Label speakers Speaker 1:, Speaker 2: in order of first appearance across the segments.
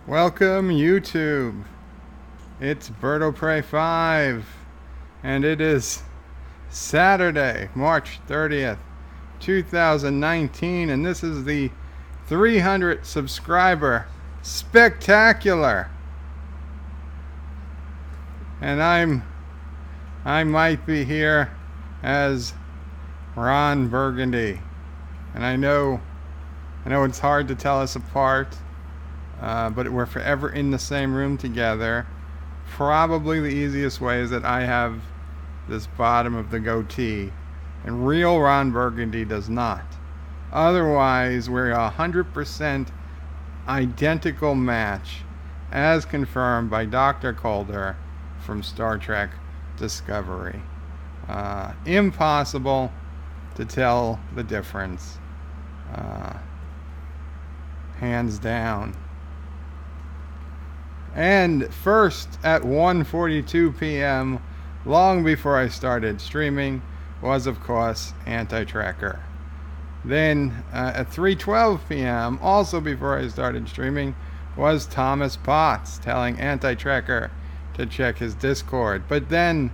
Speaker 1: Welcome YouTube. It's Birdo Prey 5 and it is Saturday, March 30th, 2019, and this is the 300 subscriber spectacular. And I might be here as Ron Burgundy. And I know it's hard to tell us apart. But we're forever in the same room together. Probably the easiest way is that I have this bottom of the goatee, and real Ron Burgundy does not. Otherwise, we're 100% identical match, as confirmed by Dr. Calder from Star Trek Discovery. Impossible to tell the difference. Hands down. And first at 1:42 p.m., long before I started streaming, was of course Anti-Tracker. Then at 3:12 p.m., also before I started streaming, was Thomas Potts telling Anti-Tracker to check his Discord. But then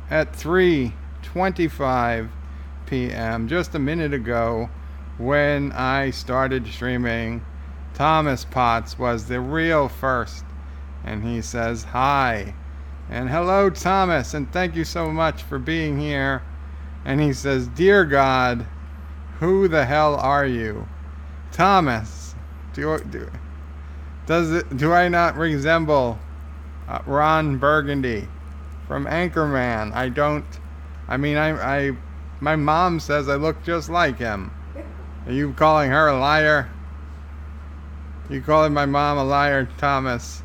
Speaker 1: at 3:25 p.m., just a minute ago, when I started streaming, Thomas Potts was the real first. And he says hi. And hello, Thomas, and thank you so much for being here. And he says, dear God, who the hell are you? Thomas, do I not resemble Ron Burgundy from Anchorman? My mom says I look just like him. Are you calling her a liar? You calling my mom a liar, Thomas?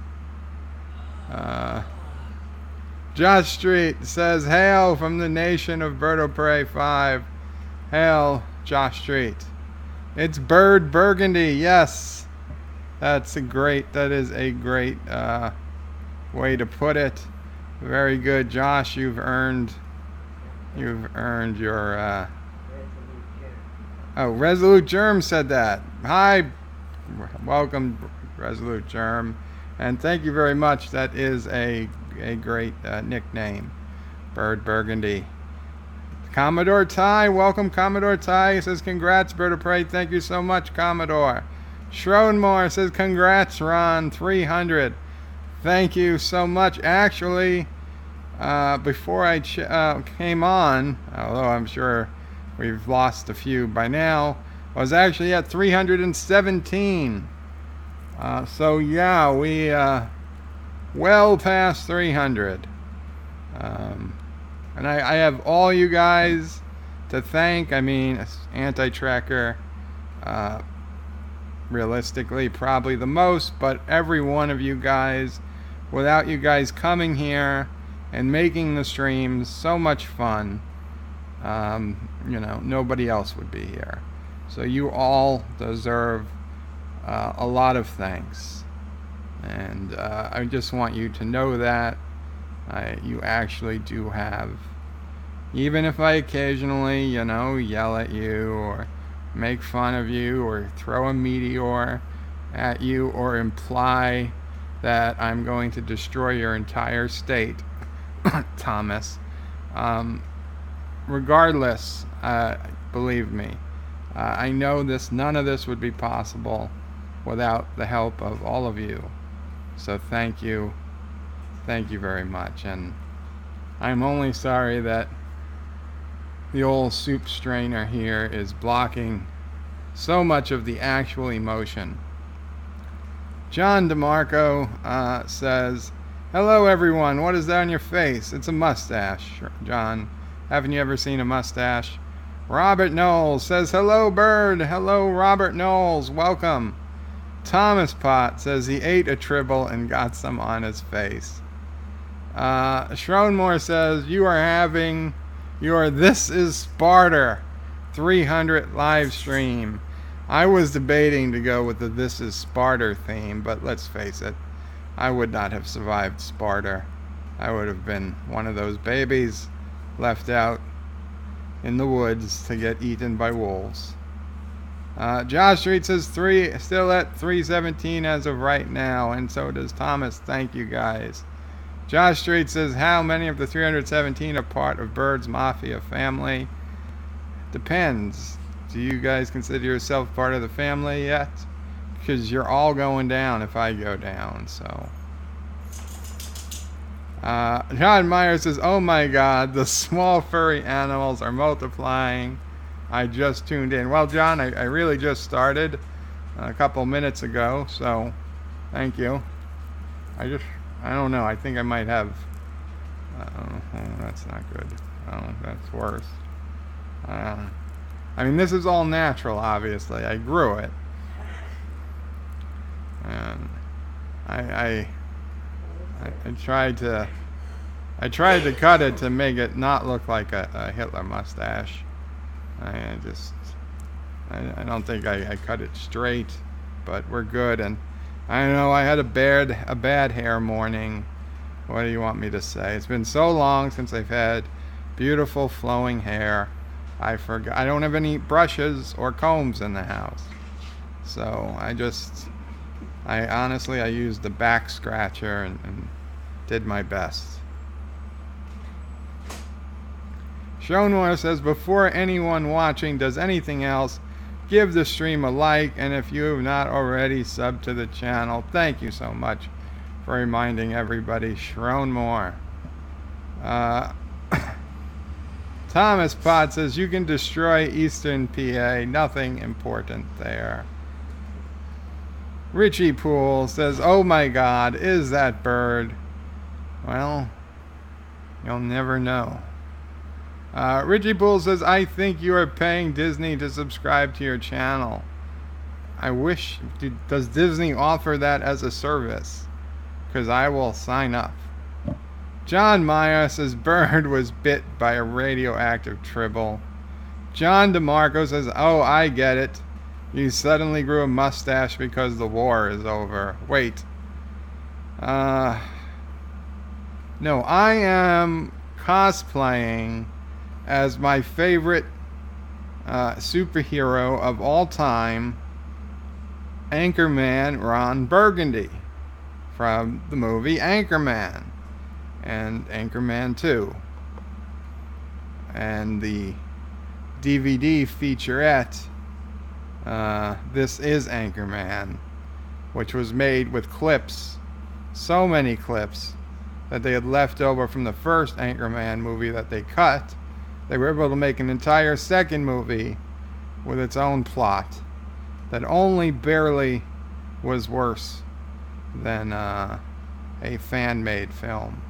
Speaker 1: Josh Street says, hail from the nation of Birdo Prey 5. Hail, Josh Street. It's Bird Burgundy, yes. That is a great way to put it. Very good, Josh. You've earned your Resolute Germ said that. Hi, welcome, Resolute Germ. And thank you very much. That is a great nickname, Bird Burgundy. Commodore Ty, welcome, Commodore Ty. He says, congrats, Bird of Prey. Thank you so much, Commodore. Schrodenmore says, congrats, Ron, 300. Thank you so much. Actually, before I came on, although I'm sure we've lost a few by now, I was actually at 317. So yeah, we well past 300, and I have all you guys to thank. I mean, Anti-Tracker, realistically probably the most, but every one of you guys. Without you guys coming here and making the streams so much fun, nobody else would be here. So you all deserve a lot of thanks, and I just want you to know that you actually do have, even if I occasionally yell at you or make fun of you or throw a meteor at you or imply that I'm going to destroy your entire state, Thomas, regardless, believe me, I know none of this would be possible without the help of all of you. So thank you very much. And I'm only sorry that the old soup strainer here is blocking so much of the actual emotion. John DeMarco says, hello everyone, what is that on your face? It's a mustache, John. Haven't you ever seen a mustache? Robert Knowles says, hello Bird. Hello Robert Knowles, welcome. Thomas Pot says he ate a tribble and got some on his face. Schroenmore says, you are having your This Is Sparta 300 live stream. I was debating to go with the This Is Sparta theme, but let's face it, I would not have survived Sparta. I would have been one of those babies left out in the woods to get eaten by wolves. Josh Street says still at 317 as of right now, and so does Thomas. Thank you guys. Josh Street says, how many of the 317 are part of Bird's Mafia family? Depends. Do you guys consider yourself part of the family yet? Because you're all going down if I go down, so. John Meyer says, oh my god, the small furry animals are multiplying. I just tuned in. Well, John, I really just started a couple minutes ago, so thank you. I don't know. I think I might have. Oh, that's not good. Oh, that's worse. I mean, this is all natural, obviously. I grew it, and I tried to cut it to make it not look like a Hitler mustache. I don't think I cut it straight, but we're good. And I know I had a bad hair morning. What do you want me to say? It's been so long since I've had beautiful flowing hair. I forgot. I don't have any brushes or combs in the house. So I honestly used the back scratcher and did my best. Shonwar says, before anyone watching does anything else, give the stream a like, and if you have not already, sub to the channel. Thank you so much for reminding everybody. Shronmore. Thomas Potts says, you can destroy Eastern PA. Nothing important there. Richie Poole says, oh my god, is that Bird? Well, you'll never know. Richie Poole says, I think you are paying Disney to subscribe to your channel. I wish. Does Disney offer that as a service? Because I will sign up. John Meyer says, Bird was bit by a radioactive tribble. John DeMarco says, oh, I get it. You suddenly grew a mustache because the war is over. Wait. No, I am cosplaying as my favorite superhero of all time, Anchorman Ron Burgundy, from the movie Anchorman and Anchorman 2, and the DVD featurette, This is Anchorman, which was made with clips, so many clips that they had left over from the first Anchorman movie that they cut. They were able to make an entire second movie with its own plot that only barely was worse than a fan-made film.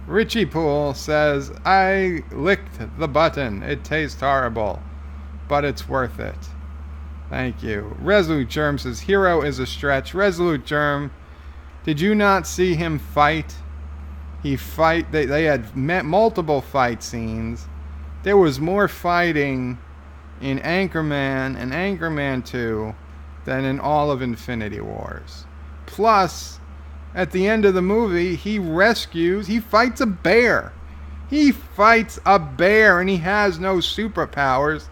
Speaker 1: Richie Poole says, I licked the button. It tastes horrible, but it's worth it. Thank you. Resolute Germ says, Hero is a stretch. Resolute Germ, did you not see him fight? They had multiple fight scenes. There was more fighting in Anchorman and Anchorman 2 than in all of Infinity Wars. Plus, at the end of the movie, he fights a bear. He fights a bear, and he has no superpowers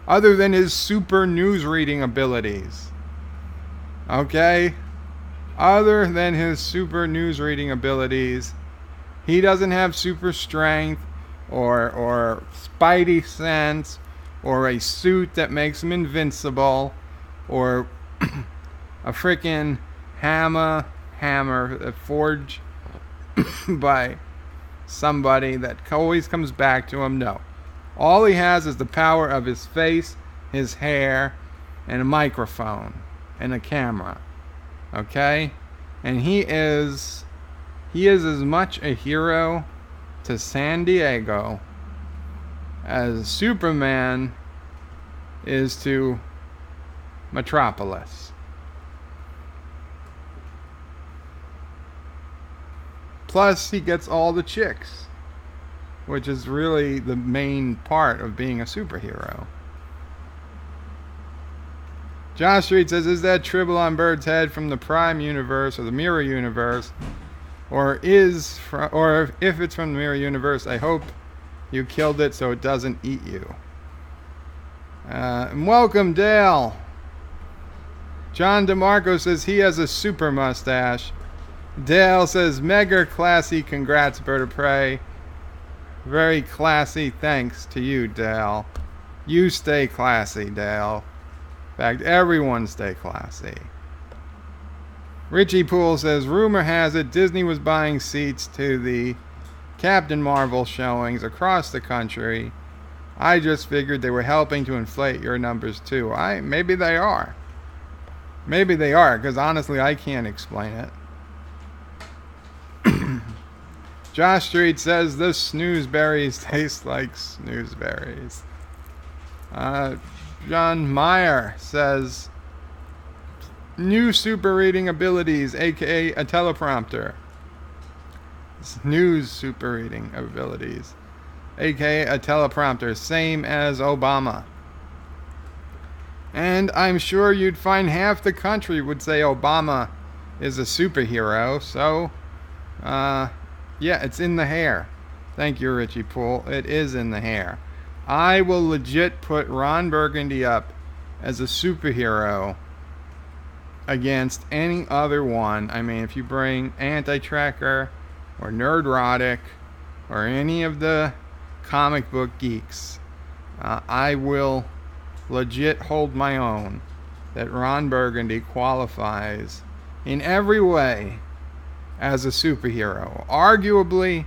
Speaker 1: other than his super news reading abilities. Okay? Other than his super news reading abilities, he doesn't have super strength or spidey sense or a suit that makes him invincible or a freaking hammer forged by somebody that always comes back to him. No. All he has is the power of his face, his hair, and a microphone and a camera. Okay? And he is as much a hero to San Diego as Superman is to Metropolis. Plus, he gets all the chicks, which is really the main part of being a superhero. Josh Street says, is that tribble on Bird's head from the Prime Universe or the Mirror Universe? Or if it's from the Mirror Universe, I hope You killed it so it doesn't eat you. And welcome, Dale. John DeMarco says he has a super mustache. Dale says, mega classy, congrats, Bird of Prey. Very classy, thanks to you, Dale. You stay classy, Dale. In fact, everyone stay classy. Richie Poole says, rumor has it Disney was buying seats to the Captain Marvel showings across the country. I just figured they were helping to inflate your numbers too. Maybe they are. Maybe they are, because honestly, I can't explain it. Josh Street says, the snoozeberries taste like snoozeberries. John Meyer says, new super reading abilities, aka a teleprompter. News super reading abilities, aka a teleprompter, same as Obama. And I'm sure you'd find half the country would say Obama is a superhero, so, yeah, it's in the hair. Thank you, Richie Poole. It is in the hair. I will legit put Ron Burgundy up as a superhero against any other one. I mean, if you bring Anti-Tracker or Nerdrotic or any of the comic book geeks, I will legit hold my own that Ron Burgundy qualifies in every way as a superhero. Arguably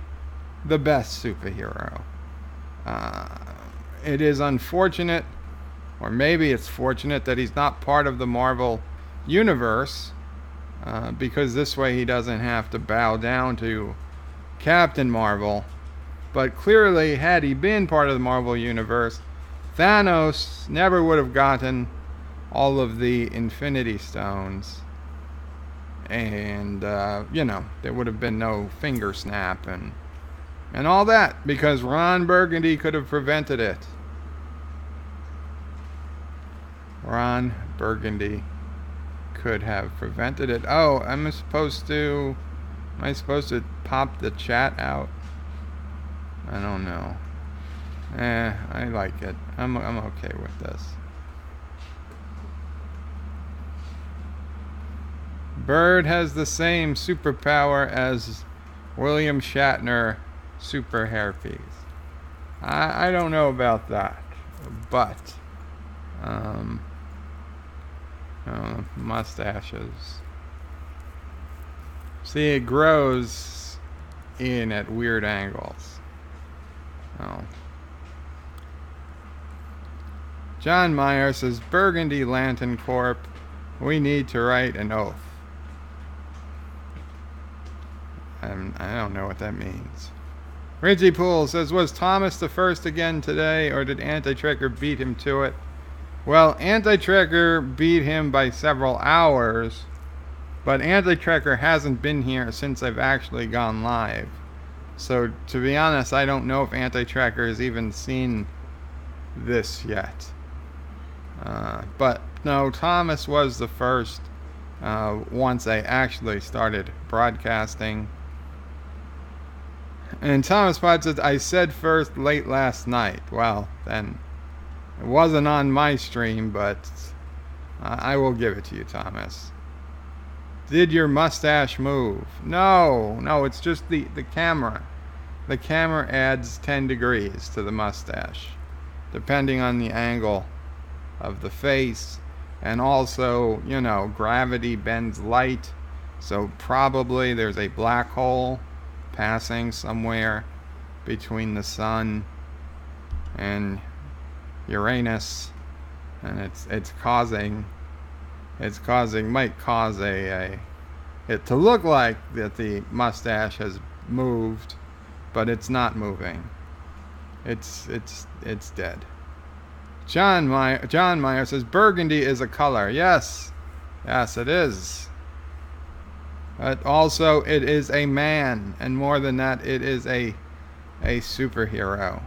Speaker 1: the best superhero. It is unfortunate, or maybe it's fortunate, that he's not part of the Marvel universe, because this way he doesn't have to bow down to Captain Marvel. But clearly, had he been part of the Marvel universe, Thanos never would have gotten all of the Infinity Stones, and you know, there would have been no finger snap and all that, because Ron Burgundy could have prevented it. Ron Burgundy could have prevented it. Oh, am I supposed to pop the chat out? I don't know. I like it. I'm okay with this. Bird has the same superpower as William Shatner, super hairpiece. I don't know about that, but mustaches. See, it grows in at weird angles. Oh. John Meyer says, Burgundy Lantern Corp, we need to write an oath. I don't know what that means. Richie Poole says, was Thomas the first again today, or did Anti-Tracker beat him to it? Well, Anti-Tracker beat him by several hours, but Anti-Tracker hasn't been here since I've actually gone live. So, to be honest, I don't know if Anti-Tracker has even seen this yet. But, no, Thomas was the first once I actually started broadcasting. And Thomas Potts says, I said first late last night. Well, then, it wasn't on my stream, but I will give it to you, Thomas. Did your mustache move? No, it's just the camera. The camera adds 10 degrees to the mustache, depending on the angle of the face. And also, you know, gravity bends light, so probably there's a black hole passing somewhere between the sun and Uranus, and might cause it to look like that the mustache has moved, but it's not moving. It's dead. John Meyer says, Burgundy is a color. Yes, it is. But also, it is a man, and more than that, it is a superhero.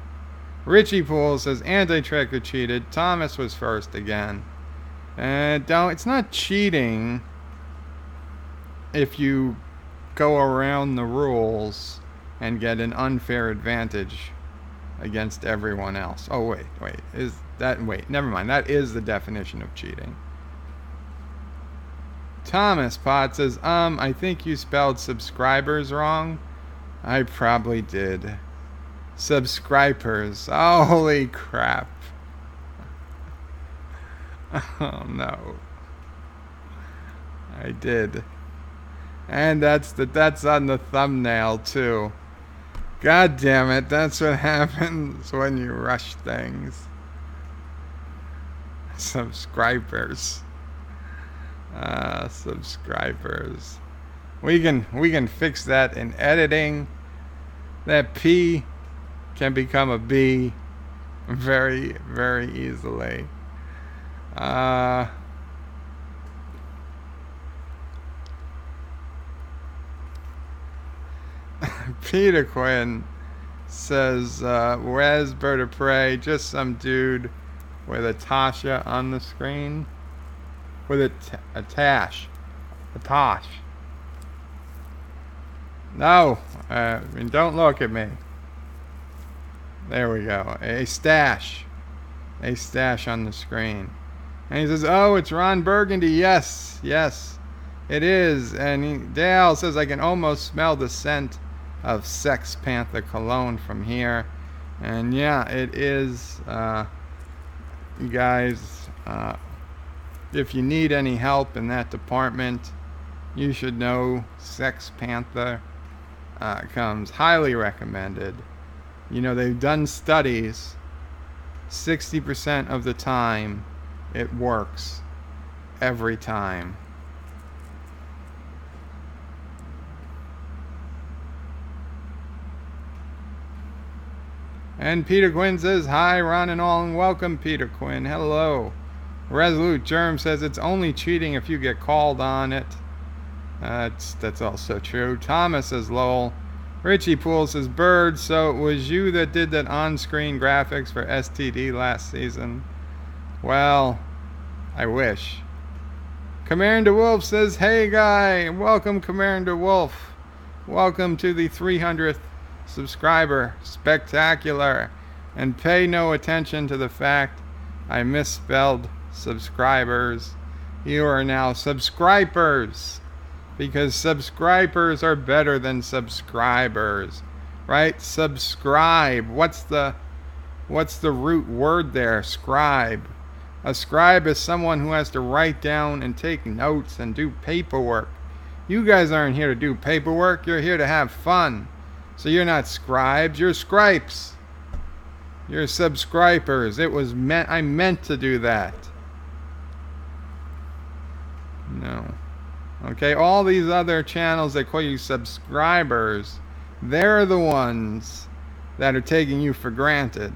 Speaker 1: Richie Poole says, Anti-Tracker cheated. Thomas was first again. It's not cheating if you go around the rules and get an unfair advantage against everyone else. Oh, wait. Never mind. That is the definition of cheating. Thomas Potts says, I think you spelled subscribers wrong. I probably did. Subscribers. Oh, holy crap. Oh, no. I did. And that's on the thumbnail, too. God damn it, that's what happens when you rush things. Subscribers. Subscribers. We can fix that in editing. That P can become a B very, very easily. Peter Quinn says, where's Bird of Prey? Just some dude with a Tasha on the screen. With a Tash. A Tosh. No, don't look at me. There we go. A stash. A stash on the screen. And he says, oh, it's Ron Burgundy. Yes, it is. And Dale says, I can almost smell the scent of Sex Panther cologne from here. And yeah, it is. You guys, if you need any help in that department, you should know Sex Panther comes highly recommended. You know, they've done studies. 60% of the time, it works. Every time. And Peter Quinn says, hi, Ron and all, and welcome, Peter Quinn. Hello. Resolute Germ says, it's only cheating if you get called on it. That's also true. Thomas says, lol. Richie Poole says, Bird, so it was you that did that on-screen graphics for STD last season? Well, I wish. Commander Wolf says, hey, guy. Welcome, Commander Wolf. Welcome to the 300th subscriber. Spectacular. And pay no attention to the fact I misspelled subscribers. You are now subscribers. Because subscribers are better than subscribers, right? Subscribe. What's the root word there? Scribe. A scribe is someone who has to write down and take notes and do paperwork. You guys aren't here to do paperwork. You're here to have fun. So you're not scribes. You're scripes. You're subscribers. I meant to do that. No. Okay, all these other channels that call you subscribers, they're the ones that are taking you for granted.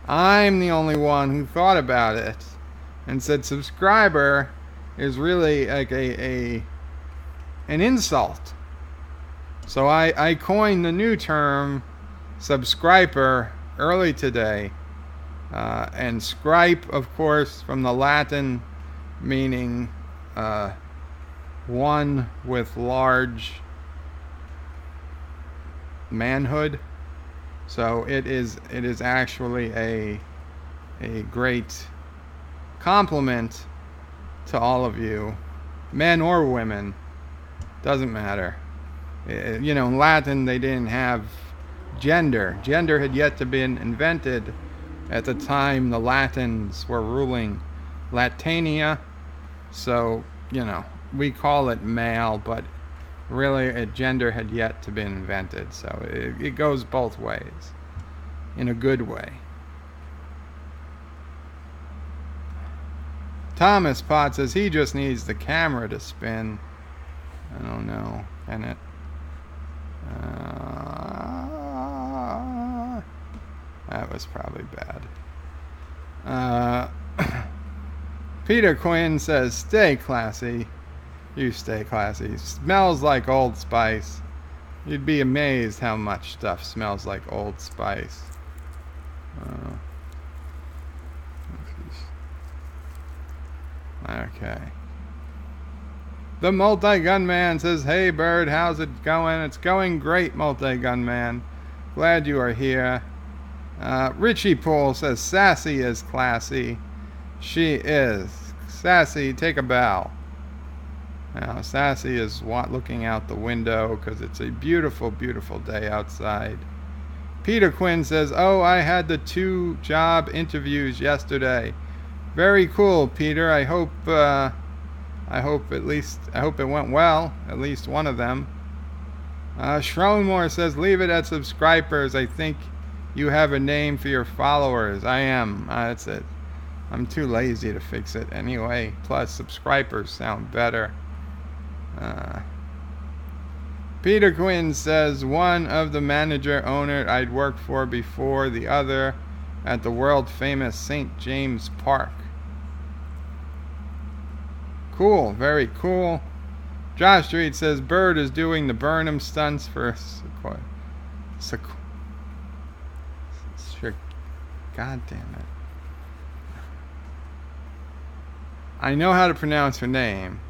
Speaker 1: I'm the only one who thought about it and said subscriber is really like an insult. So I coined the new term subscriber early today. And scripe, of course, from the Latin meaning one with large manhood. So it is actually a great compliment to all of you, men or women, doesn't matter. You know, in Latin they didn't have gender. Gender had yet to be invented at the time the Latins were ruling Latania. So, you know, we call it male, but really a gender had yet to be invented. So it goes both ways, in a good way. Thomas Potts says he just needs the camera to spin. I don't know, can it? That was probably bad. Peter Quinn says, stay classy. You stay classy. Smells like Old Spice. You'd be amazed how much stuff smells like Old Spice. Okay. The Multi-Gun Man says, hey Bird, how's it going? It's going great, Multi-Gun Man. Glad you are here. Richie Poole says, Sassy is classy. She is. Sassy, take a bow. Now, Sassy is looking out the window because it's a beautiful, beautiful day outside. Peter Quinn says, oh, I had the 2 job interviews yesterday. Very cool, Peter. I hope it went well, at least one of them. Schronmore says, leave it at subscribers. I think you have a name for your followers. I am. That's it. I'm too lazy to fix it anyway. Plus, subscribers sound better. Peter Quinn says, one of the manager-owner I'd worked for before, the other at the world-famous St. James Park. Cool, very cool. Josh Street says, Bird is doing the Burnham stunts for God damn it. I know how to pronounce her name,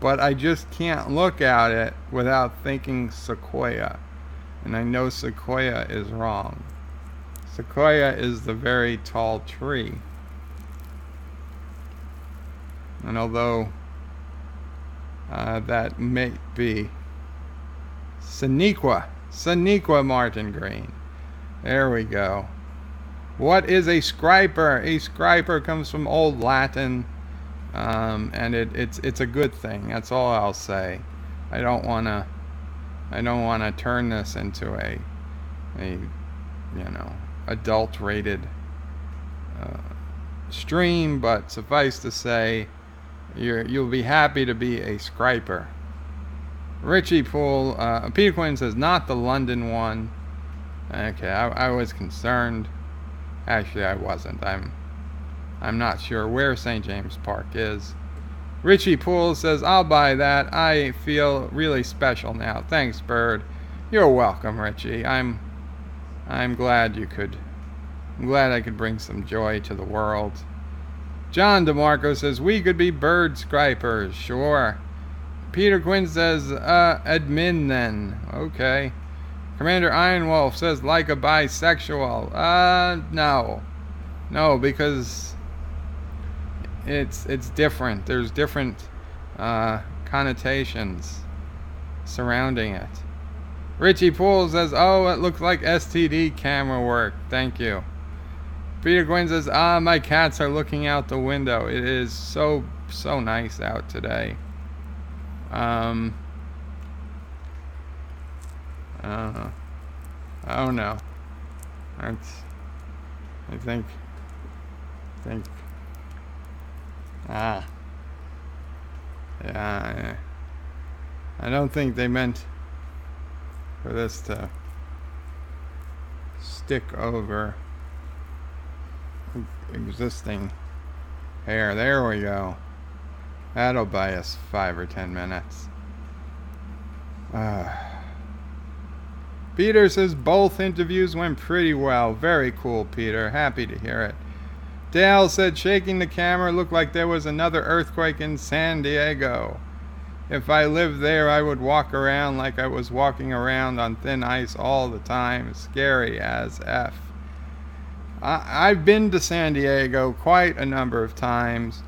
Speaker 1: but I just can't look at it without thinking Sequoia. And I know Sequoia is wrong. Sequoia is the very tall tree. And although that may be Sonequa Martin Green. There we go. What is a scriper? A scriper comes from Old Latin, and it's a good thing. That's all I'll say. I don't wanna turn this into a adult-rated stream, but suffice to say, you'll be happy to be a scriper. Richie Poole, Peter Quinn says, not the London one. Okay, I was concerned. Actually, I wasn't. I'm not sure where St. James Park is. Richie Poole says, I'll buy that. I feel really special now. Thanks, Bird. You're welcome, Richie. I'm glad you could. I'm glad I could bring some joy to the world. John DeMarco says, we could be bird scripers. Sure. Peter Quinn says, admin then. Okay. Commander Ironwolf says, like a bisexual. No. No, because it's different. There's different connotations surrounding it. Richie Poole says, oh, it looks like STD camera work. Thank you. Peter Quinn says, my cats are looking out the window. It is so nice out today. Oh no. I think. Yeah. I don't think they meant for this to stick over existing hair. There we go. That'll buy us 5 or 10 minutes. Peter says both interviews went pretty well. Very cool, Peter. Happy to hear it. Dale said shaking the camera looked like there was another earthquake in San Diego. If I lived there, I would walk around like I was walking around on thin ice all the time. Scary as F. I've been to San Diego quite a number of times.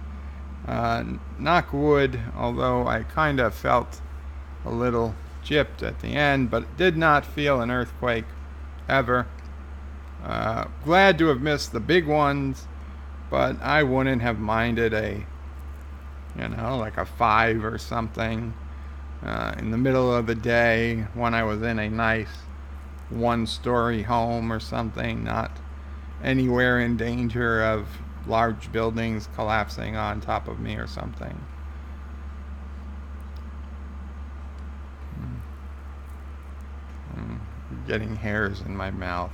Speaker 1: Knock wood, although I kind of felt a little gypped at the end, but did not feel an earthquake ever. Glad to have missed the big ones, but I wouldn't have minded like a 5 or something in the middle of the day when I was in a nice 1-story home or something, not anywhere in danger of large buildings collapsing on top of me or something. Getting hairs in my mouth.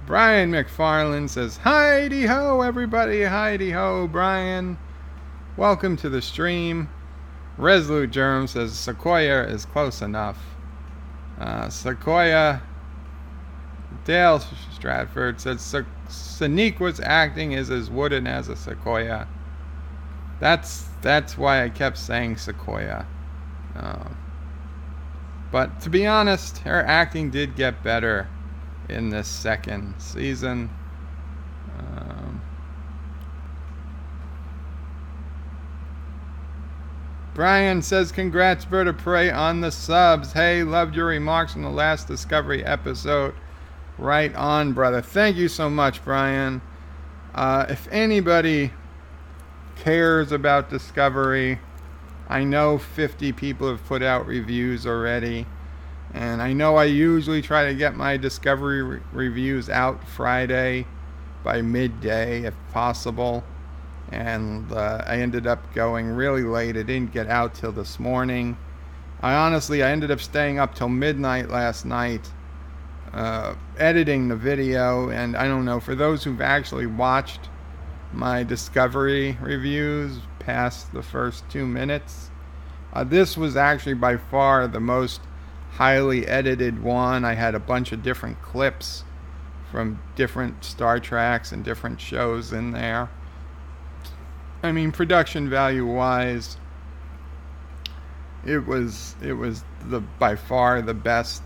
Speaker 1: Brian McFarland says, hi-de-ho, everybody. Hi-de-ho, Brian. Welcome to the stream. Resolute Germ says, Sequoia is close enough. Sequoia. Dale Stratford says, Sonequa's acting is as wooden as a sequoia. That's why I kept saying Sequoia. But to be honest, her acting did get better in this second season. Brian says, congrats, Bird of Prey, on the subs. Hey, loved your remarks on the last Discovery episode. Right on, brother. Thank you so much, Brian. If anybody cares about Discovery, I know 50 people have put out reviews already. And I know I usually try to get my Discovery reviews out Friday by midday, if possible. And I ended up going really late. It didn't get out till this morning. I ended up staying up till midnight last night editing the video. And I don't know, for those who've actually watched my Discovery reviews past the first 2 minutes, this was actually by far the most highly edited one. I had a bunch of different clips from different Star Treks and different shows in there. I mean, production value wise, it was by far the best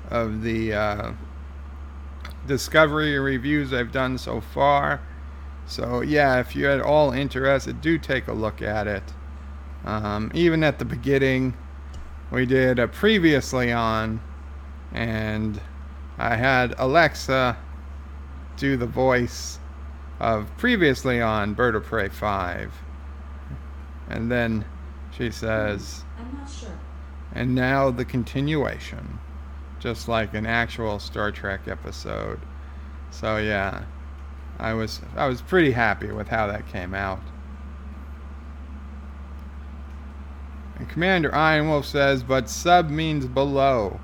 Speaker 1: of the Discovery reviews I've done so far. So yeah, if you're at all interested, do take a look at it. Even at the beginning, we did a previously on, and I had Alexa do the voice of previously on Bird of Prey 5. And then she says, I'm not sure. And now the continuation. Just like an actual Star Trek episode. So yeah, I was pretty happy with how that came out. And Commander Ironwolf says, but sub means below.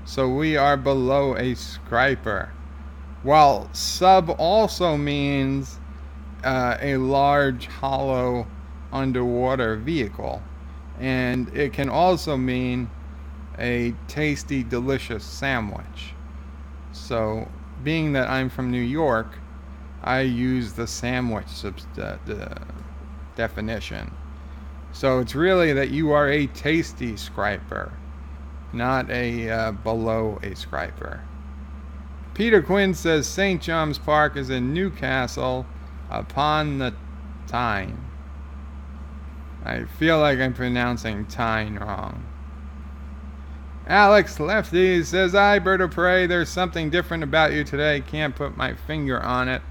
Speaker 1: So we are below a Scriper. Well, sub also means a large, hollow, underwater vehicle. And it can also mean a tasty, delicious sandwich. So, being that I'm from New York, I use the sandwich definition. So it's really that you are a tasty Scriper, not a below a Scriper. Peter Quinn says St. John's Park is in Newcastle upon the Tyne. I feel like I'm pronouncing Tyne wrong. Alex Lefty says, hi, Bird of Prey, there's something different about you today. Can't put my finger on it.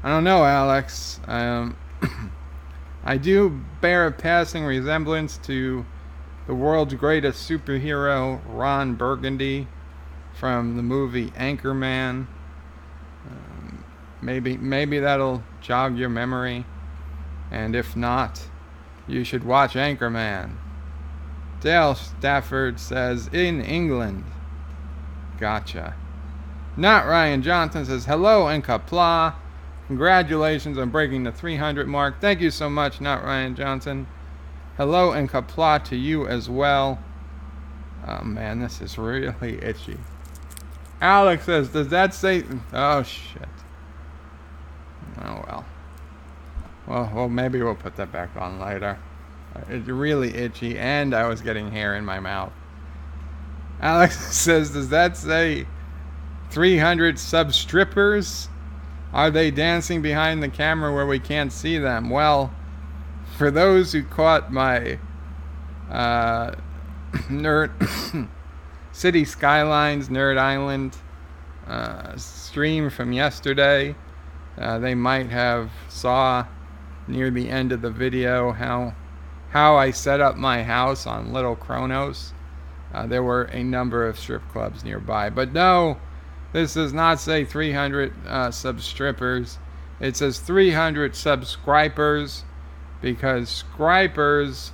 Speaker 1: I don't know, Alex. I do bear a passing resemblance to the world's greatest superhero, Ron Burgundy, from the movie Anchorman. Maybe that'll jog your memory. And if not, you should watch Anchorman. Dale Stafford says, in England. Gotcha. Not Ryan Johnson says, hello and Qapla. Congratulations on breaking the 300 mark. Thank you so much, Not Ryan Johnson. Hello and Qapla to you as well. Oh man, this is really itchy. Alex says, does that say... Oh shit. Oh well. Well, maybe we'll put that back on later. It's really itchy, and I was getting hair in my mouth. Alex says, does that say 300 sub-strippers? Are they dancing behind the camera where we can't see them? Well, for those who caught my Nerd City Skylines Nerd Island stream from yesterday, they might have saw near the end of the video how I set up my house on Little Kronos. There were a number of strip clubs nearby. But no, this does not say 300 sub-strippers. It says 300 subscribers, because subscribers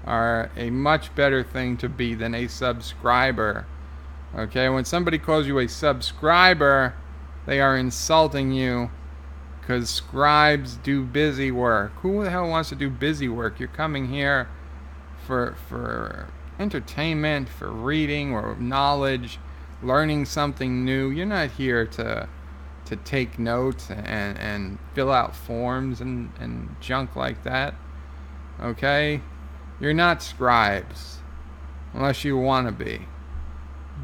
Speaker 1: are a much better thing to be than a subscriber. Okay, when somebody calls you a subscriber, they are insulting you, because scribes do busy work. Who the hell wants to do busy work? You're coming here for entertainment, for reading or knowledge, learning something new. You're not here to take notes and fill out forms and junk like that. Okay? You're not scribes. unless you want to be.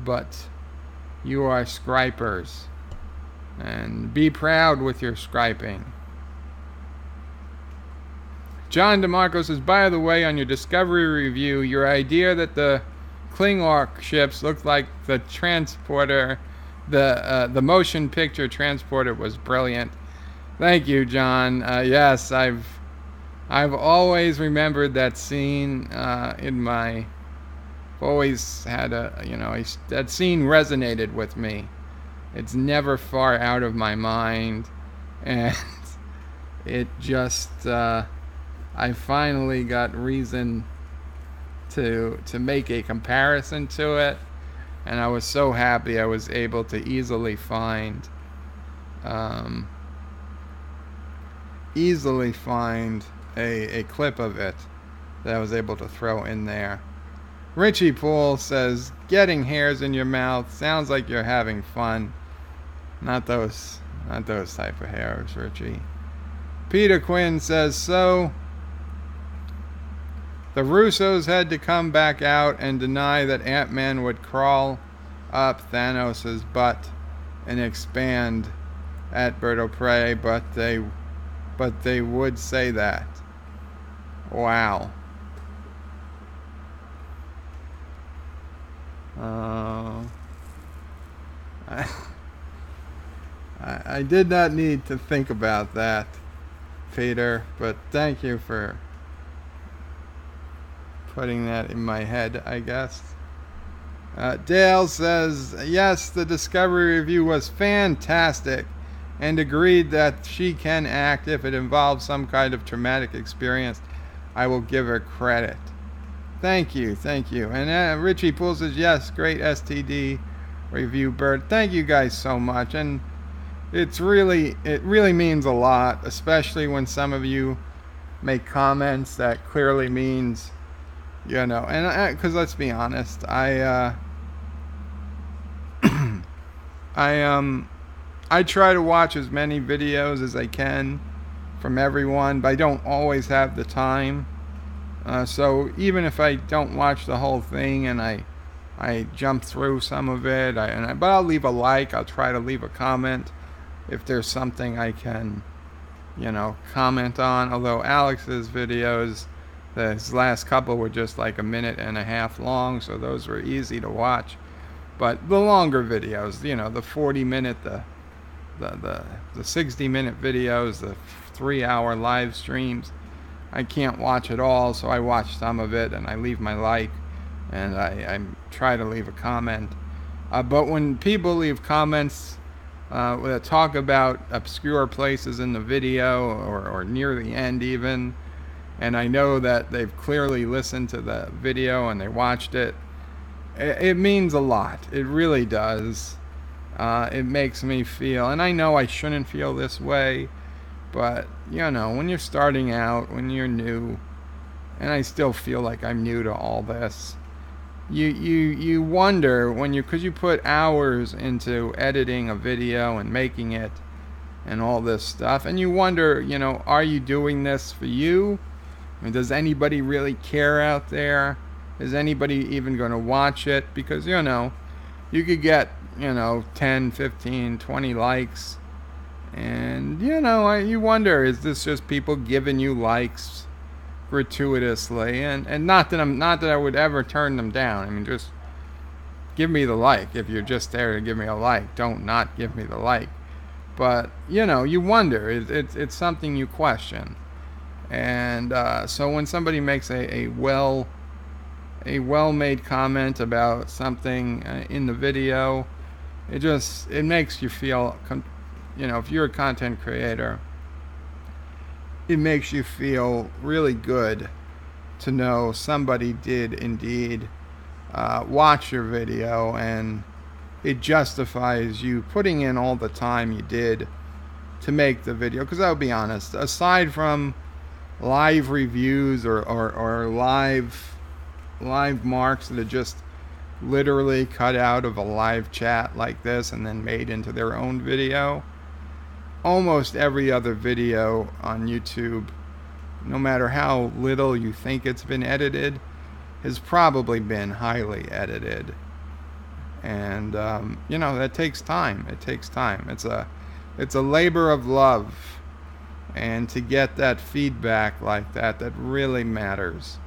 Speaker 1: But you are scripers, and be proud with your scriping. John DeMarco says, by the way, on your Discovery review, your idea that the Klingon ships looked like the transporter, the motion picture transporter, was brilliant. Thank you, John. Yes, I've always remembered that scene in my. Always had that scene resonated with me. It's never far out of my mind, and it just. I finally got reason to make a comparison to it, and I was so happy I was able to easily find a clip of it that I was able to throw in there. Richie Poole says, getting hairs in your mouth sounds like you're having fun. Not those type of hairs, Richie. Peter Quinn says, so the Russos had to come back out and deny that Ant-Man would crawl up Thanos' butt and expand at Bird of Prey, but they would say that. Wow. I did not need to think about that, Peter, but thank you for putting that in my head, I guess. Dale says, yes, the Discovery review was fantastic, and agreed that she can act if it involves some kind of traumatic experience. I will give her credit. Thank you. And Richie Poole says, yes, great STD review, Bert. Thank you guys so much. And it really means a lot, especially when some of you make comments that clearly means, and because let's be honest, I try to watch as many videos as I can from everyone, but I don't always have the time. So even if I don't watch the whole thing and I jump through some of it, but I'll leave a like. I'll try to leave a comment if there's something I can, comment on. Although Alex's videos, his last couple were just like a minute and a half long, so those were easy to watch. But the longer videos, the 40-minute, the 60-minute videos, the 3-hour live streams, I can't watch it all, so I watch some of it and I leave my like, and I try to leave a comment. But when people leave comments that talk about obscure places in the video or near the end even, and I know that they've clearly listened to the video and they watched it, it means a lot. It really does. It makes me feel, and I know I shouldn't feel this way, but when you're starting out, when you're new, and I still feel like I'm new to all this, you wonder because you put hours into editing a video and making it and all this stuff, and you wonder, are you doing this for you? I mean, does anybody really care out there? Is anybody even going to watch it? Because you could get 10, 15, 20 likes, and you wonder, is this just people giving you likes gratuitously? And not that I would ever turn them down. I mean, just give me the like. If you're just there to give me a like, don't not give me the like. But you wonder, it's something you question. And so when somebody makes a well-made comment about something in the video, it makes you feel, if you're a content creator, it makes you feel really good to know somebody did indeed watch your video, and it justifies you putting in all the time you did to make the video. Because I'll be honest, aside from live reviews or live marks that are just literally cut out of a live chat like this and then made into their own video, almost every other video on YouTube, no matter how little you think it's been edited, has probably been highly edited. And that takes time. It takes time. It's a labor of love, and to get that feedback like that really matters.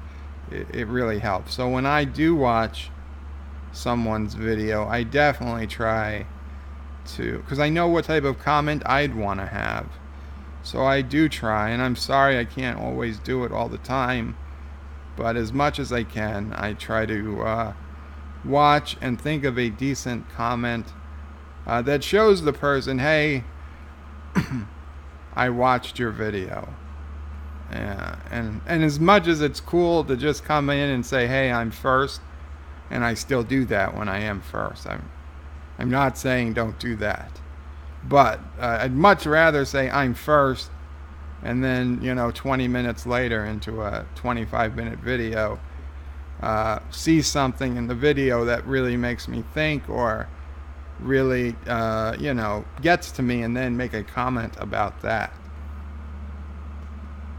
Speaker 1: It really helps. So when I do watch someone's video, I definitely try to, because I know what type of comment I'd want to have. So I do try, and I'm sorry I can't always do it all the time, but as much as I can, I try to watch and think of a decent comment that shows the person, hey, I watched your video. And as much as it's cool to just come in and say, hey, I'm first, and I still do that when I am first. I'm not saying don't do that. But I'd much rather say I'm first, and then, 20 minutes later into a 25-minute video, see something in the video that really makes me think, or really, gets to me, and then make a comment about that.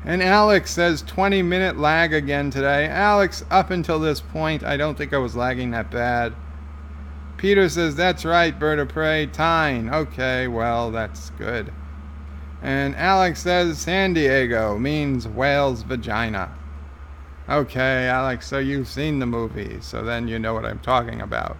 Speaker 1: And Alex says 20-minute lag again today. Alex, up until this point, I don't think I was lagging that bad. Peter says, that's right, bird of prey, Tyne. Okay, well, that's good. And Alex says San Diego means whale's vagina. Okay, Alex, so you've seen the movie, so then you know what I'm talking about.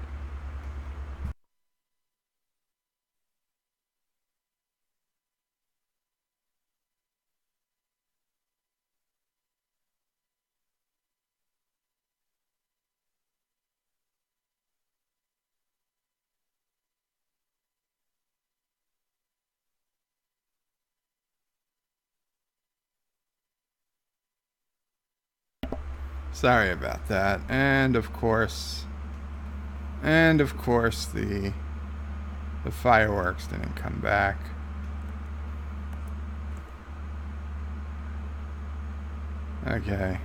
Speaker 1: Sorry about that. And of course, the fireworks didn't come back. Okay,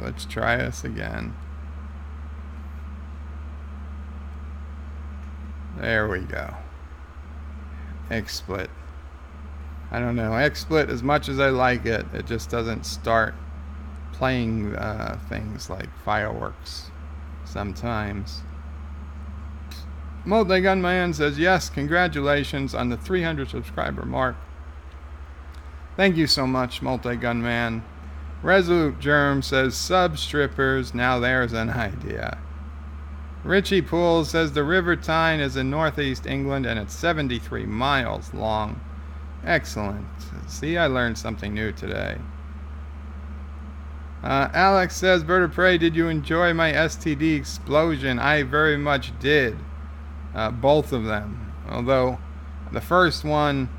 Speaker 1: let's try this again. There we go. XSplit. I don't know, XSplit, as much as I like it, it just doesn't start playing things like fireworks sometimes. Multi-Gunman says, yes, congratulations on the 300 subscriber mark. Thank you so much, Multi-Gunman. Resolute Germ says, sub strippers, now there's an idea. Richie Poole says, the River Tyne is in northeast England and it's 73 miles long. Excellent. See, I learned something new today. Alex says, bird of prey, did you enjoy my STD explosion? I very much did. Both of them. Although the first one,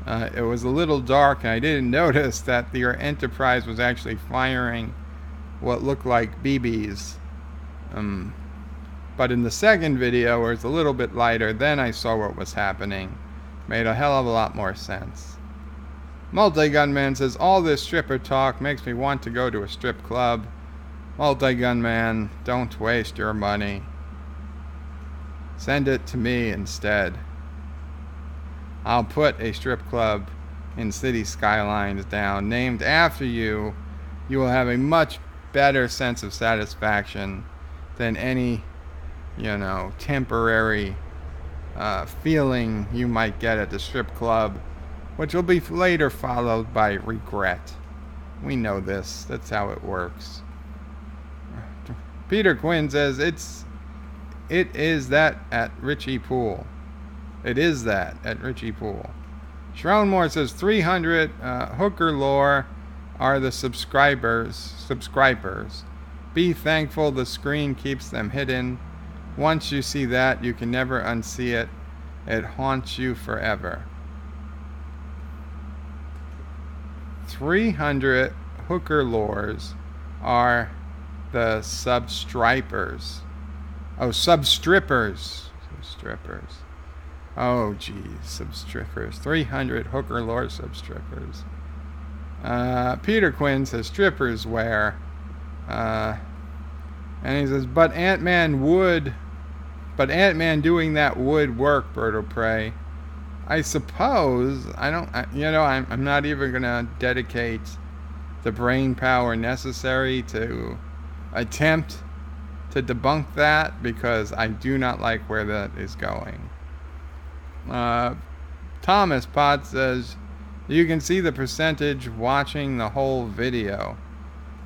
Speaker 1: it was a little dark, and I didn't notice that your Enterprise was actually firing what looked like BBs. But in the second video, where it's a little bit lighter, then I saw what was happening. Made a hell of a lot more sense. Multi-Gunman says, all this stripper talk makes me want to go to a strip club. Multi-Gunman, don't waste your money. Send it to me instead. I'll put a strip club in City Skylines down named after you. You will have a much better sense of satisfaction than any, temporary feeling you might get at the strip club, which will be later followed by regret. We know this. That's how it works. Peter Quinn says, it is that at Richie Poole. It is that at Richie Poole. Sharon Moore says, 300 hooker lore are the subscribers. Be thankful the screen keeps them hidden. Once you see that, you can never unsee it. It haunts you forever. 300 hooker lores are the substripers. Oh, substrippers. Substrippers. Oh, geez, substrippers. 300 hooker lore substrippers. Peter Quinn says, strippers wear. And he says, but Ant-Man doing that would work, bird of prey. I suppose, I'm not even going to dedicate the brain power necessary to attempt to debunk that because I do not like where that is going. Thomas Potts says, you can see the percentage watching the whole video.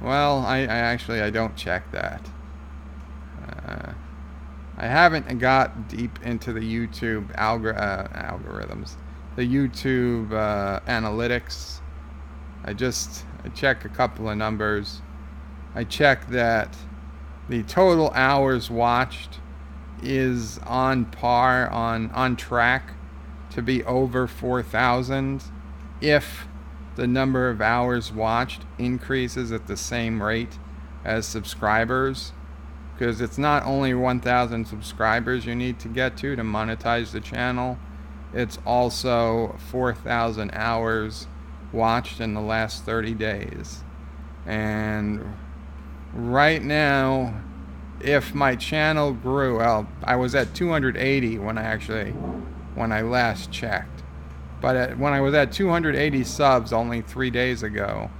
Speaker 1: Well, I actually don't check that. I haven't got deep into the YouTube algorithms, the YouTube analytics. I check a couple of numbers. I check that the total hours watched is on par, on track to be over 4,000 if the number of hours watched increases at the same rate as subscribers, because it's not only 1,000 subscribers you need to get to monetize the channel, it's also 4,000 hours watched in the last 30 days. And right now, if my channel grew, well, I was at 280 when I last checked. But when I was at 280 subs only 3 days ago,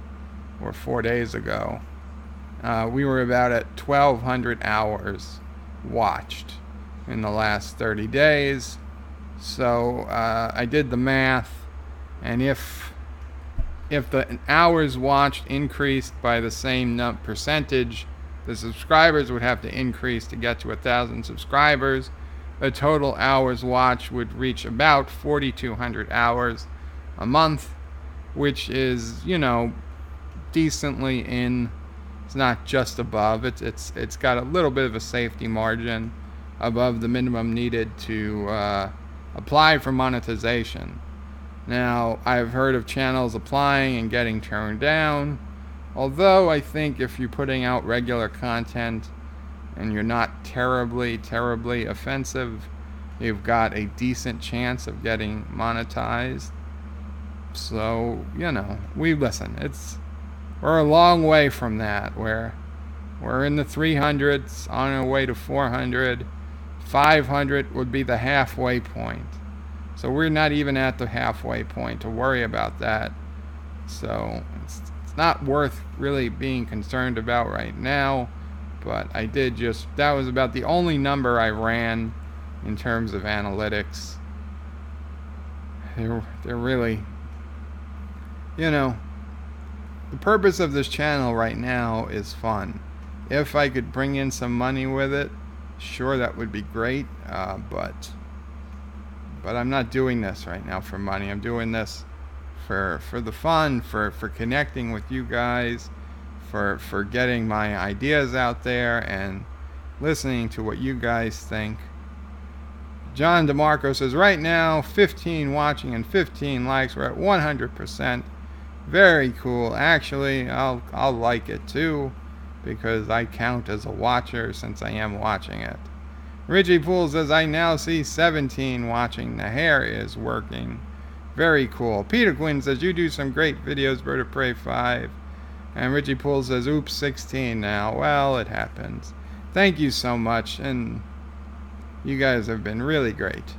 Speaker 1: or 4 days ago, we were about at 1,200 hours watched in the last 30 days. So I did the math, and if the hours watched increased by the same percentage, the subscribers would have to increase to get to 1,000 subscribers. The total hours watched would reach about 4,200 hours a month, which is, decently in. It's not just above. It's got a little bit of a safety margin above the minimum needed to apply for monetization. Now, I've heard of channels applying and getting turned down, although I think if you're putting out regular content and you're not terribly offensive, you've got a decent chance of getting monetized. So, we listen. We're a long way from that. We're in the 300s, on our way to 400. 500 would be the halfway point. So we're not even at the halfway point to worry about that. So it's not worth really being concerned about right now. But that was about the only number I ran in terms of analytics. They're really, the purpose of this channel right now is fun. If I could bring in some money with it, sure, that would be great. But I'm not doing this right now for money. I'm doing this for the fun, for connecting with you guys, for getting my ideas out there and listening to what you guys think. John DeMarco says, right now, 15 watching and 15 likes. We're at 100%. Very cool. Actually, I'll like it too, because I count as a watcher since I am watching it. Richie Poole says, I now see 17 watching. The hair is working. Very cool. Peter Quinn says, you do some great videos, Bird of Prey 5. And Richie Poole says, oops, 16 now. Well, it happens. Thank you so much, and you guys have been really great.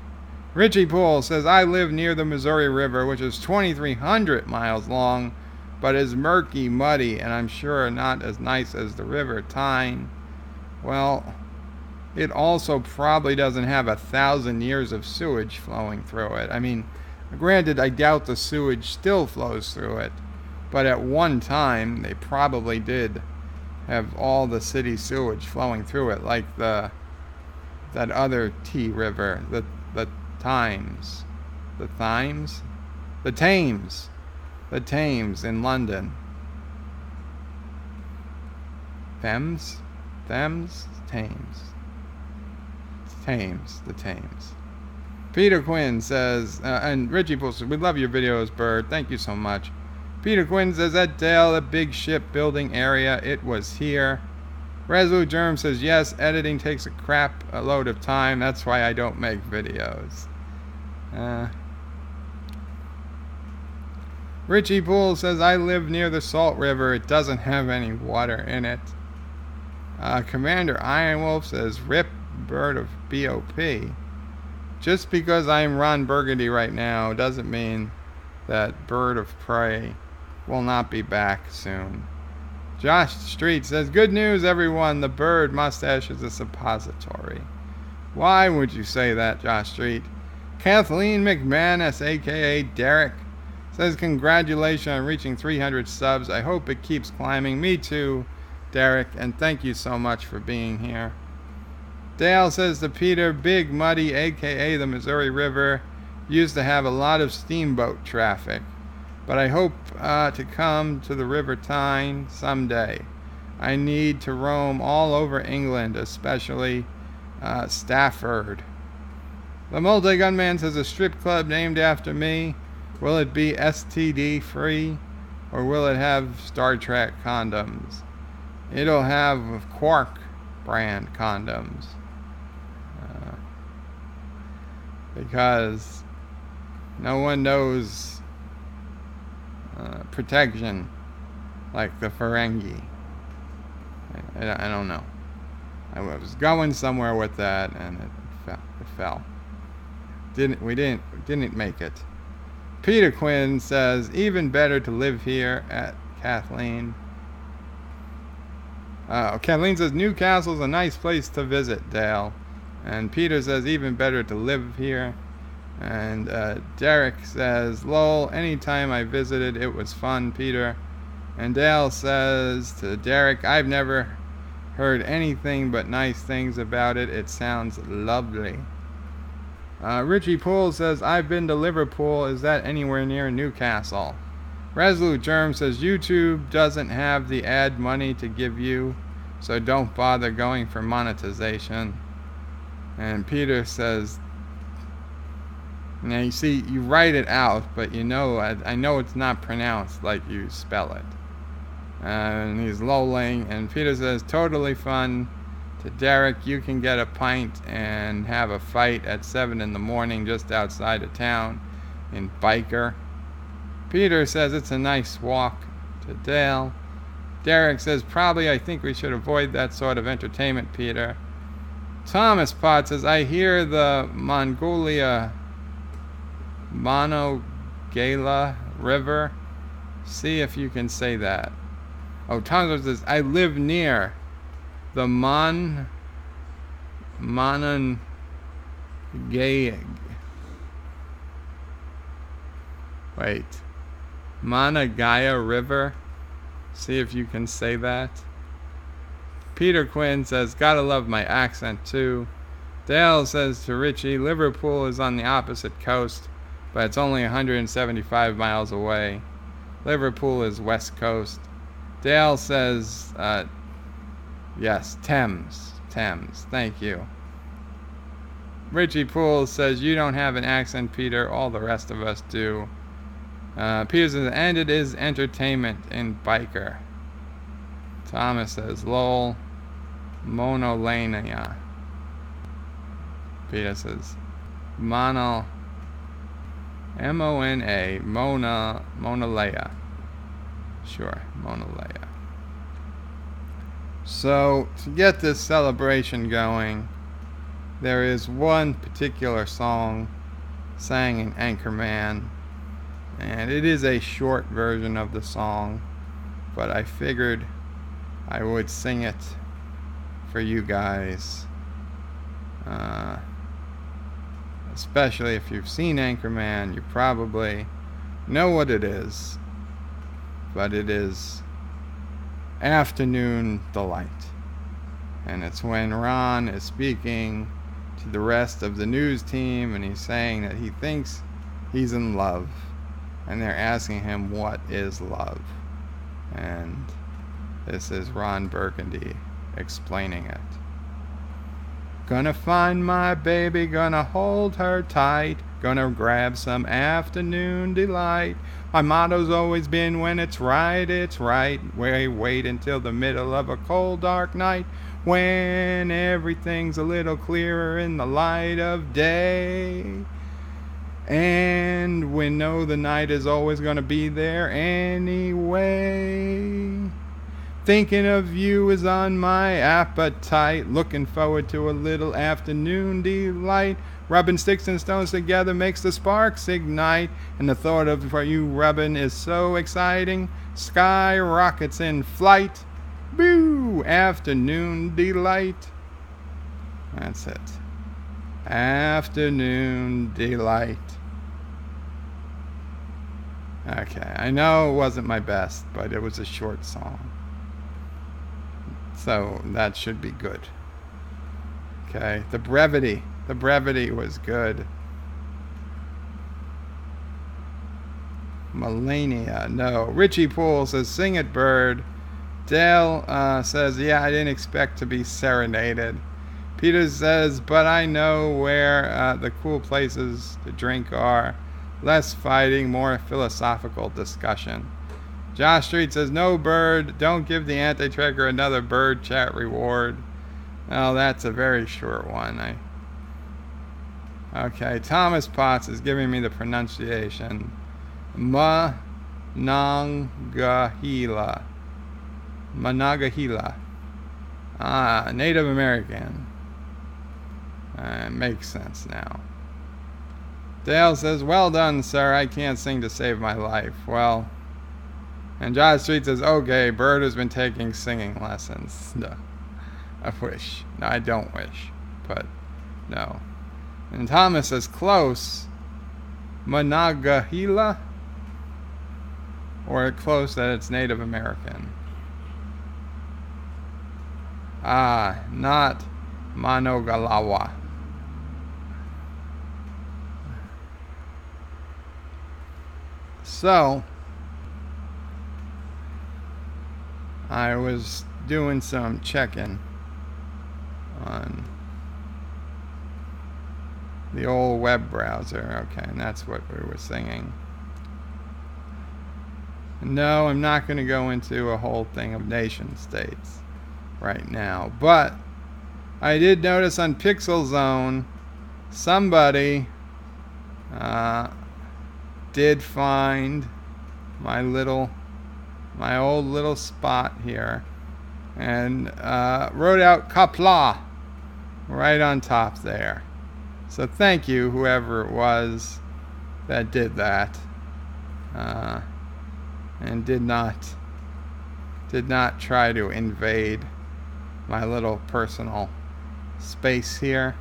Speaker 1: Richie Poole says, I live near the Missouri River, which is 2,300 miles long, but is murky, muddy, and I'm sure not as nice as the River Tyne. Well, it also probably doesn't have 1,000 years of sewage flowing through it. I mean, granted, I doubt the sewage still flows through it, but at one time, they probably did have all the city sewage flowing through it, like that other T river, the Thames in London. Thames, the Thames. Peter Quinn says, and Richie Poole says, we love your videos, Bird. Thank you so much. Peter Quinn says, at Dale, the big shipbuilding area, it was here. Resolute Germ says, yes, editing takes a load of time. That's why I don't make videos. Richie Poole says, I live near the Salt River. It doesn't have any water in it. Commander Ironwolf says, rip Bird of BOP. Just because I'm Ron Burgundy right now doesn't mean that Bird of Prey will not be back soon. Josh Street says, good news, everyone. The bird mustache is a suppository. Why would you say that, Josh Street? Kathleen McManus, a.k.a. Derek, says, congratulations on reaching 300 subs. I hope it keeps climbing. Me too, Derek, and thank you so much for being here. Dale says to Peter, Big Muddy, a.k.a. the Missouri River, used to have a lot of steamboat traffic, but I hope to come to the River Tyne someday. I need to roam all over England, especially Stafford. The Multi-Gunman says, a strip club named after me. Will it be STD free, or will it have Star Trek condoms? It'll have Quark brand condoms. Because no one knows protection like the Ferengi. I don't know. I was going somewhere with that, and it fell. We didn't make it. Peter Quinn says, even better to live here at Kathleen. Kathleen says, Newcastle's a nice place to visit, Dale. And Peter says, even better to live here. And Derek says, lol, anytime I visited, it was fun, Peter. And Dale says to Derek, I've never heard anything but nice things about it. It sounds lovely. Richie Poole says, I've been to Liverpool. Is that anywhere near Newcastle? Resolute Germ says, YouTube doesn't have the ad money to give you, so don't bother going for monetization. And Peter says, now you see, you write it out, but you know, I know it's not pronounced like you spell it. And he's lolling, and Peter says, totally fun. To Derek, you can get a pint and have a fight at 7 in the morning just outside of town in Biker. Peter says it's a nice walk. To Dale. Derek says, probably I think we should avoid that sort of entertainment, Peter. Thomas Potts says, I hear the Monongahela River. See if you can say that. Oh, Thomas says, I live near the Monongahela. Wait. Monongahela River. See if you can say that. Peter Quinn says, gotta love my accent too. Dale says to Richie, Liverpool is on the opposite coast, but it's only 175 miles away. Liverpool is west coast. Dale says, yes, Thames. Thank you. Richie Poole says, you don't have an accent, Peter. All the rest of us do. Peter says, and it is entertainment in Biker. Thomas says, lol, monolania. Peter says, Mona, M-O-N-A, Monalea. Sure, Monalea. So, to get this celebration going, there is one particular song sang in Anchorman, and it is a short version of the song, but I figured I would sing it for you guys, especially if you've seen Anchorman. You probably know what it is, but it is Afternoon Delight, and it's when Ron is speaking to the rest of the news team, and he's saying that he thinks he's in love, and they're asking him what is love, and this is Ron Burgundy explaining it. Gonna find my baby, gonna hold her tight, gonna grab some afternoon delight. My motto's always been, when it's right, it's right. Wait until the middle of a cold, dark night, when everything's a little clearer in the light of day. And we know the night is always gonna be there anyway. Thinking of you is on my appetite, looking forward to a little afternoon delight. Rubbing sticks and stones together makes the sparks ignite, and the thought of you rubbing is so exciting. Sky rockets in flight, Boo! Afternoon delight. That's it. Afternoon delight. Okay, I know it wasn't my best, but it was a short song. So that should be good. Okay, the brevity was good. Melania, no. Richie Poole says, sing it, bird. Dale says, yeah, I didn't expect to be serenaded. Peter says, but I know where the cool places to drink are. Less fighting, more philosophical discussion. Josh Street says, no, bird. Don't give the anti-tracker another bird chat reward. Oh, that's a very short one. Okay, Thomas Potts is giving me the pronunciation. Monongahela. Monongahela. Ah, Native American. Makes sense now. Dale says, well done, sir. I can't sing to save my life. Well, and Josh Street says, okay, Bird has been taking singing lessons. No, I wish. No, I don't wish. But, no. And Thomas says, close. Monongahela? Or close that it's Native American. Ah, not Monongahela. So, I was doing some checking on the old web browser. Okay, and that's what we were singing. No, I'm not going to go into a whole thing of nation states right now. But I did notice on Pixel Zone, somebody did find my old little spot here and wrote out Qapla right on top there. So thank you, whoever it was that did that, and did not try to invade my little personal space here.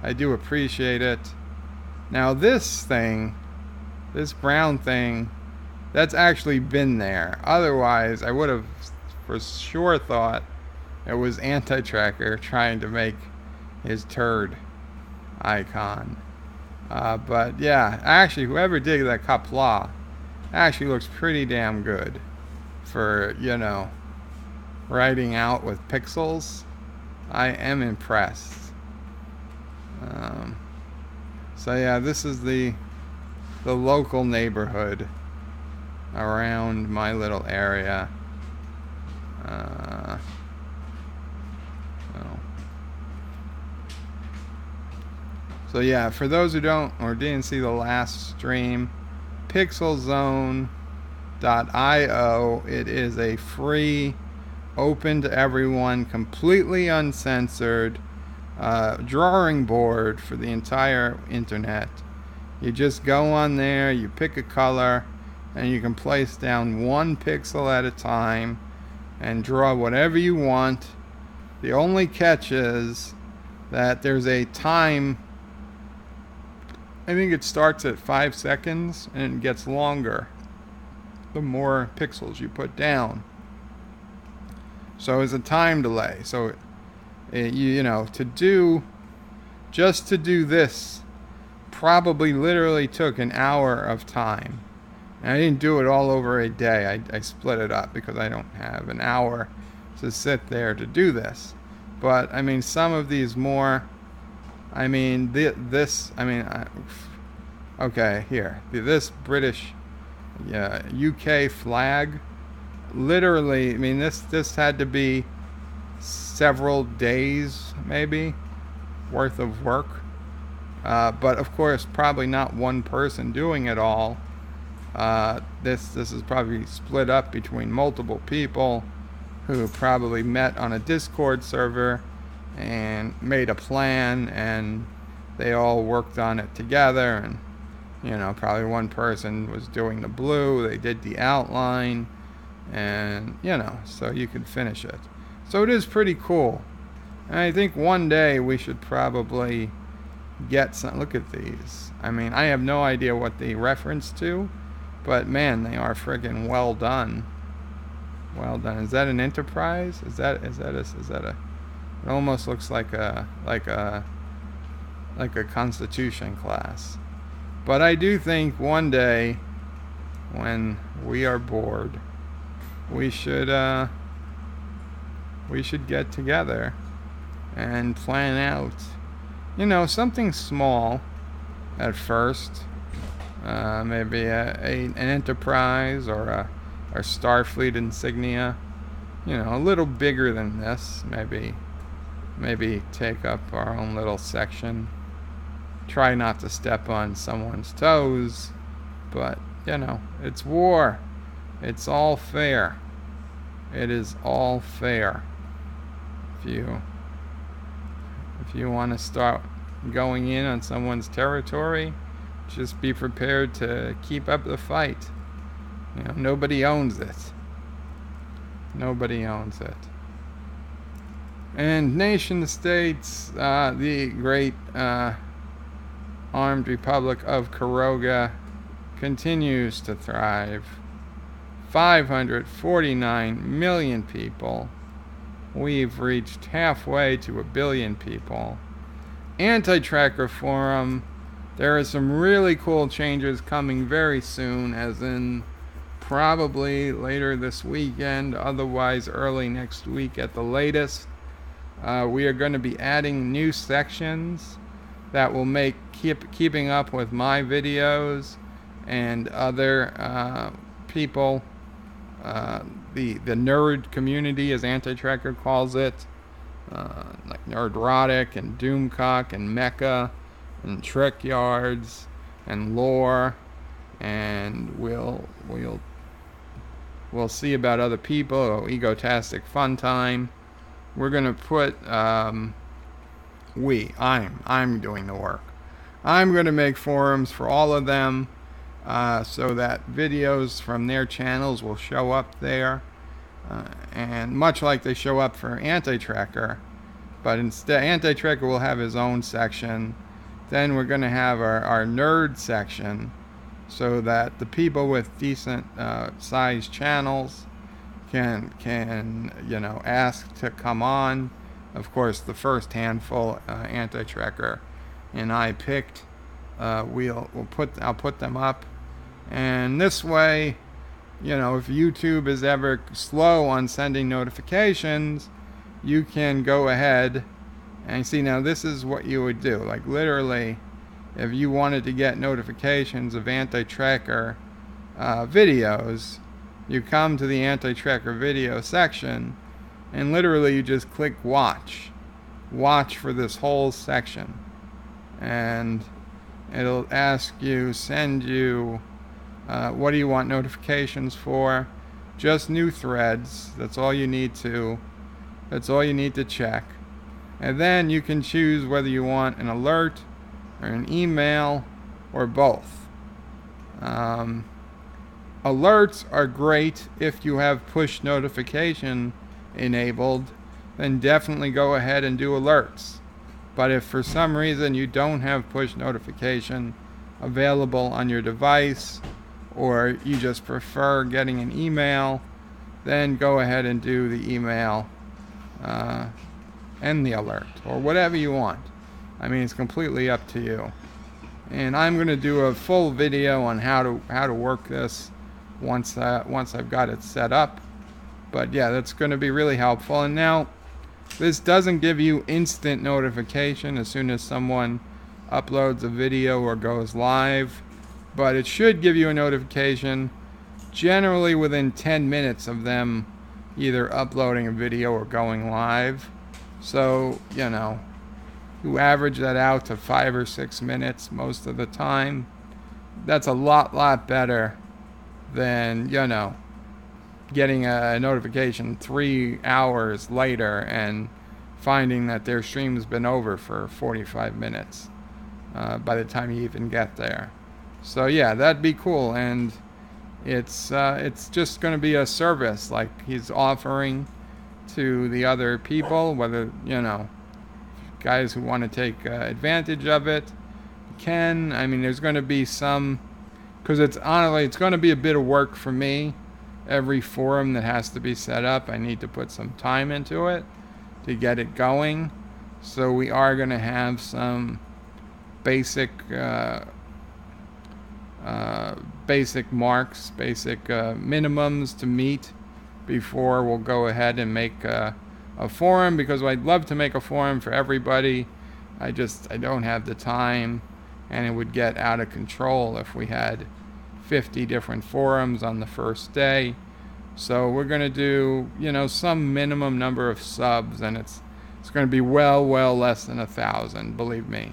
Speaker 1: I do appreciate it. Now this thing, this brown thing, that's actually been there. Otherwise, I would have for sure thought it was Anti-Tracker trying to make his turd icon. But yeah, actually, whoever did that Qapla actually looks pretty damn good for, you know, writing out with pixels. I am impressed. So yeah, this is the local neighborhood around my little area. So yeah, for those who don't or didn't see the last stream, pixelzone.io, it is a free, open to everyone, completely uncensored drawing board for the entire internet. You just go on there, you pick a color, and you can place down one pixel at a time and draw whatever you want. The only catch is that there's a time. I think it starts at 5 seconds and it gets longer the more pixels you put down. So it's a time delay. So you know, just to do this probably literally took an hour of time. And I didn't do it all over a day. I split it up because I don't have an hour to sit there to do this. But I mean, some of these more, I mean, okay, here, this British, UK flag, literally, I mean, this had to be several days, maybe, worth of work. But of course, probably not one person doing it all. This is probably split up between multiple people who probably met on a Discord server and made a plan, and they all worked on it together. And you know, probably one person was doing the blue, they did the outline, and so you can finish it. So it is pretty cool. And I think one day we should probably get some. Look at these. I mean, I have no idea what they reference to, but man, they are friggin' well done. Well done. Is that an Enterprise? Is that a? It almost looks like a Constitution class. But I do think one day, when we are bored, we should get together and plan out, something small at first. Maybe an Enterprise or a Starfleet insignia. A little bigger than this. Maybe take up our own little section. Try not to step on someone's toes, but it's war. It's all fair. It is all fair. If you want to start going in on someone's territory, just be prepared to keep up the fight. Nobody owns it. Nobody owns it. And nation states, the great armed Republic of Karoga continues to thrive. 549 million people. We've reached halfway to 1 billion people. Anti-tracker forum. There are some really cool changes coming very soon, as in probably later this weekend, otherwise early next week at the latest. We are going to be adding new sections that will make keeping up with my videos and other people, the nerd community, as Anti-Tracker calls it, like Nerdrotic and Doomcock and Mecha and Trick Yards and Lore, and we'll see about other people. Egotastic Fun Time. We're gonna put I'm doing the work. I'm gonna make forums for all of them, so that videos from their channels will show up there, and much like they show up for Anti-Tracker, but instead Anti-Tracker will have his own section. Then we're gonna have our nerd section, so that the people with decent sized channels can ask to come on. Of course, the first handful Anti-Tracker and I picked, I'll put them up, and this way, if YouTube is ever slow on sending notifications, you can go ahead and see. Now this is what you would do, like literally, if you wanted to get notifications of Anti-Tracker videos, you come to the Anti-Tracker video section, and literally you just click watch for this whole section, and it'll send you what do you want notifications for. Just new threads. That's all you need to check, and then you can choose whether you want an alert or an email or both. Alerts are great if you have push notification enabled. Then definitely go ahead and do alerts. But if for some reason you don't have push notification available on your device, or you just prefer getting an email, then go ahead and do the email and the alert, or whatever you want. I mean, it's completely up to you. And I'm going to do a full video on how to work this once I've got it set up. But yeah, that's going to be really helpful. And now, this doesn't give you instant notification as soon as someone uploads a video or goes live, but it should give you a notification generally within 10 minutes of them either uploading a video or going live. So, you average that out to 5 or 6 minutes most of the time. That's a lot better than, getting a notification 3 hours later and finding that their stream's been over for 45 minutes by the time you even get there. So yeah, that'd be cool. And It's just going to be a service like he's offering to the other people, whether, guys who want to take advantage of it can. I mean, there's going to be some, because it's going to be a bit of work for me. Every forum that has to be set up, I need to put some time into it to get it going. So we are going to have some basic marks, basic minimums to meet before we'll go ahead and make a forum, because I'd love to make a forum for everybody. I don't have the time, and it would get out of control if we had 50 different forums on the first day. So we're going to do, some minimum number of subs, and it's going to be well less than 1,000, believe me.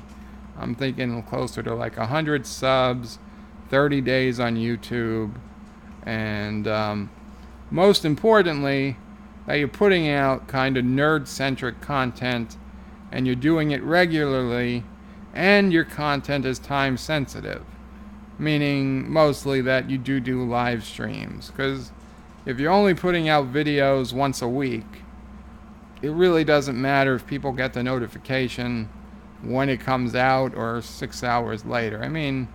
Speaker 1: I'm thinking closer to like 100 subs, 30 days on YouTube, and most importantly, that you're putting out kind of nerd-centric content, and you're doing it regularly, and your content is time-sensitive, meaning mostly that you do live streams, because if you're only putting out videos once a week, it really doesn't matter if people get the notification when it comes out or 6 hours later. I mean,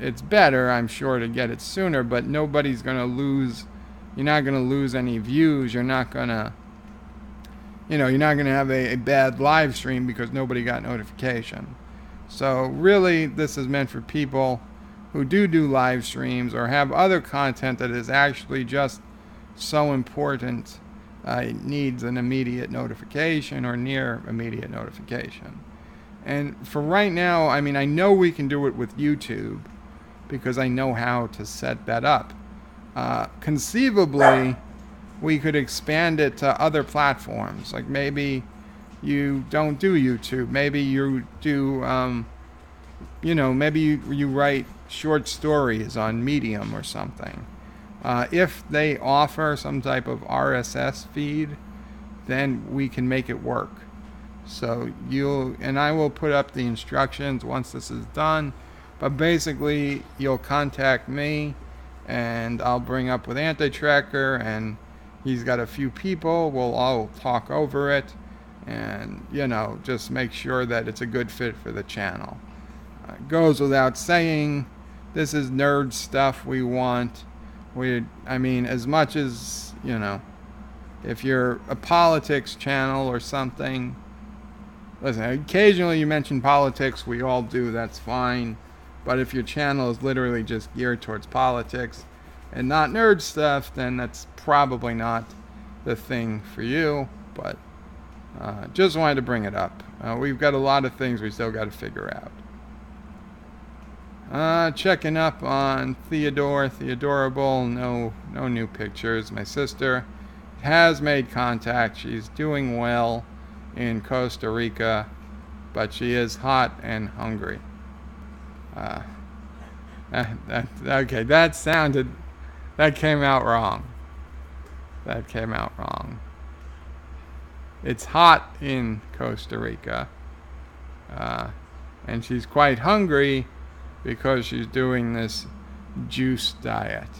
Speaker 1: it's better, I'm sure, to get it sooner, but nobody's going to lose. You're not going to lose any views. You're not going to have a bad live stream because nobody got notification. So really, this is meant for people who do live streams or have other content that is actually just so important it needs an immediate notification or near immediate notification. And for right now, I mean, I know we can do it with YouTube because I know how to set that up. Conceivably, we could expand it to other platforms. Like maybe you don't do YouTube. Maybe you do, maybe you write short stories on Medium or something. If they offer some type of RSS feed, then we can make it work. So I will put up the instructions once this is done. But basically, you'll contact me, and I'll bring up with Anti-Tracker, and he's got a few people. We'll all talk over it, and just make sure that it's a good fit for the channel. It goes without saying, this is nerd stuff we want. As much as, if you're a politics channel or something, listen, occasionally you mention politics, we all do, that's fine. But if your channel is literally just geared towards politics and not nerd stuff, then that's probably not the thing for you. But just wanted to bring it up. We've got a lot of things we still got to figure out. Checking up on Theodorable. No new pictures. My sister has made contact. She's doing well in Costa Rica, but she is hot and hungry. Okay, that came out wrong. It's hot in Costa Rica, and she's quite hungry because she's doing this juice diet.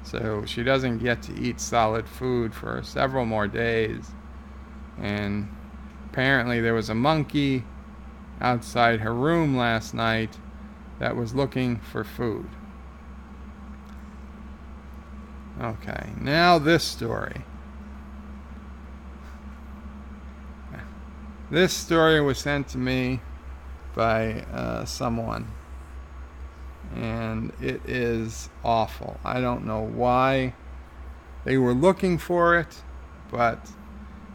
Speaker 1: So she doesn't get to eat solid food for several more days. And apparently there was a monkey outside her room last night that was looking for food. Okay, now this story. This story was sent to me by someone, and it is awful. I don't know why they were looking for it, but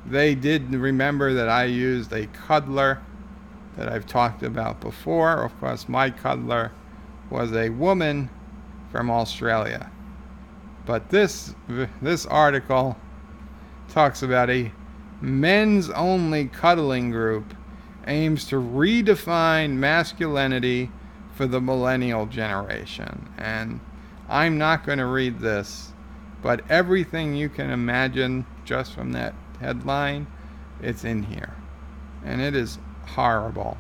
Speaker 1: they did remember that I used a cuddler that I've talked about before. Of course, my cuddler was a woman from Australia. But this article talks about a men's-only cuddling group aims to redefine masculinity for the millennial generation. And I'm not going to read this, but everything you can imagine just from that headline, it's in here. And it is horrible.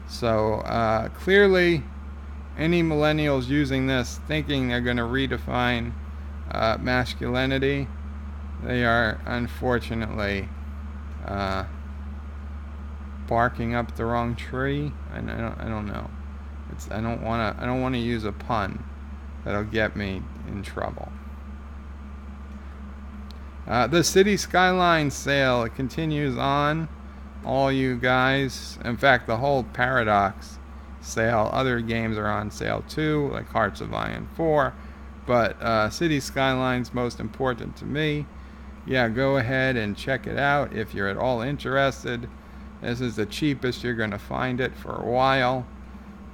Speaker 1: So clearly any millennials using this thinking they're going to redefine masculinity, they are unfortunately barking up the wrong tree. And I don't know. I don't want to use a pun that'll get me in trouble. The City Skyline sale, it continues on. All you guys, in fact, the whole Paradox sale. Other games are on sale too, like Hearts of Iron 4. But City Skyline's most important to me. Yeah, go ahead and check it out if you're at all interested. This is the cheapest you're going to find it for a while.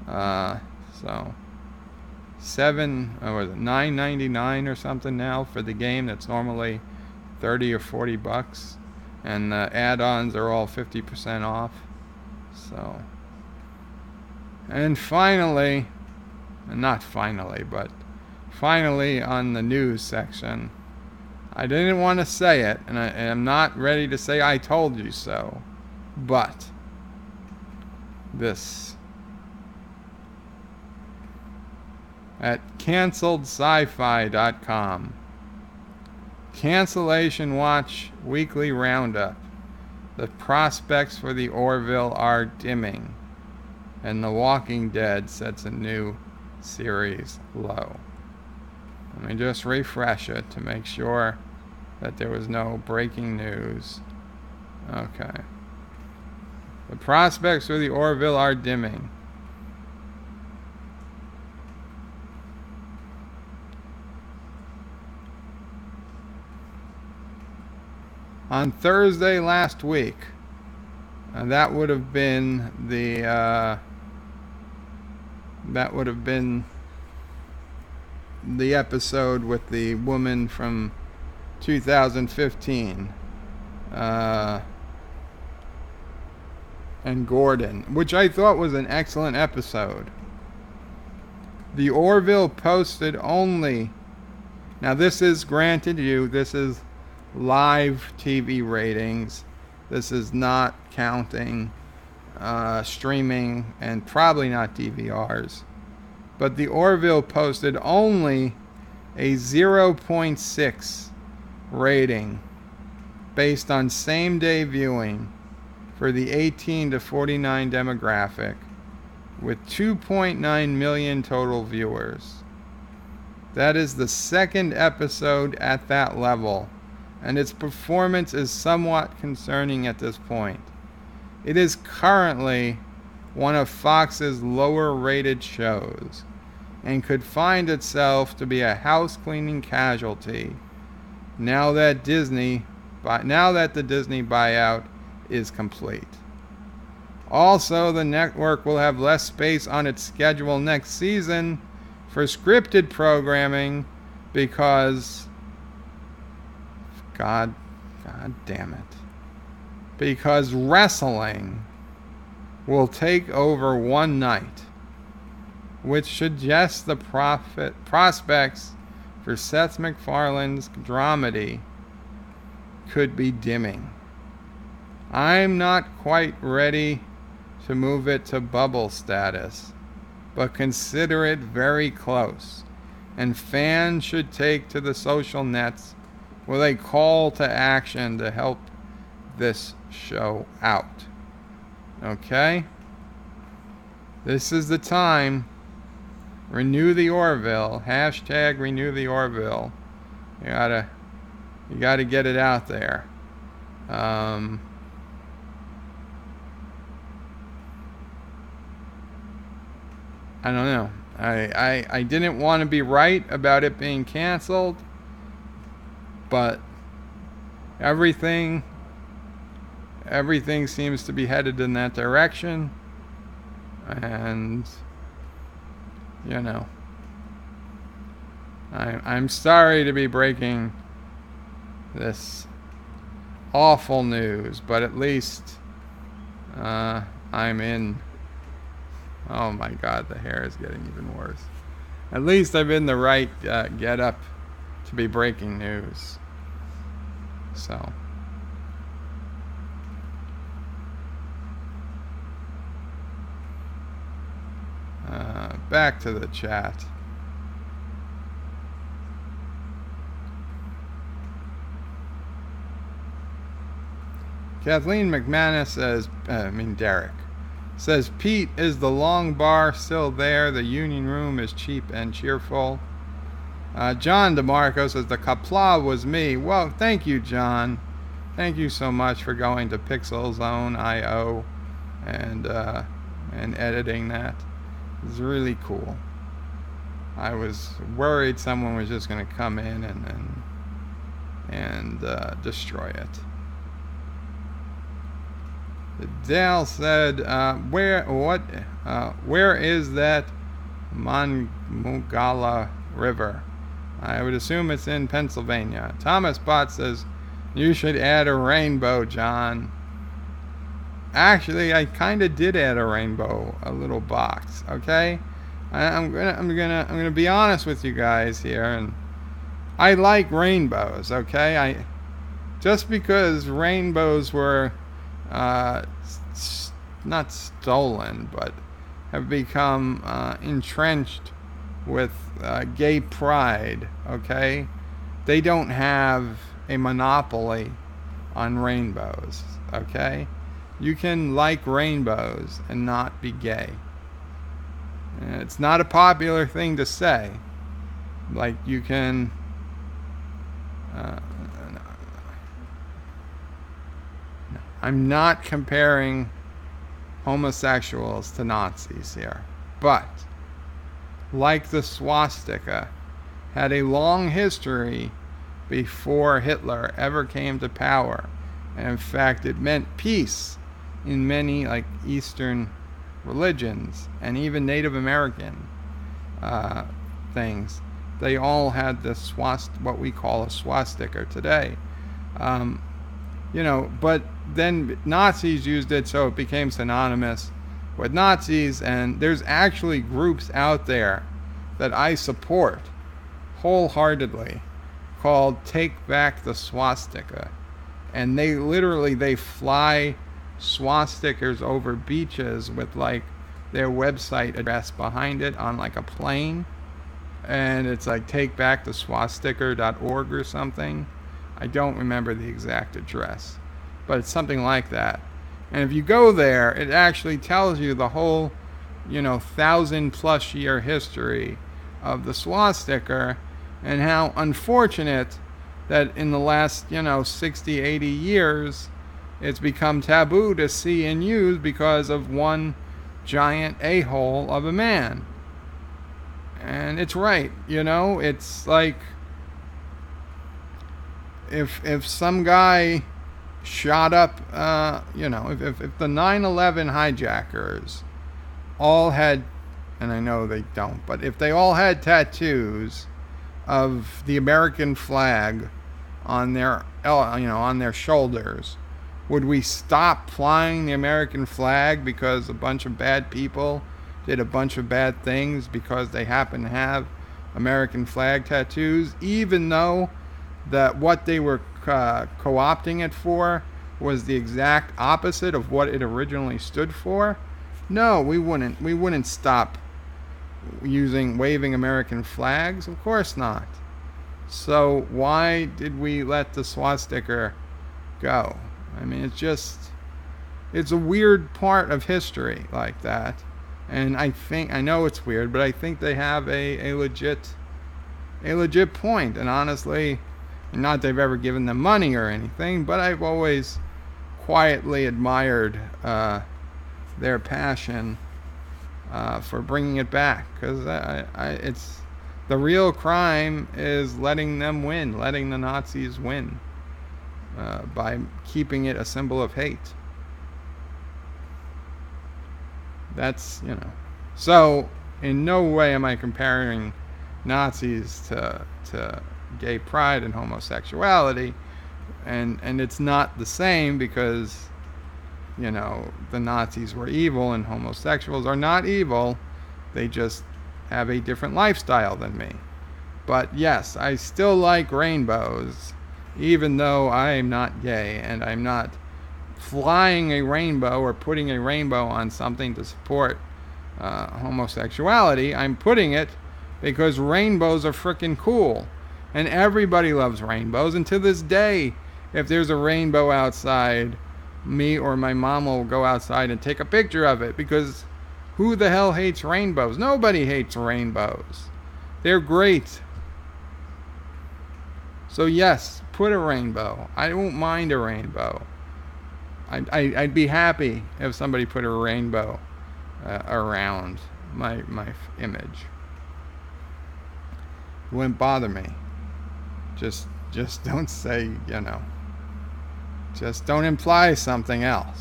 Speaker 1: So $9.99 or something now for the game that's normally $30 or $40, and the add-ons are all 50% off. So, and finally, not finally, but finally on the news section, I didn't want to say it, and I am not ready to say I told you so, but this at canceledsyfy.com. Cancellation Watch Weekly Roundup. The prospects for the Orville are dimming, and The Walking Dead sets a new series low. Let me just refresh it to make sure that there was no breaking news. Okay. The prospects for the Orville are dimming. On Thursday last week, that would have been the episode with the woman from 2015 and Gordon, which I thought was an excellent episode. The Orville posted only, now this is granted you, this is live TV ratings. This is not counting streaming and probably not DVRs. But the Orville posted only a 0.6 rating based on same-day viewing for the 18 to 49 demographic, with 2.9 million total viewers. That is the second episode at that level, and its performance is somewhat concerning at this point. It is currently one of Fox's lower rated shows and could find itself to be a house cleaning casualty now that the Disney buyout is complete. Also, the network will have less space on its schedule next season for scripted programming because God damn it. Because wrestling will take over one night, which suggests the prospects for Seth MacFarlane's dramedy could be dimming. I'm not quite ready to move it to bubble status, but consider it very close, and fans should take to the social nets with a call to action to help this show out. Okay? This is the time. Renew the Orville. Hashtag renew the Orville. You gotta get it out there. I don't know. I didn't want to be right about it being canceled, but everything seems to be headed in that direction, and you know, I'm sorry to be breaking this awful news, but at least I'm in. Oh my God, the hair is getting even worse. At least I'm in the right get up to be breaking news. So. back to the chat. Kathleen McManus says, Derek says, Pete, is the long bar still there? The union room is cheap and cheerful. John DeMarco says, the Qapla was me. Well, thank you, John. Thank you so much for going to PixelZone.io and editing that. It's really cool. I was worried someone was just going to come in and destroy it. Dale said, where is that Monongahela River? I would assume it's in Pennsylvania. Thomas Bott says, you should add a rainbow, John. Actually, I kind of did add a rainbow, a little box. Okay, I'm gonna be honest with you guys here, and I like rainbows. Okay, just because rainbows were not stolen, but have become entrenched with gay pride, okay? They don't have a monopoly on rainbows, okay? You can like rainbows and not be gay. It's not a popular thing to say. Like, you can... I'm not comparing homosexuals to Nazis here, but like the swastika had a long history before Hitler ever came to power, and in fact it meant peace in many like Eastern religions and even Native American things. They all had this what we call a swastika today. But then Nazis used it, so it became synonymous with Nazis, and there's actually groups out there that I support wholeheartedly called Take Back the Swastika, and they fly swastikas over beaches with like their website address behind it on like a plane, and it's like takebacktheswastika.org or something. I don't remember the exact address, but it's something like that. And if you go there, it actually tells you the whole, 1,000+ year history of the swastika, and how unfortunate that in the last, 60, 80 years, it's become taboo to see and use because of one giant a-hole of a man. And it's right, it's like, if some guy shot up, if the 9/11 hijackers all had, and I know they don't, but if they all had tattoos of the American flag on their, on their shoulders, would we stop flying the American flag because a bunch of bad people did a bunch of bad things because they happen to have American flag tattoos, even though that what they were co-opting it for was the exact opposite of what it originally stood for? No, we wouldn't stop waving American flags. Of course not. So why did we let the swastika go? I mean, it's a weird part of history like that, and I know it's weird, but I think they have a legit point. And honestly, not they've ever given them money or anything, but I've always quietly admired their passion for bringing it back, because it's the real crime is letting them win, letting the Nazis win by keeping it a symbol of hate. That's, so in no way am I comparing Nazis to gay pride and homosexuality, and it's not the same, because the Nazis were evil and homosexuals are not evil. They just have a different lifestyle than me. But yes, I still like rainbows, even though I am not gay, and I'm not flying a rainbow or putting a rainbow on something to support homosexuality. I'm putting it because rainbows are freaking cool. And everybody loves rainbows. And to this day, if there's a rainbow outside, me or my mom will go outside and take a picture of it, because who the hell hates rainbows? Nobody hates rainbows. They're great. So yes, put a rainbow. I won't mind a rainbow. I'd be happy if somebody put a rainbow around my image. It wouldn't bother me. Just don't say, just don't imply something else.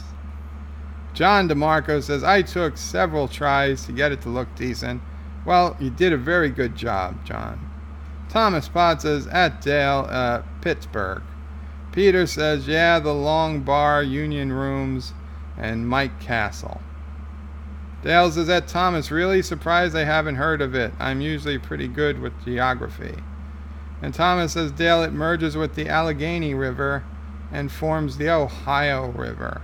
Speaker 1: John DeMarco says, I took several tries to get it to look decent. Well, you did a very good job, John. Thomas Potts says, at Dale, Pittsburgh. Peter says, yeah, the Long Bar, Union Rooms, and Mike Castle. Dale says, that Thomas, really surprised I haven't heard of it. I'm usually pretty good with geography. And Thomas says, Dale, it merges with the Allegheny River and forms the Ohio River.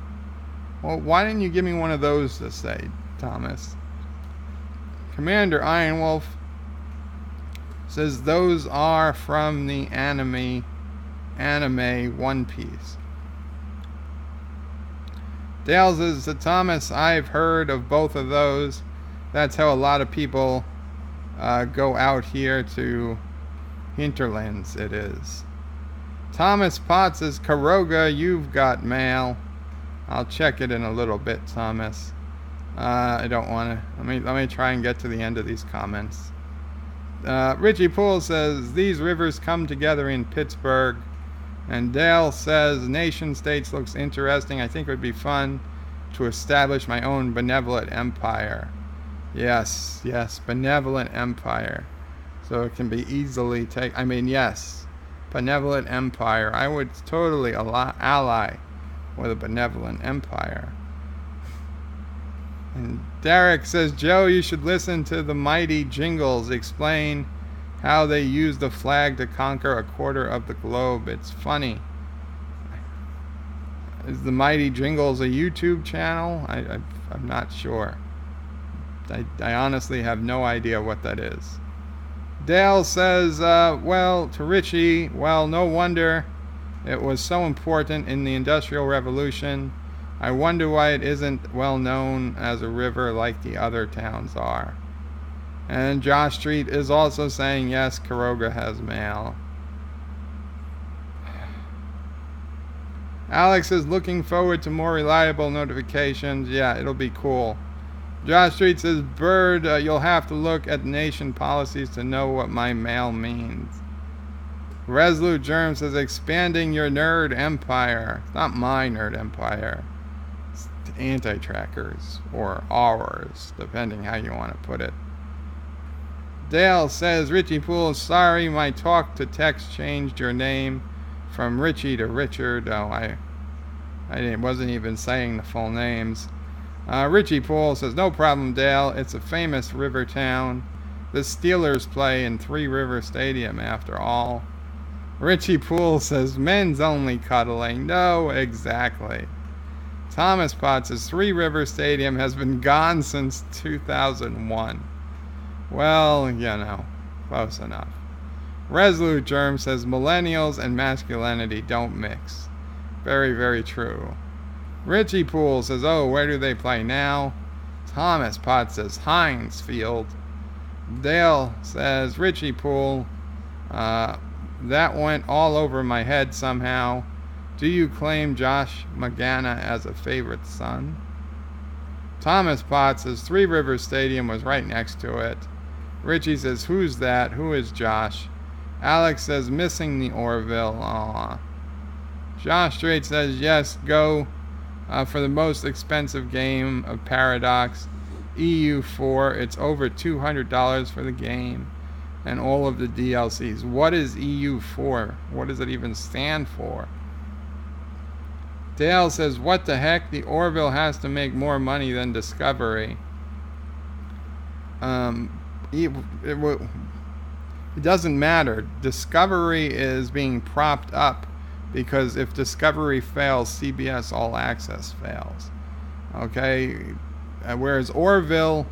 Speaker 1: Well, why didn't you give me one of those to say, Thomas? Commander Ironwolf says, those are from the anime One Piece. Dale says, Thomas, I've heard of both of those. That's how a lot of people go out here to hinterlands, it is. Thomas Potts says, Karoga, you've got mail. I'll check it in a little bit, Thomas. I don't want to. Let me try and get to the end of these comments. Richie Poole says, these rivers come together in Pittsburgh. And Dale says, nation states looks interesting. I think it would be fun to establish my own benevolent empire. Yes, benevolent empire. So it can be easily taken. Yes, benevolent empire. I would totally ally with a benevolent empire. And Derek says, Joe, you should listen to the mighty Jingles explain how they use the flag to conquer a quarter of the globe. It's funny. Is the mighty Jingles a YouTube channel? I'm not sure. I honestly have no idea what that is. Dale says, well, to Richie, well, no wonder it was so important in the Industrial Revolution. I wonder why it isn't well known as a river like the other towns are. And Josh Street is also saying, yes, Karoga has mail. Alex is looking forward to more reliable notifications. Yeah, it'll be cool. Josh Street says, Bird, you'll have to look at nation policies to know what my mail means. Resolute Germ says, expanding your nerd empire. It's not my nerd empire. It's anti-trackers or ours, depending how you want to put it. Dale says, Richie Poole, sorry my talk to text changed your name from Richie to Richard. Oh, I wasn't even saying the full names. Richie Poole says, no problem, Dale. It's a famous river town. The Steelers play in Three River Stadium, after all. Richie Poole says, men's only cuddling. No, exactly. Thomas Potts says, Three River Stadium has been gone since 2001. Well, close enough. Resolute Germ says, millennials and masculinity don't mix. Very, very true. Richie Poole says, oh, where do they play now? Thomas Potts says, Heinz Field. Dale says, Richie Poole, that went all over my head somehow. Do you claim Josh Magana as a favorite son? Thomas Potts says, Three Rivers Stadium was right next to it. Richie says, who's that? Who is Josh? Alex says, missing the Orville. Aw. Josh Strait says, yes, go for the most expensive game of Paradox, EU4. It's over $200 for the game and all of the DLCs. What is EU4? What does it even stand for? Dale says, what the heck? The Orville has to make more money than Discovery. It doesn't matter. Discovery is being propped up because if Discovery fails, CBS All Access fails. Okay? Whereas Orville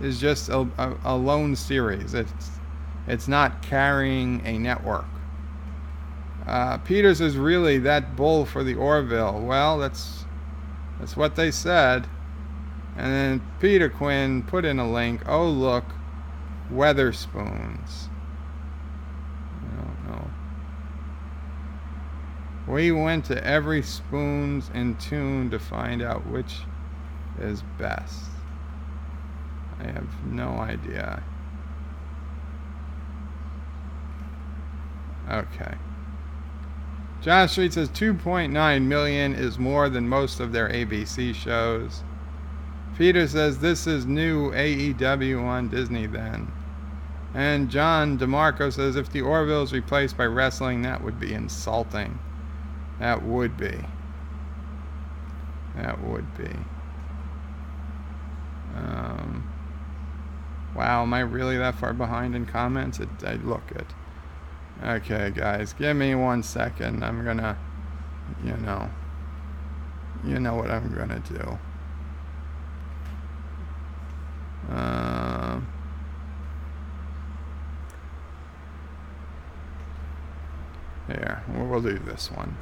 Speaker 1: is just a lone series. It's not carrying a network. Peters is really that bull for the Orville. Well, that's what they said. And then Peter Quinn put in a link. Oh, look, Weatherspoons. I don't know. We went to every Spoons in tune to find out which is best. I have no idea. Okay. John Street says 2.9 million is more than most of their ABC shows. Peter says this is new AEW on Disney then. And John DeMarco says if the Orville is replaced by wrestling, that would be insulting. That would be. That would be. Wow, am I really that far behind in comments? I look it. Okay, guys, give me 1 second. I'm gonna, you know what I'm gonna do. Here, we'll do this one.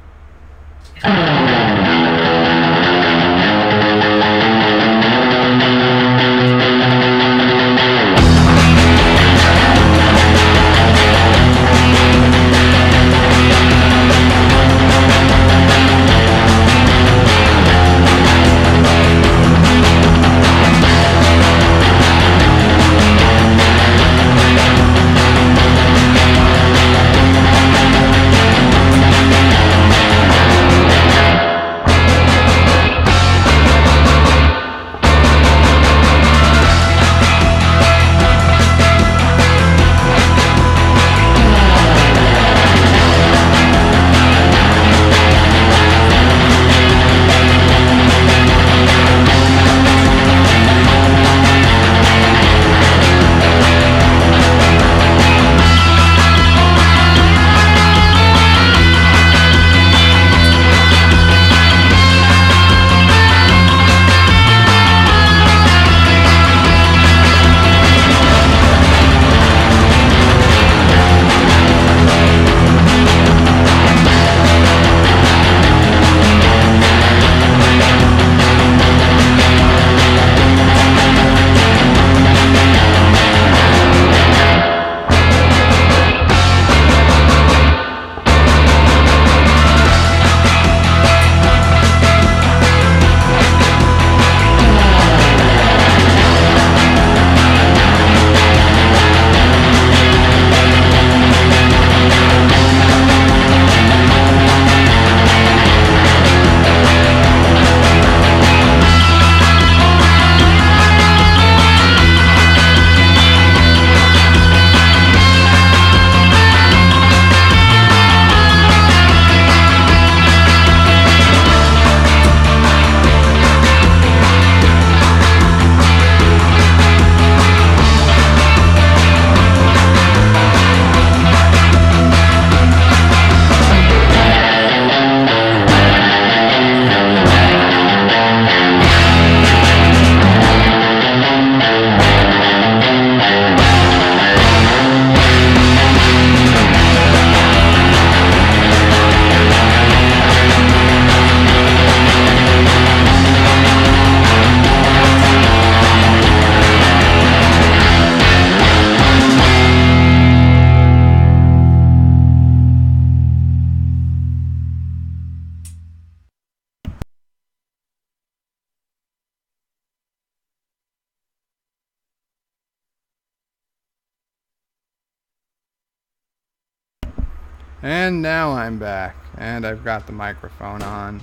Speaker 1: And now I'm back, and I've got the microphone on,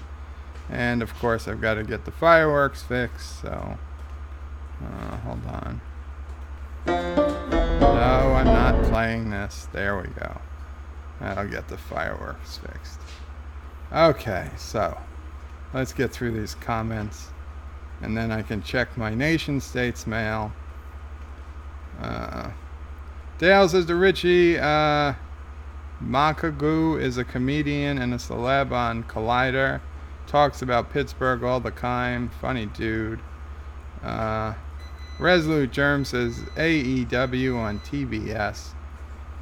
Speaker 1: and of course I've got to get the fireworks fixed, so hold on. No, I'm not playing this. There we go. I'll get the fireworks fixed. Okay, so let's get through these comments, and then I can check my nation states mail. Dale says to Richie, Makagoo is a comedian and a celeb on Collider. Talks about Pittsburgh all the time. Funny dude. Resolute Germ says AEW on TBS.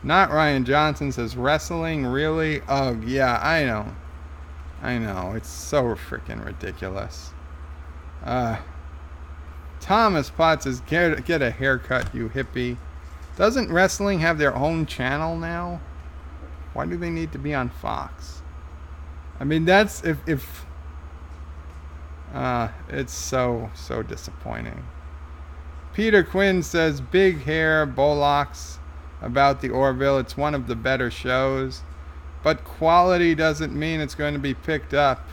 Speaker 1: Not Ryan Johnson says wrestling, really? Ugh, yeah, I know. It's so freaking ridiculous. Thomas Potts says get a haircut, you hippie. Doesn't wrestling have their own channel now? Why do they need to be on Fox? I mean, that's if it's so disappointing. Peter Quinn says big hair Bolocks about the Orville. It's one of the better shows, but quality doesn't mean it's going to be picked up.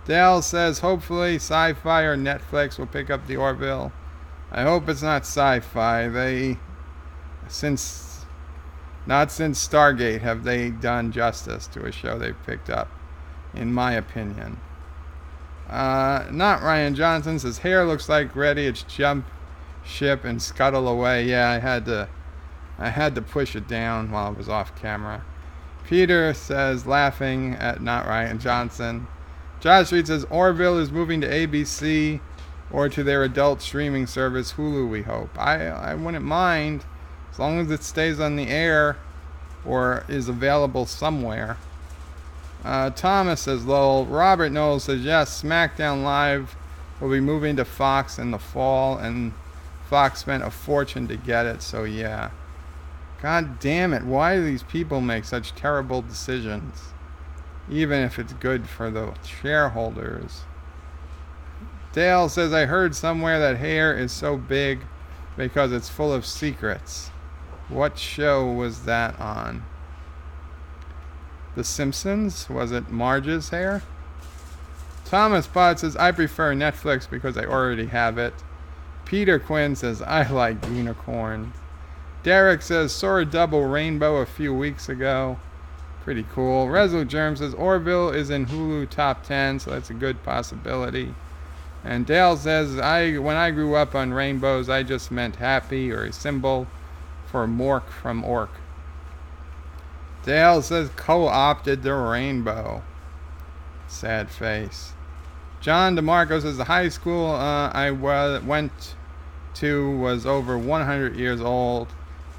Speaker 1: Dale says hopefully Sci-Fi or Netflix will pick up the Orville. I hope it's not Sci-Fi. Not since Stargate have they done justice to a show they've picked up, in my opinion. Not Ryan Johnson says hair looks like ready. It's jump ship and scuttle away. Yeah, I had to push it down while I was off camera. Peter says laughing at not Ryan Johnson. Josh Reed says Orville is moving to ABC or to their adult streaming service Hulu, we hope. I wouldn't mind as long as it stays on the air or is available somewhere. Thomas says lol. Robert Knowles says yes, SmackDown Live will be moving to Fox in the fall, and Fox spent a fortune to get it, so yeah. God damn it, why do these people make such terrible decisions? Even if it's good for the shareholders. Dale says, I heard somewhere that hair is so big because it's full of secrets. What show was that on? The Simpsons? Was it Marge's hair? Thomas Potts says, I prefer Netflix because I already have it. Peter Quinn says, I like unicorns. Derek says, saw a double rainbow a few weeks ago. Pretty cool. Resolute Germ says, Orville is in Hulu top 10, so that's a good possibility. And Dale says, when I grew up on rainbows, I just meant happy, or a symbol for Mork from Orc. Dale says, co-opted the rainbow. Sad face. John DeMarco says, the high school I went to was over 100 years old,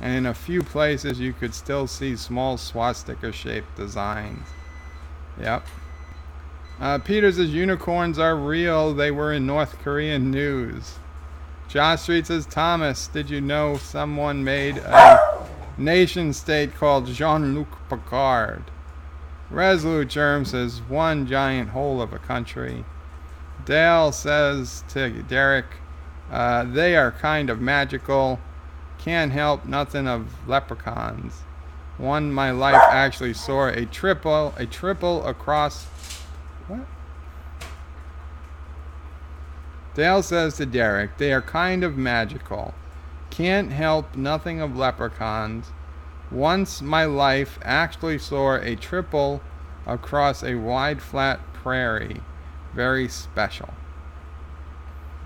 Speaker 1: and in a few places you could still see small swastika-shaped designs. Yep. Peter says, unicorns are real. They were in North Korean news. Josh Street says, Thomas, did you know someone made a nation-state called Jean-Luc Picard? Resolute Germ says, one giant hole of a country. Dale says to Derek, they are kind of magical. Can't help nothing of leprechauns. One my life actually saw a triple across. What? Dale says to Derek, they are kind of magical. Can't help nothing of leprechauns. Once my life actually saw a triple across a wide flat prairie. Very special.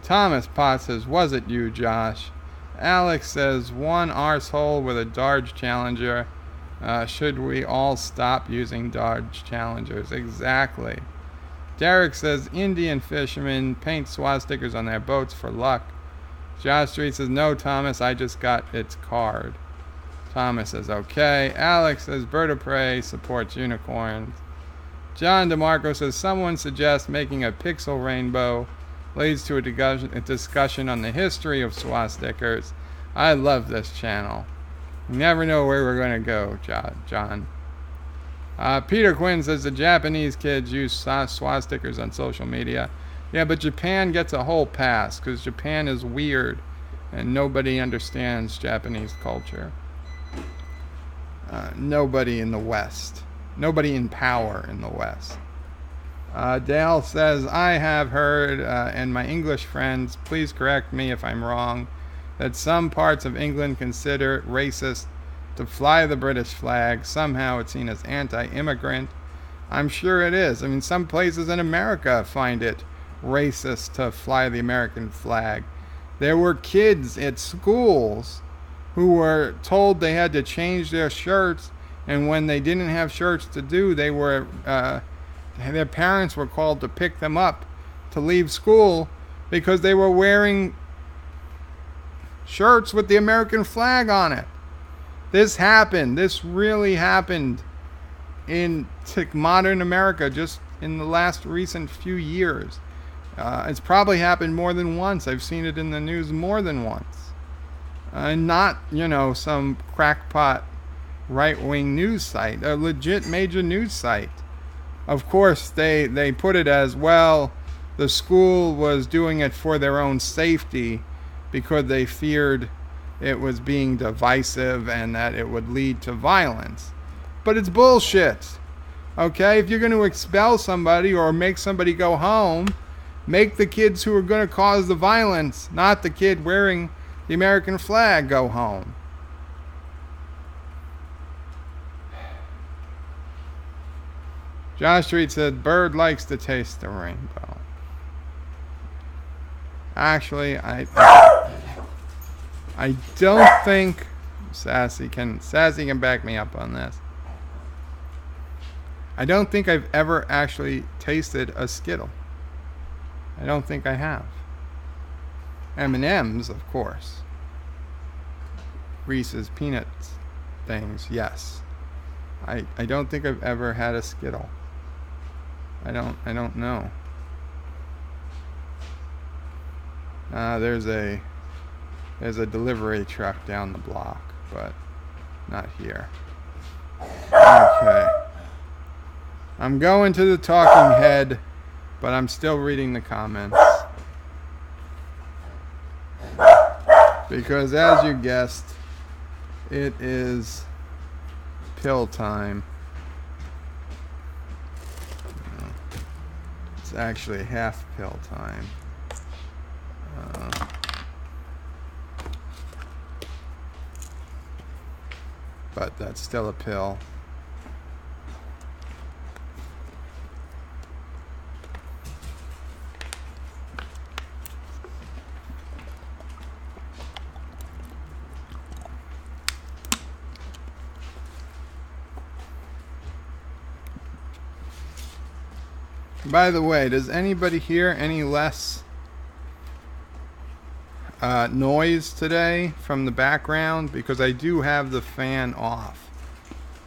Speaker 1: Thomas Potts says, was it you, Josh? Alex says, one arsehole with a Dodge Challenger. Should we all stop using Dodge Challengers? Exactly. Derek says, Indian fishermen paint swastikas on their boats for luck. Josh Street says, no, Thomas, I just got its card. Thomas says, okay. Alex says, Bird of Prey supports unicorns. John DeMarco says, someone suggests making a pixel rainbow leads to a discussion on the history of swastikas. I love this channel. You never know where we're going to go, John. Peter Quinn says the Japanese kids use swastikas on social media. Yeah, but Japan gets a whole pass because Japan is weird and nobody understands Japanese culture. Nobody in the West. Nobody in power in the West. Dale says, I have heard, and my English friends, please correct me if I'm wrong, that some parts of England consider it racist to fly the British flag. Somehow it's seen as anti-immigrant. I'm sure it is. I mean, some places in America find it racist to fly the American flag. There were kids at schools who were told they had to change their shirts, and when they didn't have shirts to do, they were their parents were called to pick them up to leave school because they were wearing shirts with the American flag on it. This happened. This really happened in modern America just in the last recent few years. It's probably happened more than once. I've seen it in the news more than once. Not, some crackpot right-wing news site, a legit major news site. Of course, they put it as, well, the school was doing it for their own safety because they feared it was being divisive and that it would lead to violence. But it's bullshit. Okay? If you're going to expel somebody or make somebody go home, make the kids who are going to cause the violence, not the kid wearing the American flag, go home. Josh Street said, Bird likes to taste the rainbow. Actually, I don't think Sassy can back me up on this. I don't think I've ever actually tasted a Skittle. I don't think I have. M&M's, of course. Reese's Peanuts things, yes. I don't think I've ever had a Skittle. I don't know. There's a delivery truck down the block, but not here. Okay. I'm going to the talking head, but I'm still reading the comments. Because as you guessed, it is pill time. It's actually half pill time. But that's still a pill. By the way, does anybody hear any less noise today from the background? Because I do have the fan off.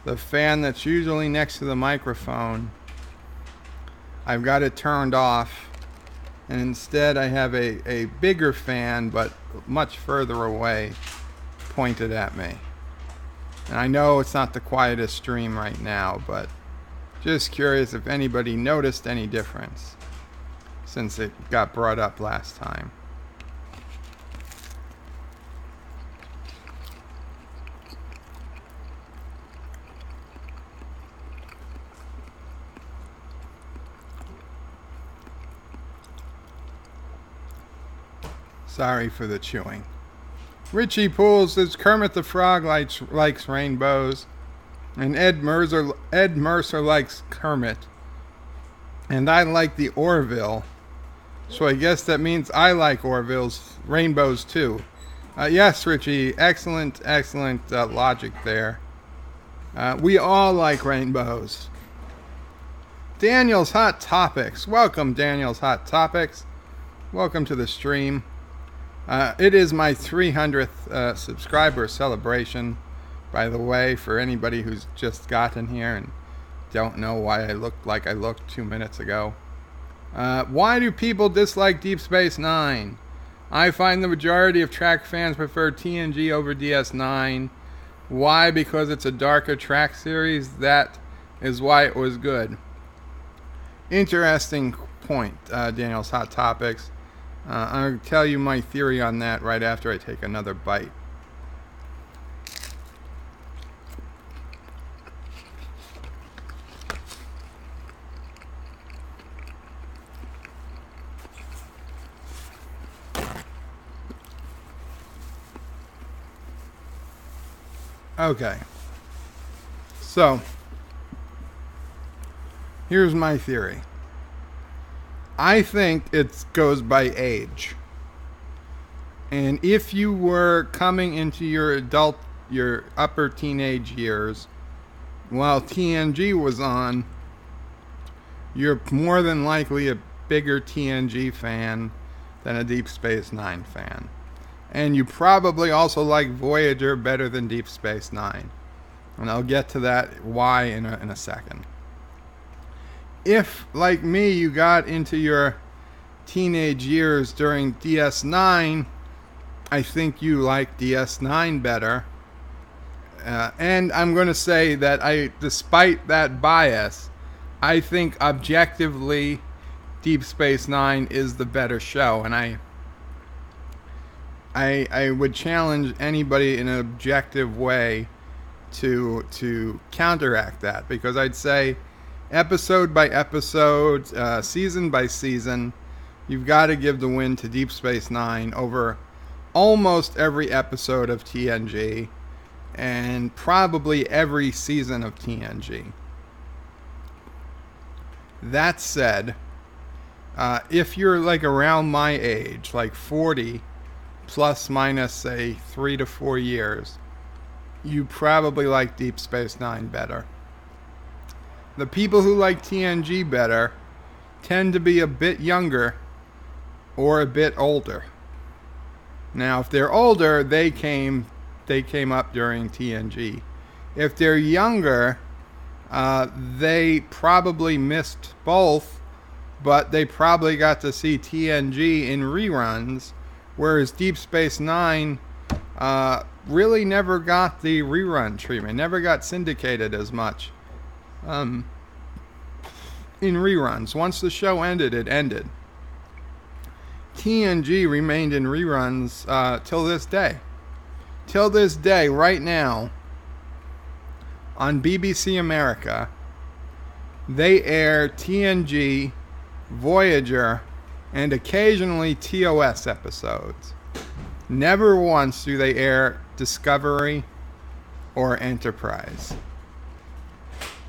Speaker 1: The fan that's usually next to the microphone, I've got it turned off. And instead I have a bigger fan, but much further away, pointed at me. And I know it's not the quietest stream right now, but just curious if anybody noticed any difference since it got brought up last time. Sorry for the chewing. Richie Pools says Kermit the Frog likes rainbows. And Ed Mercer likes Kermit. And I like the Orville. So I guess that means I like Orville's rainbows too. Yes, Richie. Excellent logic there. We all like rainbows. Daniel's Hot Topics. Welcome, Daniel's Hot Topics. Welcome to the stream. It is my 300th subscriber celebration. By the way, for anybody who's just gotten here and don't know why I looked like I looked 2 minutes ago. Why do people dislike Deep Space Nine? I find the majority of Trek fans prefer TNG over DS9. Why? Because it's a darker Trek series. That is why it was good. Interesting point, Daniel's Hot Topics. I'll tell you my theory on that right after I take another bite. Okay, so here's my theory. I think it goes by age. And if you were coming into your upper teenage years while TNG was on, you're more than likely a bigger TNG fan than a Deep Space Nine fan. And you probably also like Voyager better than Deep Space Nine. And I'll get to that why in a second. If, like me, you got into your teenage years during DS9, I think you like DS9 better. And I'm going to say that despite that bias, I think objectively Deep Space Nine is the better show. And I would challenge anybody in an objective way to counteract that, because I'd say episode by episode, season by season, you've got to give the win to Deep Space Nine over almost every episode of TNG and probably every season of TNG. That said, if you're like around my age, like 40 plus minus say 3 to 4 years, you probably like Deep Space Nine better. The people who like TNG better tend to be a bit younger or a bit older. Now, if they're older, they came up during TNG. If they're younger, they probably missed both, but they probably got to see TNG in reruns, whereas Deep Space Nine really never got the rerun treatment, never got syndicated as much in reruns. Once the show ended, it ended. TNG remained in reruns till this day. Till this day, right now, on BBC America, they air TNG, Voyager, and occasionally TOS episodes. Never once do they air Discovery or Enterprise.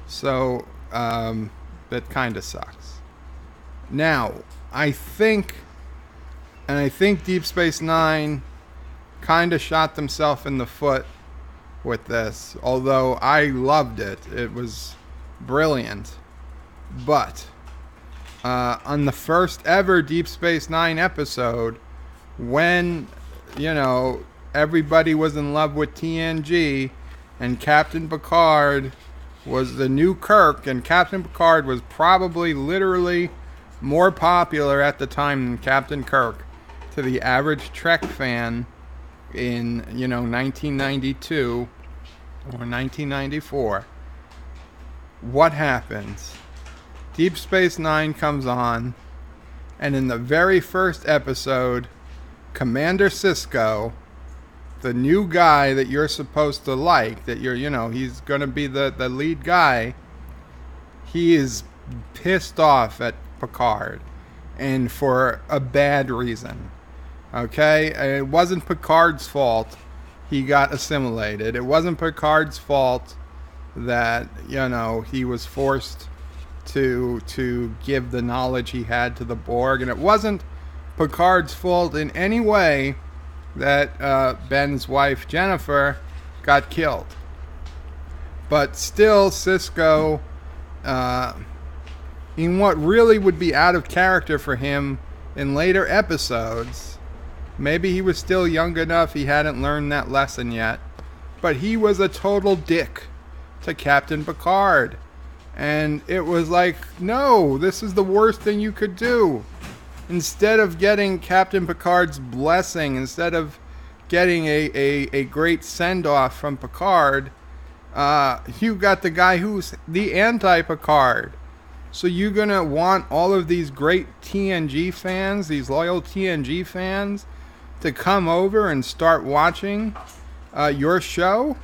Speaker 1: So, that kind of sucks. Now, I think Deep Space Nine kind of shot themselves in the foot with this, although I loved it. It was brilliant. But on the first ever Deep Space Nine episode, when, everybody was in love with TNG and Captain Picard was the new Kirk, and Captain Picard was probably literally more popular at the time than Captain Kirk to the average Trek fan in 1992 or 1994. What happens? Deep Space Nine comes on, and in the very first episode, Commander Sisko, the new guy that you're supposed to like, that he's going to be the lead guy, he is pissed off at Picard, and for a bad reason. Okay? It wasn't Picard's fault he got assimilated. It wasn't Picard's fault that, he was forced to give the knowledge he had to the Borg, and it wasn't Picard's fault in any way that Ben's wife Jennifer got killed. But still, Sisko, in what really would be out of character for him in later episodes, maybe he was still young enough, he hadn't learned that lesson yet, but he was a total dick to Captain Picard. And it was like, no, this is the worst thing you could do. Instead of getting Captain Picard's blessing, instead of getting a great send-off from Picard, you got the guy who's the anti-Picard. So you're going to want all of these great TNG fans, these loyal TNG fans, to come over and start watching your show?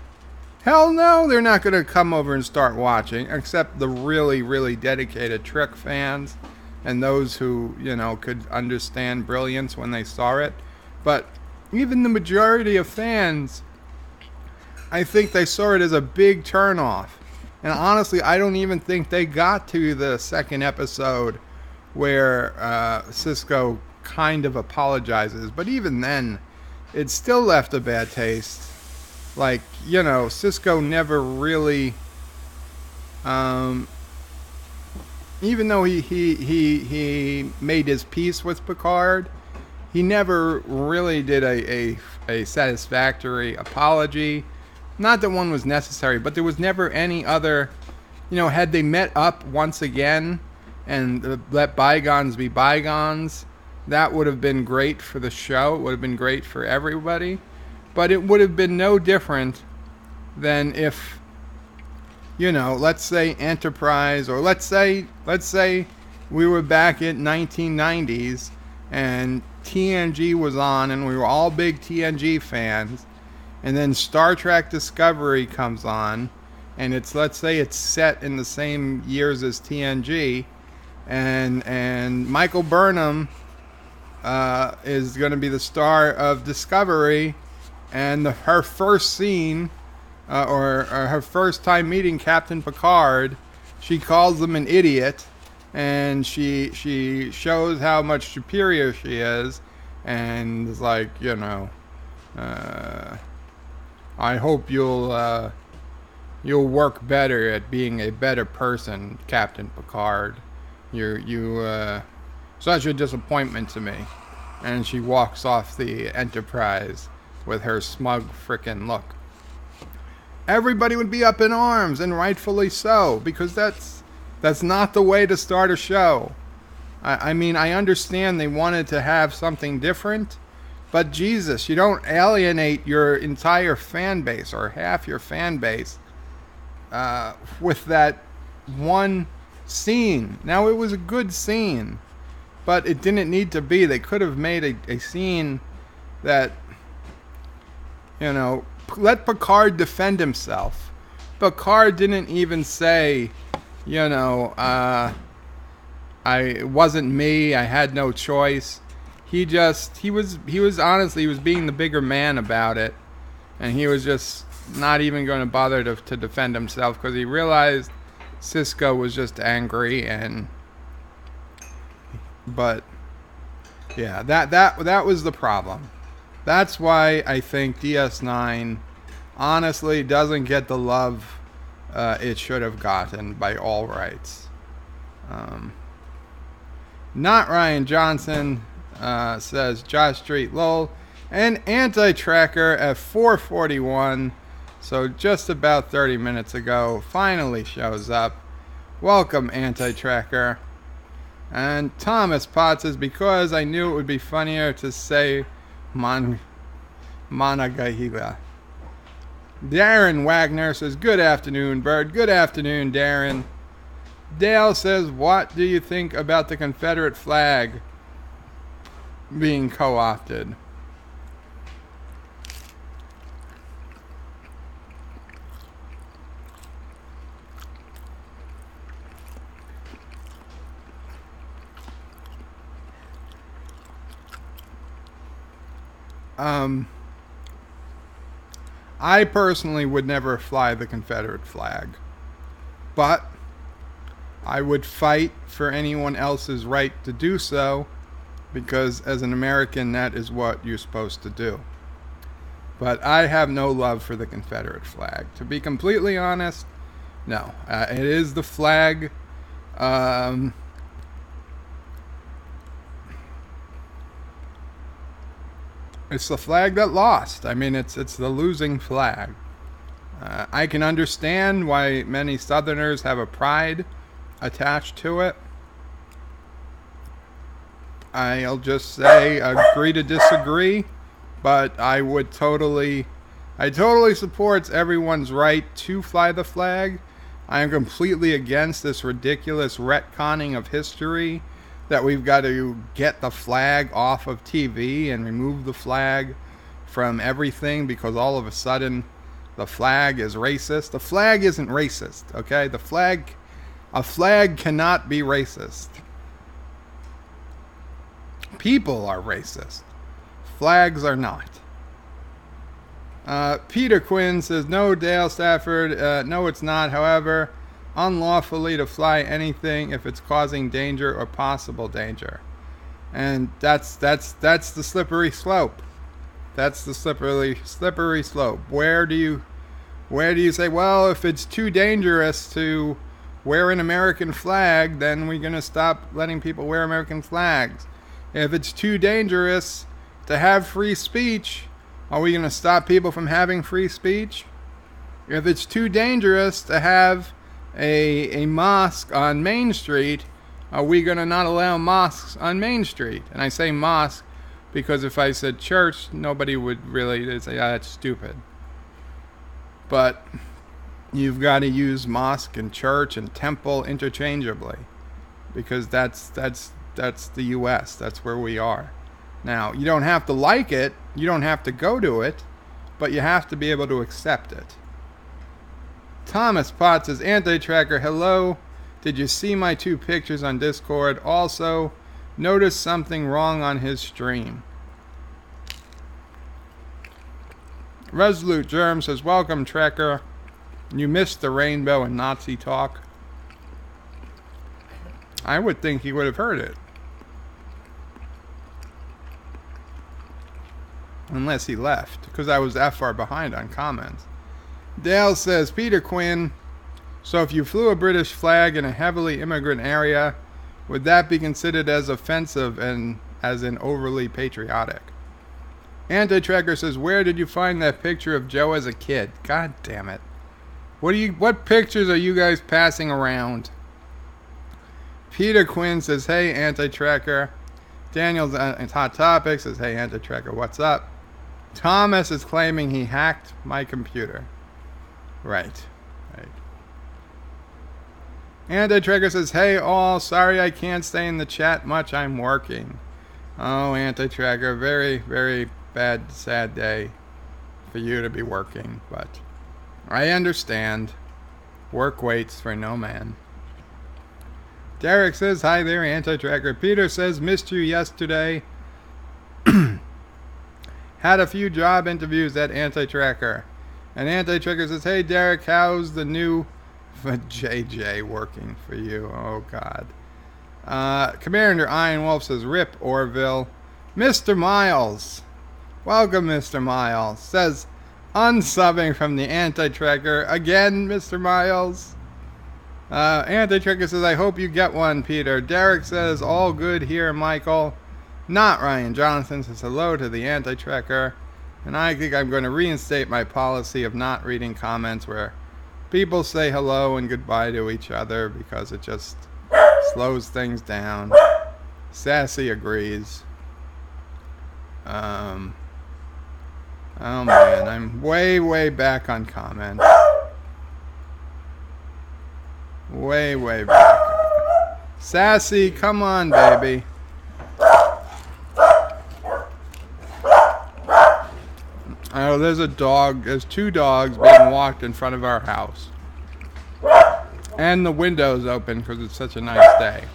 Speaker 1: Hell no, they're not going to come over and start watching, except the really, really dedicated Trek fans and those who, could understand brilliance when they saw it. But even the majority of fans, I think they saw it as a big turnoff. And honestly, I don't even think they got to the second episode where Sisko kind of apologizes. But even then, it still left a bad taste. Like, Sisko never really, even though he made his peace with Picard, he never really did a satisfactory apology. Not that one was necessary, but there was never any other, had they met up once again and let bygones be bygones, that would have been great for the show. It would have been great for everybody. But it would have been no different than if, let's say Enterprise, or let's say we were back in 1990s and TNG was on and we were all big TNG fans, and then Star Trek Discovery comes on, and let's say it's set in the same years as TNG, and Michael Burnham is going to be the star of Discovery, and her first scene, or her first time meeting Captain Picard, she calls him an idiot, and she shows how much superior she is, and is like, I hope you'll work better at being a better person, Captain Picard. You're such a disappointment to me. And she walks off the Enterprise with her smug frickin' look. Everybody would be up in arms, and rightfully so, because that's not the way to start a show. I mean, I understand they wanted to have something different, but Jesus, you don't alienate your entire fan base or half your fan base with that one scene. Now, it was a good scene, but it didn't need to be. They could have made a scene that, let Picard defend himself. Picard didn't even say, it wasn't me, I had no choice. He was honestly, he was being the bigger man about it, and he was just not even going to bother to defend himself, because he realized Sisko was just angry. But yeah, that was the problem. That's why I think DS9 honestly doesn't get the love it should have gotten by all rights. Not Ryan Johnson says Josh Street lol, and anti-tracker at 4:41, so just about 30 minutes ago, finally shows up. Welcome, anti-tracker. And Thomas Potts says, because I knew it would be funnier to say Monongahela. Darren Wagner says, good afternoon, Bird. Good afternoon, Darren. Dale says, what do you think about the Confederate flag being co-opted? I personally would never fly the Confederate flag, but I would fight for anyone else's right to do so, because as an American, that is what you're supposed to do. But I have no love for the Confederate flag. To be completely honest, no. It is the flag. It's the flag that lost. I mean, it's the losing flag. I can understand why many Southerners have a pride attached to it. I'll just say, agree to disagree, but I totally support everyone's right to fly the flag. I am completely against this ridiculous retconning of history, that we've got to get the flag off of TV and remove the flag from everything because all of a sudden the flag is racist. The flag isn't racist, okay? A flag cannot be racist. People are racist. Flags are not. Peter Quinn says, no, Dale Stafford, no it's not. However, unlawfully to fly anything if it's causing danger or possible danger. And that's the slippery slope. That's the slippery slope. Where do you say, well, if it's too dangerous to wear an American flag, then we're going to stop letting people wear American flags? If it's too dangerous to have free speech, are we going to stop people from having free speech? If it's too dangerous to have a mosque on Main Street, are we going to not allow mosques on Main Street? And I say mosque because if I said church, nobody would really say, "Ah, that's stupid." But you've got to use mosque and church and temple interchangeably, because that's the U.S. That's where we are. Now, you don't have to like it, you don't have to go to it, but you have to be able to accept it. Thomas Potts says, Anti-Tracker, hello. Did you see my 2 pictures on Discord? Also, noticed something wrong on his stream. Resolute Germ says, welcome, Trekker. You missed the rainbow and Nazi talk. I would think he would have heard it. Unless he left, because I was that far behind on comments. Dale says, Peter Quinn, so if you flew a British flag in a heavily immigrant area, would that be considered as offensive and as in overly patriotic? Anti-Tracker says, where did you find that picture of Joe as a kid? God damn it. What pictures are you guys passing around? Peter Quinn says, hey, Anti-Tracker. Daniel's Hot Topic says, hey, Anti-Tracker, what's up? Thomas is claiming he hacked my computer. Right. Anti-Tracker says, hey, all, sorry I can't stay in the chat much, I'm working. Oh, Anti-Tracker, very, very bad, sad day for you to be working, but I understand. Work waits for no man. Derek says, hi there, Anti-Tracker. Peter says, missed you yesterday. Had a few job interviews at Anti-Tracker. And Anti-Tracker says, hey, Derek, how's the new JJ working for you? Oh, God. Commander Iron Wolf says, rip Orville. Mr. Miles. Welcome, Mr. Miles. Says, unsubbing from the Anti-Tracker. Again, Mr. Miles. Anti-Tracker says, I hope you get one, Peter. Derek says, all good here, Michael. Not Ryan Jonathan says, hello to the Anti-Tracker. And I think I'm going to reinstate my policy of not reading comments where people say hello and goodbye to each other, because it just slows things down. Sassy agrees. Oh man, I'm way back on comments. Way back. Sassy, come on, baby. Oh, there's a dog. There's 2 dogs being walked in front of our house. And the window's open because it's such a nice day.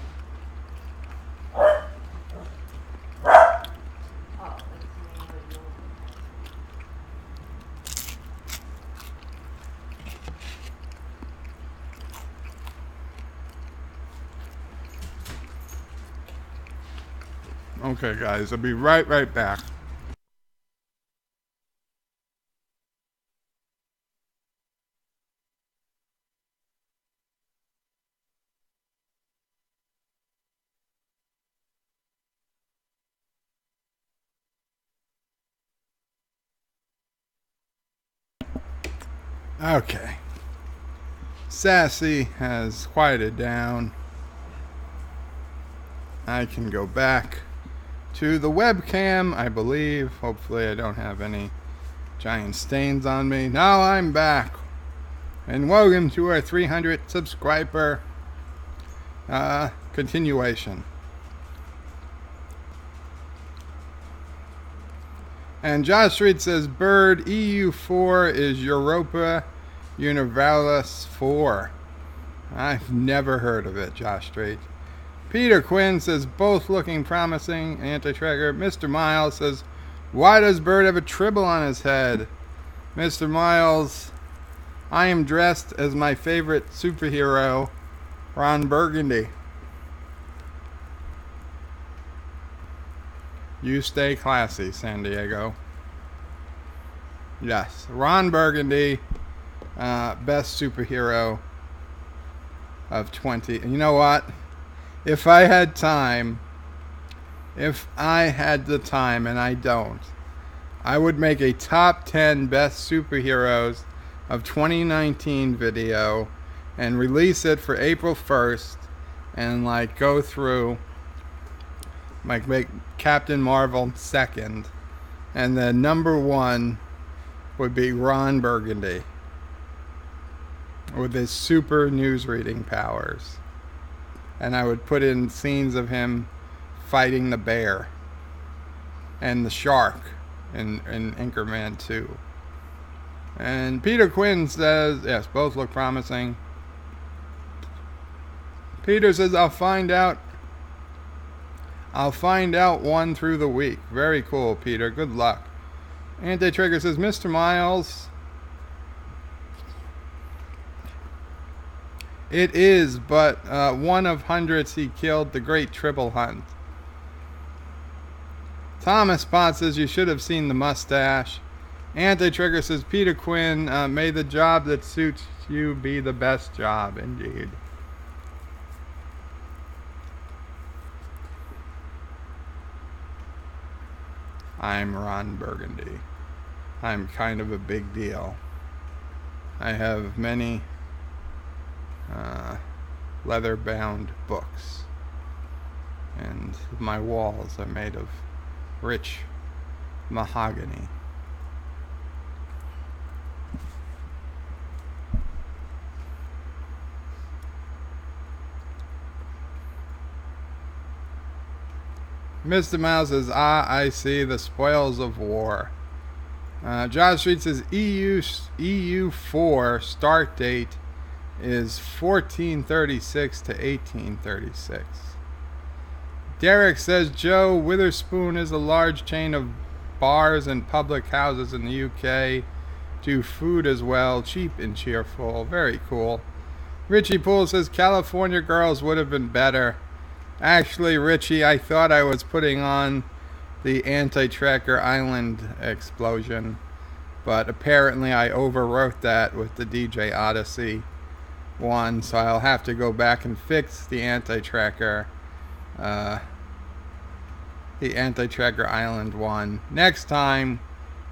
Speaker 1: Okay, guys, I'll be right back. Okay. Sassy has quieted down. I can go back to the webcam, I believe. Hopefully I don't have any giant stains on me. Now I'm back. And welcome to our 300 subscriber continuation. And Josh Street says, Bird, EU4 is Europa Universalis 4. I've never heard of it, Josh Street. Peter Quinn says, both looking promising. Anti-Tracker. Mr. Miles says, why does Bird have a tribble on his head? Mr. Miles, I am dressed as my favorite superhero, Ron Burgundy. You stay classy, San Diego. Yes, Ron Burgundy, best superhero of 20. And you know what? If I had time, If I had the time, and I don't, I would make a top 10 best superheroes of 2019 video and release it for April 1st and like go through, like make Captain Marvel second, and then number one would be Ron Burgundy with his super news reading powers. And I would put in scenes of him fighting the bear and the shark in Anchorman 2. And Peter Quinn says, yes, both look promising. Peter says, I'll find out one through the week. Very cool, Peter. Good luck. Anti-Trigger says, Mr. Miles, it is but one of hundreds he killed, the great triple hunt. Thomas Spot says, you should have seen the mustache. Anti-Trigger says, Peter Quinn, may the job that suits you be the best job, indeed. I'm Ron Burgundy. I'm kind of a big deal. I have many leather-bound books, and my walls are made of rich mahogany. Mr. Mouse says, I see the spoils of war. Josh Street says, EU4 start date is 1436 to 1836. Derek says, Joe Witherspoon is a large chain of bars and public houses in the UK. Do food as well, cheap and cheerful. Very cool. Richie Poole says, California Girls would have been better. Actually, Richie, I thought I was putting on the Anti-Tracker Island explosion, but apparently I overwrote that with the DJ Odyssey one, so I'll have to go back and fix the Anti-Tracker Island one. Next time,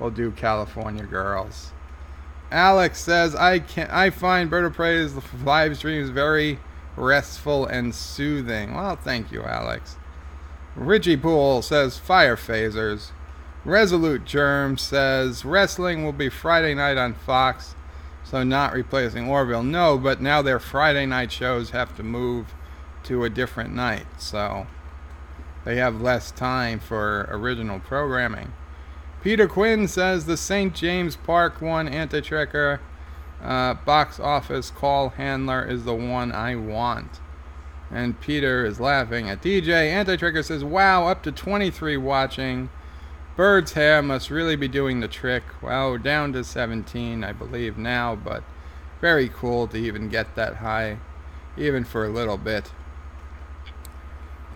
Speaker 1: we'll do California Girls. Alex says, I find Bird of Prey's live streams very restful and soothing. Well, thank you, Alex. Richie Poole says, fire phasers. Resolute Germ says, wrestling will be Friday night on Fox, so not replacing Orville. No, but now their Friday night shows have to move to a different night, so they have less time for original programming. Peter Quinn says, the St. James Park 1 Anti-Tracker box office call handler is the one I want. And Peter is laughing at DJ. Anti-Tracker says, wow, up to 23 watching. Bird's hair must really be doing the trick. Well, we're down to 17, I believe, now, but very cool to even get that high, even for a little bit.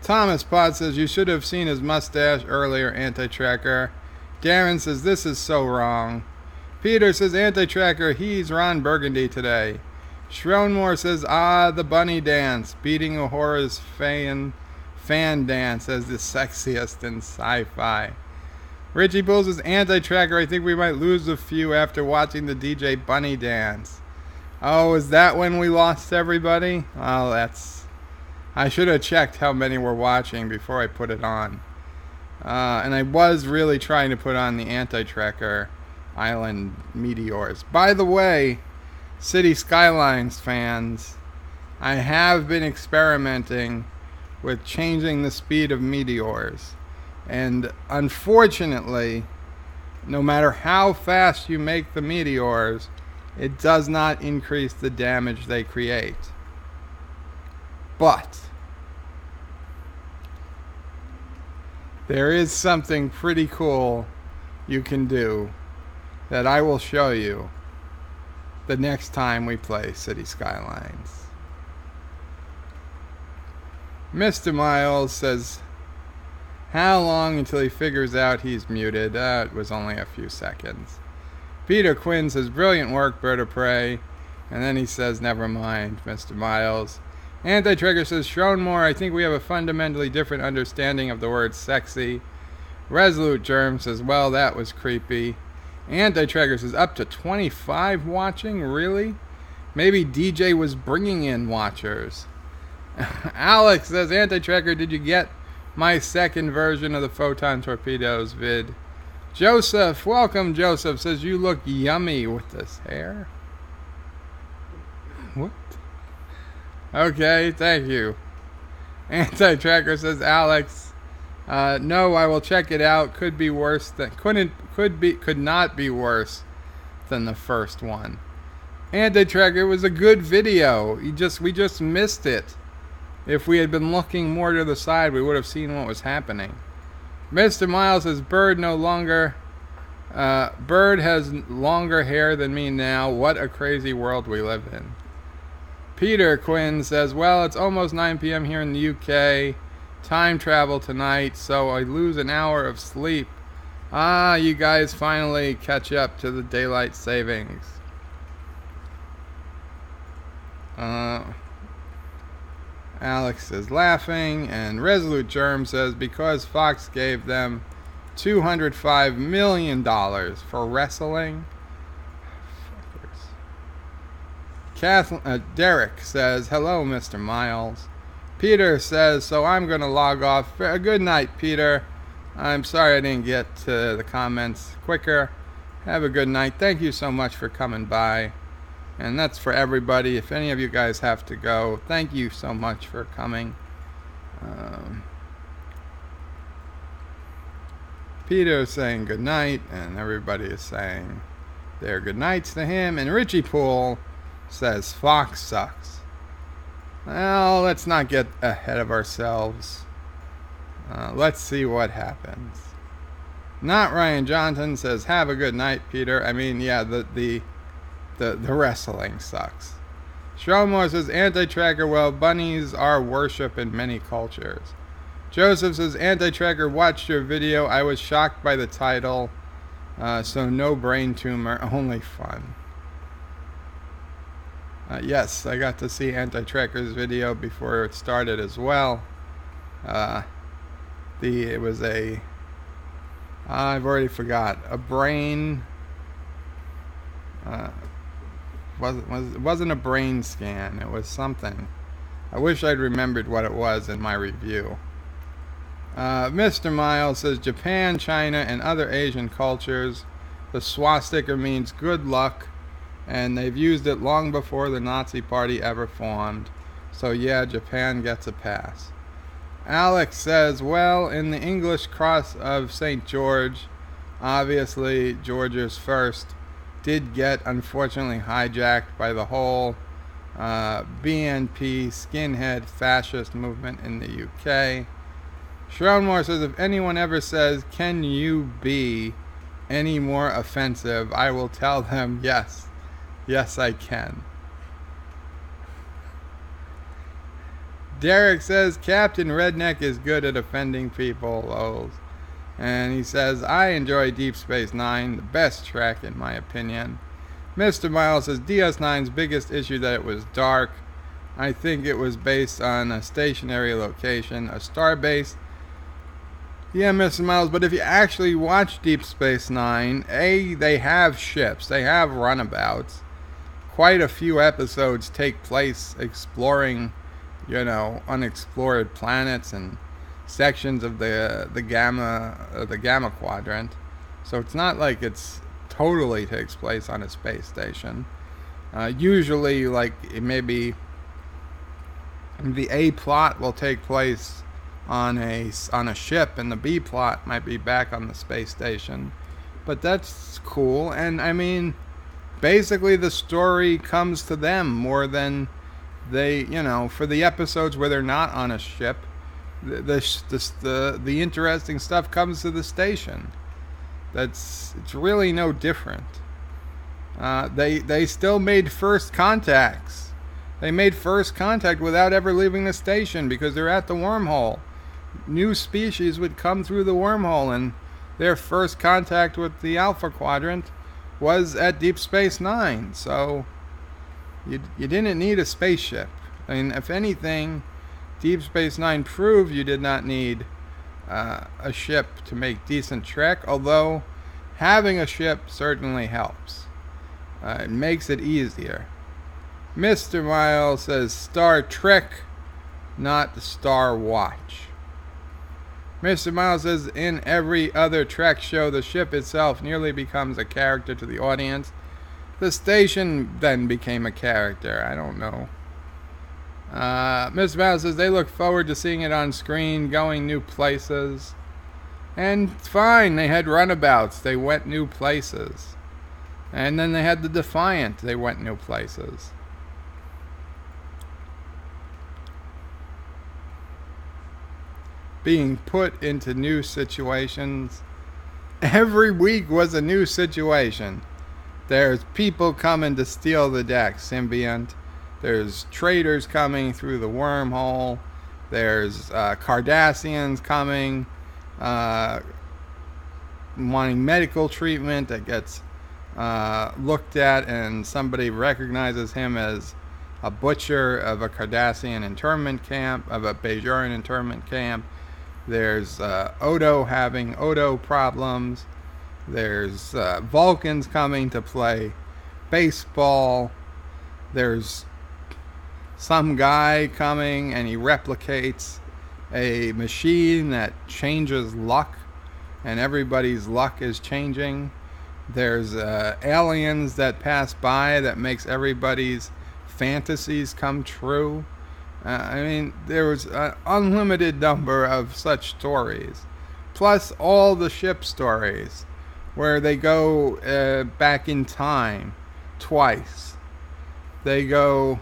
Speaker 1: Thomas Pod says, you should have seen his mustache earlier, Anti-Tracker. Darren says, this is so wrong. Peter says, Anti-Tracker, he's Ron Burgundy today. Schronmore says, the bunny dance, beating Ahora's fan dance as the sexiest in sci-fi. Richie Bull says, Anti-Tracker, I think we might lose a few after watching the DJ bunny dance. Oh, is that when we lost everybody? Oh, I should have checked how many were watching before I put it on. And I was really trying to put on the Anti-Tracker Island meteors. By the way, City Skylines fans, I have been experimenting with changing the speed of meteors. And unfortunately, no matter how fast you make the meteors, it does not increase the damage they create. But there is something pretty cool you can do that I will show you the next time we play City Skylines. Mr. Miles says, how long until he figures out he's muted? It was only a few seconds. Peter Quinn says, brilliant work, Bird of Prey. And then he says, never mind, Mr. Miles. Anti-Trigger says, shown more. I think we have a fundamentally different understanding of the word sexy. Resolute Germ says, well, that was creepy. Anti-Trigger says, up to 25 watching? Really? Maybe DJ was bringing in watchers. Alex says, Anti-Trigger, did you get my second version of the Photon Torpedoes vid? Joseph, welcome Joseph, says, you look yummy with this hair. What? Okay, thank you. Anti-Tracker says, Alex, no, I will check it out. Could be worse than could not be worse than the first one. Anti-Tracker was a good video. We just missed it. If we had been looking more to the side, we would have seen what was happening. Mr. Miles says, Bird has longer hair than me now. What a crazy world we live in. Peter Quinn says, well, it's almost 9 p.m. here in the UK. Time travel tonight, so I lose an hour of sleep. Ah, you guys finally catch up to the daylight savings. Alex is laughing, and Resolute Germ says, because Fox gave them $205 million for wrestling. Derek says, hello, Mr. Miles. Peter says, so I'm going to log off. Good night, Peter. I'm sorry I didn't get to the comments quicker. Have a good night. Thank you so much for coming by. And that's for everybody. If any of you guys have to go, thank you so much for coming. Peter is saying good night, and everybody is saying their good nights to him. And Richie Poole says Fox sucks. Well, let's not get ahead of ourselves. Let's see what happens. Not Ryan Johnson says, have a good night, Peter. I mean, yeah, the wrestling sucks. Shromore says, Anti-Tracker, well, bunnies are worship in many cultures. Joseph says, Anti-Tracker, watched your video. I was shocked by the title. So no brain tumor, only fun. Yes, I got to see Anti-Tracker's video before it started as well. It was a... I've already forgot. A brain... it wasn't a brain scan. It was something. I wish I'd remembered what it was in my review. Mr. Miles says, Japan, China, and other Asian cultures, the swastika means good luck, and they've used it long before the Nazi Party ever formed. So yeah, Japan gets a pass. Alex says, well, in the English cross of St. George, obviously George's first, did get unfortunately hijacked by the whole BNP skinhead fascist movement in the UK. Sharonmore says, if anyone ever says, can you be any more offensive, I will tell them, yes. Yes, I can. Derek says, Captain Redneck is good at offending people, lols. And he says, I enjoy Deep Space Nine, the best track in my opinion. Mr. Miles says, DS9's biggest issue that it was dark. I think it was based on a stationary location, a starbase. Yeah, Mr. Miles, but if you actually watch Deep Space Nine, they have ships, they have runabouts. Quite a few episodes take place exploring, unexplored planets and sections of the gamma quadrant. So it's not like it's totally takes place on a space station. Usually, like maybe the A plot will take place on a ship, and the B plot might be back on the space station. But that's cool, and I mean, basically the story comes to them more than they, for the episodes where they're not on a ship, the interesting stuff comes to the station. It's really no different. They still made first contacts. They made first contact without ever leaving the station because they're at the wormhole. New species would come through the wormhole, and their first contact with the Alpha Quadrant was at Deep Space Nine. So you didn't need a spaceship. I mean, if anything, Deep Space Nine proved you did not need a ship to make decent Trek, although having a ship certainly helps. It makes it easier. Mr. Miles says Star Trek, not Star Watch. Mr. Miles says in every other Trek show, the ship itself nearly becomes a character to the audience. The station then became a character. I don't know. Mr. Miles says they look forward to seeing it on screen, going new places. And fine, they had runabouts. They went new places. And then they had the Defiant. They went new places. Being put into new situations. Every week was a new situation. There's people coming to steal the deck, symbiont. There's traders coming through the wormhole. There's Cardassians coming, wanting medical treatment that gets looked at, and somebody recognizes him as a butcher of a Cardassian internment camp, of a Bajoran internment camp. There's Odo having Odo problems. There's Vulcans coming to play baseball. There's some guy coming and he replicates a machine that changes luck, and everybody's luck is changing. There's aliens that pass by that makes everybody's fantasies come true. I mean, there was an unlimited number of such stories. Plus all the ship stories where they go back in time twice. They go,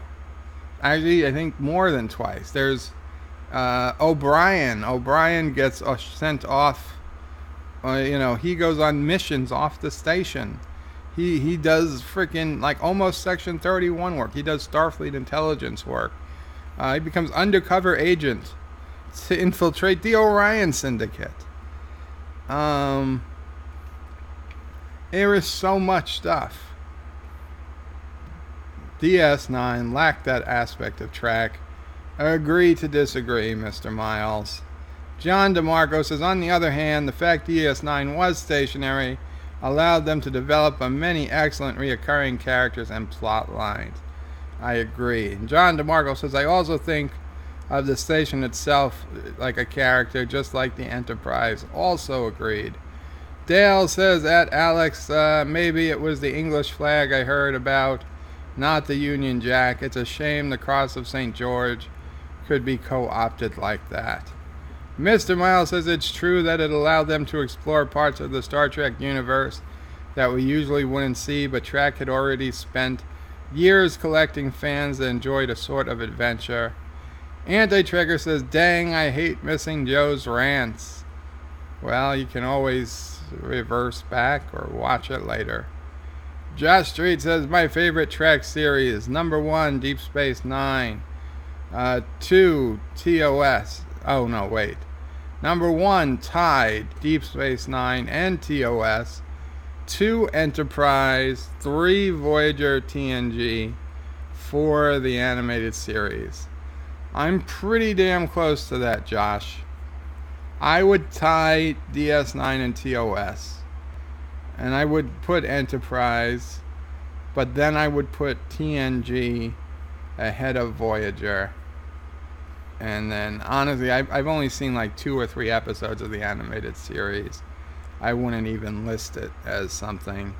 Speaker 1: actually, I think more than twice. There's O'Brien. O'Brien gets sent off. He goes on missions off the station. He does freaking like almost Section 31 work. He does Starfleet intelligence work. He becomes undercover agent to infiltrate the Orion Syndicate. There is so much stuff. DS9 lacked that aspect of Trek. I agree to disagree, Mr. Miles. John DeMarco says, on the other hand, the fact DS9 was stationary allowed them to develop many excellent reoccurring characters and plot lines. I agree. And John DeMarco says, I also think of the station itself like a character, just like the Enterprise. Also agreed. Dale says, at Alex, maybe it was the English flag I heard about, not the Union Jack. It's a shame the Cross of St. George could be co-opted like that. Mr. Miles says it's true that it allowed them to explore parts of the Star Trek universe that we usually wouldn't see, but Trek had already spent years collecting fans that enjoyed a sort of adventure. Anti-Trigger says, dang, I hate missing Joe's rants. Well, you can always reverse back or watch it later. Josh Street says, my favorite Trek series, number 1, Deep Space Nine. 2, TOS. Oh, no, wait. Number 1, Tide, Deep Space Nine, and TOS. 2, Enterprise. 3, Voyager, TNG. 4, the animated series. I'm pretty damn close to that, Josh. I would tie DS9 and TOS. And I would put Enterprise. But then I would put TNG ahead of Voyager. And then, honestly, I've only seen like 2 or 3 episodes of the animated series. I wouldn't even list it as something.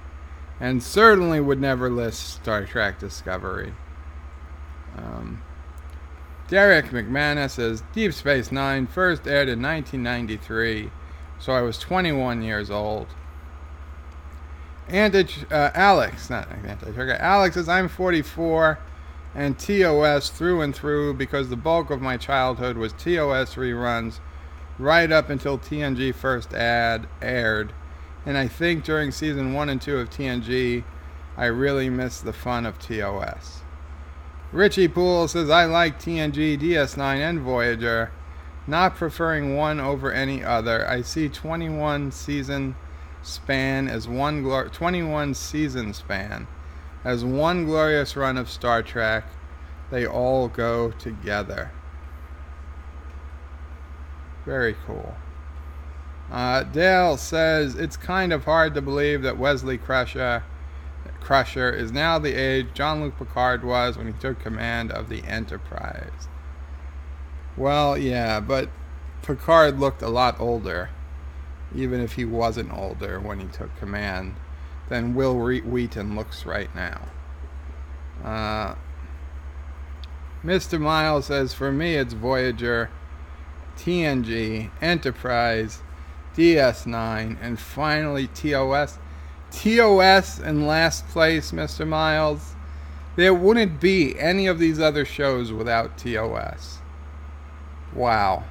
Speaker 1: And certainly would never list Star Trek Discovery. Derek McManus says, Deep Space Nine first aired in 1993, so I was 21 years old. Alex says, I'm 44, and TOS through and through, because the bulk of my childhood was TOS reruns right up until TNG first aired, and I think during season 1 and 2 of TNG, I really missed the fun of TOS. Richie Poole says, I like TNG, DS9, and Voyager, not preferring one over any other. I see 21 season span as one glorious run of Star Trek, They all go together. Very cool. Dale says, it's kind of hard to believe that Wesley Crusher is now the age Jean-Luc Picard was when he took command of the Enterprise. Well, yeah, but Picard looked a lot older, even if he wasn't older when he took command, than Will Wheaton looks right now. Mr. Miles says, for me it's Voyager, TNG, Enterprise, DS9, and finally TOS. TOS in last place, Mr. Miles. There wouldn't be any of these other shows without TOS. Wow.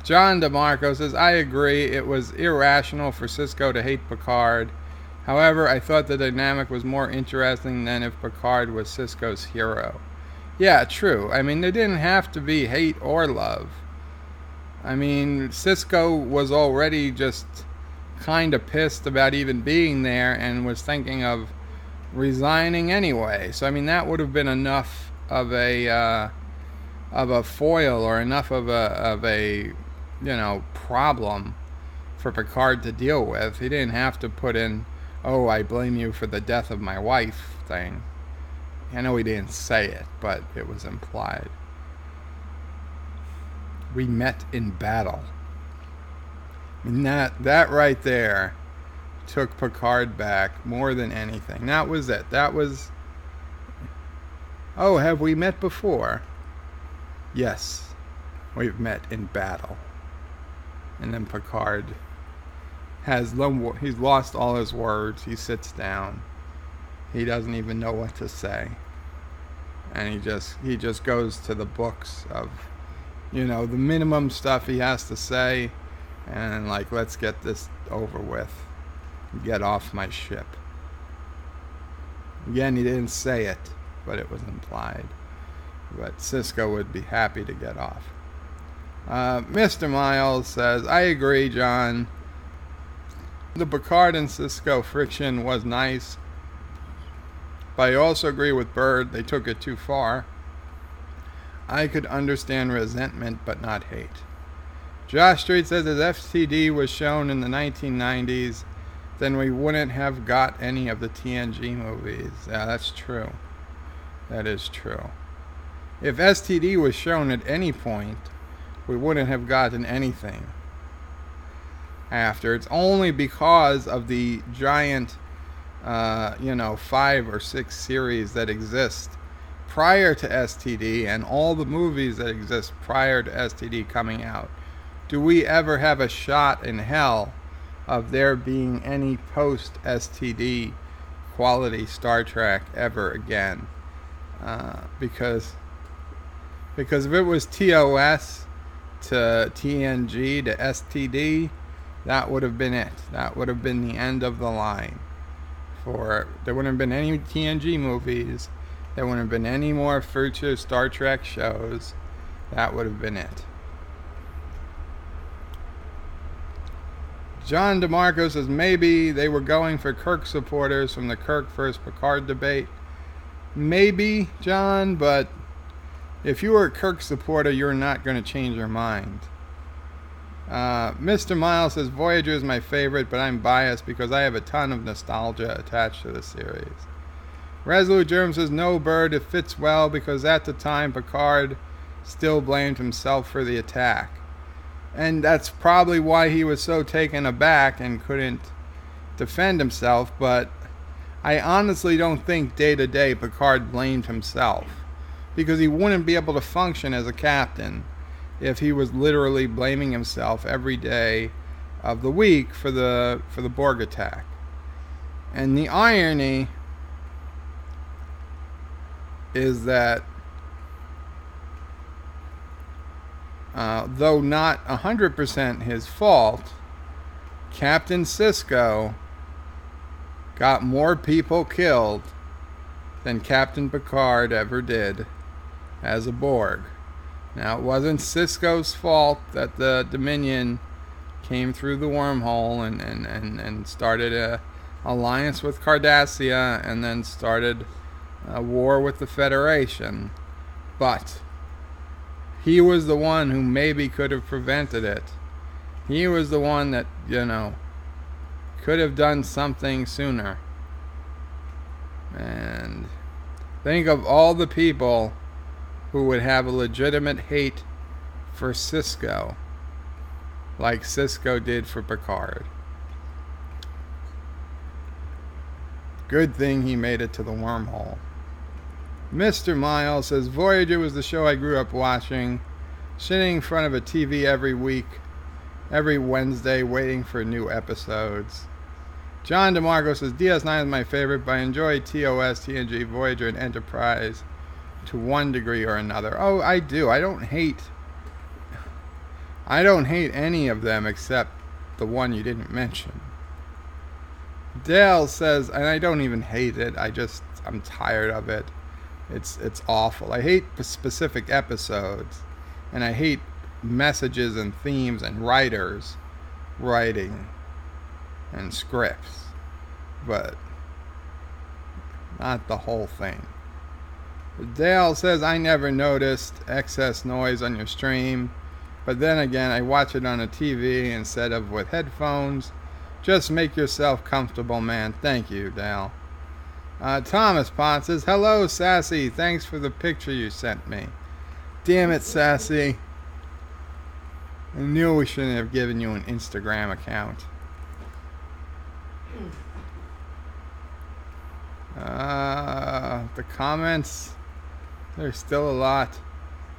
Speaker 1: John DeMarco says, I agree, it was irrational for Sisko to hate Picard. However, I thought the dynamic was more interesting than if Picard was Sisko's hero. Yeah, true. I mean, there didn't have to be hate or love. I mean, Sisko was already just kind of pissed about even being there and was thinking of resigning anyway. So, I mean, that would have been enough of a foil, or enough of a problem for Picard to deal with. He didn't have to put in, oh, I blame you for the death of my wife thing. I know he didn't say it, but it was implied. We met in battle. And that right there took Picard back more than anything. That was it. That was, oh, have we met before? Yes, we've met in battle. And then Picard he's lost all his words. He sits down. He doesn't even know what to say. And he just goes to the books of, the minimum stuff he has to say, and like, let's get this over with. Get off my ship. Again, he didn't say it, but it was implied. But Sisko would be happy to get off. Mr. Miles says, I agree, John. The Picard and Sisko friction was nice, but I also agree with Bird, they took it too far. I could understand resentment, but not hate. Josh Street says, if FTD was shown in the 1990s, then we wouldn't have got any of the TNG movies. Yeah, that's true. That is true. If STD was shown at any point, we wouldn't have gotten anything after. It's only because of the giant 5 or 6 series that exist prior to STD, and all the movies that exist prior to STD coming out, do we ever have a shot in hell of there being any post STD quality Star Trek ever again? Because if it was TOS to TNG to STD, that would have been it. That would have been the end of the line. There wouldn't have been any TNG movies. There wouldn't have been any more future Star Trek shows. That would have been it. John DeMarco says, maybe they were going for Kirk supporters from the Kirk versus Picard debate. Maybe, John, but if you were a Kirk supporter, you're not going to change your mind. Mr. Miles says, Voyager is my favorite, but I'm biased because I have a ton of nostalgia attached to the series. Resolute Germ says, no, Bird, it fits well because at the time Picard still blamed himself for the attack. And that's probably why he was so taken aback and couldn't defend himself, but I honestly don't think day to day Picard blamed himself, because he wouldn't be able to function as a captain if he was literally blaming himself every day of the week for the Borg attack. And the irony is that though not 100% his fault, Captain Sisko got more people killed than Captain Picard ever did as a Borg. Now, it wasn't Sisko's fault that the Dominion came through the wormhole and started a alliance with Cardassia and then started a war with the Federation. But he was the one who maybe could have prevented it. He was the one that, could have done something sooner. And think of all the people who would have a legitimate hate for Cisco, like Cisco did for Picard. Good thing he made it to the wormhole. Mr. Miles says, Voyager was the show I grew up watching, sitting in front of a TV every week, every Wednesday, waiting for new episodes. John DeMarco says, DS9 is my favorite, but I enjoy TOS, TNG, Voyager, and Enterprise to one degree or another. Oh, I do. I don't hate any of them except the one you didn't mention. Dale says, and I don't even hate it, I'm tired of it. It's awful. I hate specific episodes, and I hate messages and themes and writers writing and scripts, but not the whole thing. Dale says, I never noticed excess noise on your stream, but then again, I watch it on a TV instead of with headphones. Just make yourself comfortable, man. Thank you, Dale. Thomas Pott says, hello, Sassy. Thanks for the picture you sent me. Damn it, Sassy. I knew we shouldn't have given you an Instagram account. The comments, there's still a lot.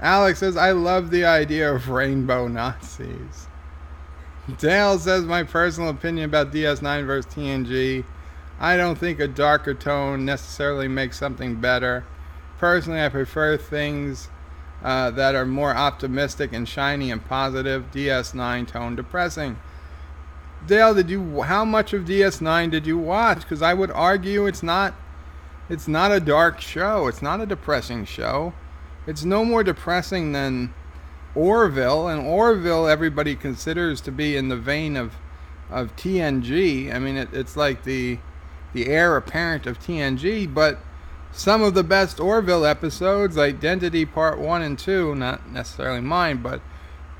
Speaker 1: Alex says, I love the idea of rainbow Nazis. Dale says, my personal opinion about DS9 versus TNG. I don't think a darker tone necessarily makes something better. Personally, I prefer things that are more optimistic and shiny and positive. DS9 tone depressing. Dale, how much of DS9 did you watch? Because I would argue it's not a dark show. It's not a depressing show. It's no more depressing than Orville, and Orville everybody considers to be in the vein of TNG. I mean, it's like the heir apparent of TNG, but some of the best Orville episodes, Identity Part 1 and 2, not necessarily mine, but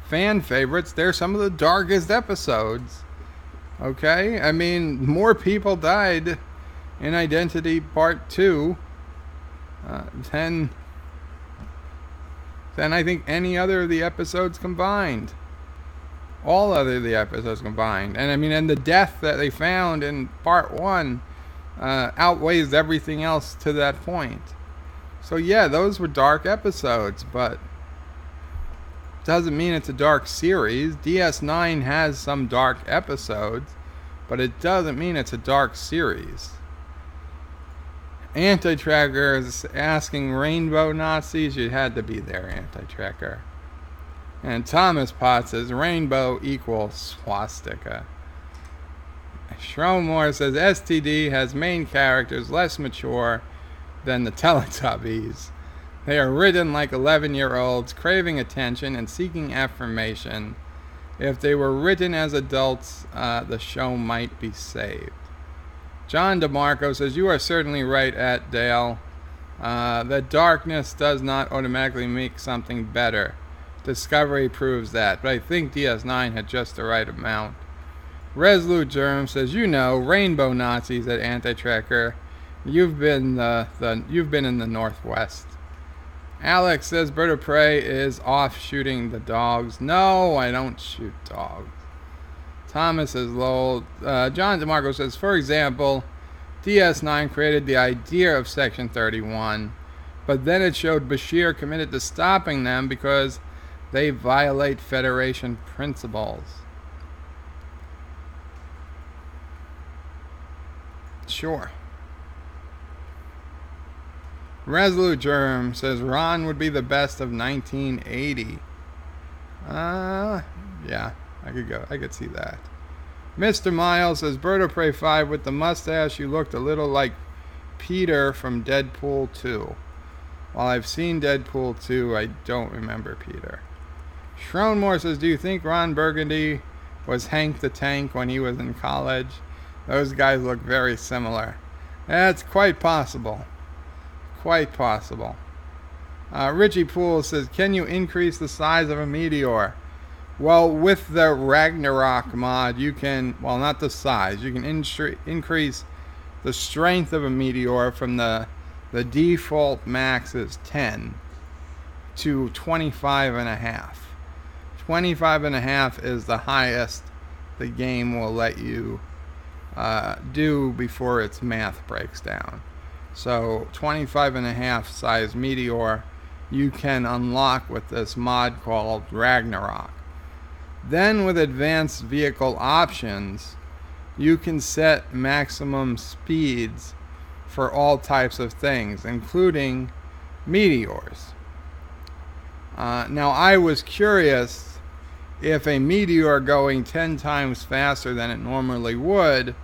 Speaker 1: fan favorites, they're some of the darkest episodes. Okay? I mean, more people died in Identity Part 2 than I think any other of the episodes combined. All other of the episodes combined. And I mean, and the death that they found in Part 1 outweighs everything else to that point. So yeah, those were dark episodes, but doesn't mean it's a dark series. DS9 has some dark episodes, but it doesn't mean it's a dark series. Anti-Tracker is asking rainbow Nazis. You had to be there, Anti-Tracker. And Thomas Potts says rainbow equals swastika. Shromore says STD has main characters less mature than the Teletubbies. They are written like 11-year-olds, craving attention and seeking affirmation. If they were written as adults, the show might be saved. John DeMarco says, you are certainly right, at Dale. That darkness does not automatically make something better. Discovery proves that, but I think DS9 had just the right amount. Resolute Germ says, rainbow Nazis at Anti-Tracker. You've been in the Northwest. Alex says Bird of Prey is off shooting the dogs. No, I don't shoot dogs. Thomas says lol. John DeMarco says, for example, DS9 created the idea of Section 31, but then it showed Bashir committed to stopping them because they violate Federation principles. Sure. Resolute Germ says Ron would be the best of 1980. Yeah, I could see that. Mr. Miles says Bird of Prey 5 with the mustache, you looked a little like Peter from Deadpool 2. While I've seen Deadpool 2, I don't remember Peter. Schroenmore says, do you think Ron Burgundy was Hank the Tank when he was in college? Those guys look very similar. That's quite possible. Quite possible. Richie Poole says, can you increase the size of a meteor? Well, with the Ragnarok mod, you can, well, not the size, you can increase the strength of a meteor from the default max is 10 to 25.5. 25.5 is the highest the game will let you do before its math breaks down. So 25.5 size meteor you can unlock with this mod called Ragnarok. Then with advanced vehicle options, you can set maximum speeds for all types of things, including meteors. Now I was curious if a meteor going 10 times faster than it normally would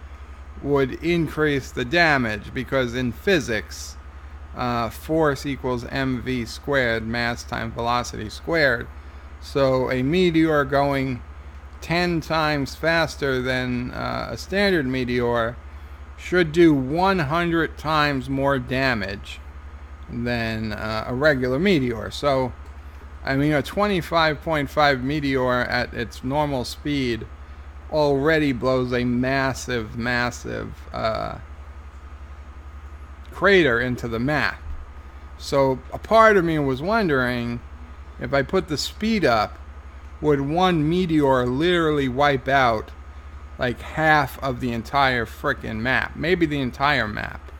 Speaker 1: increase the damage, because in physics, force equals mv squared, mass times velocity squared. So a meteor going 10 times faster than a standard meteor should do 100 times more damage than a regular meteor. So, I mean, a 25.5 meteor at its normal speed already blows a massive, massive crater into the map. So a part of me was wondering, if I put the speed up, would one meteor literally wipe out like half of the entire frickin' map? Maybe the entire map.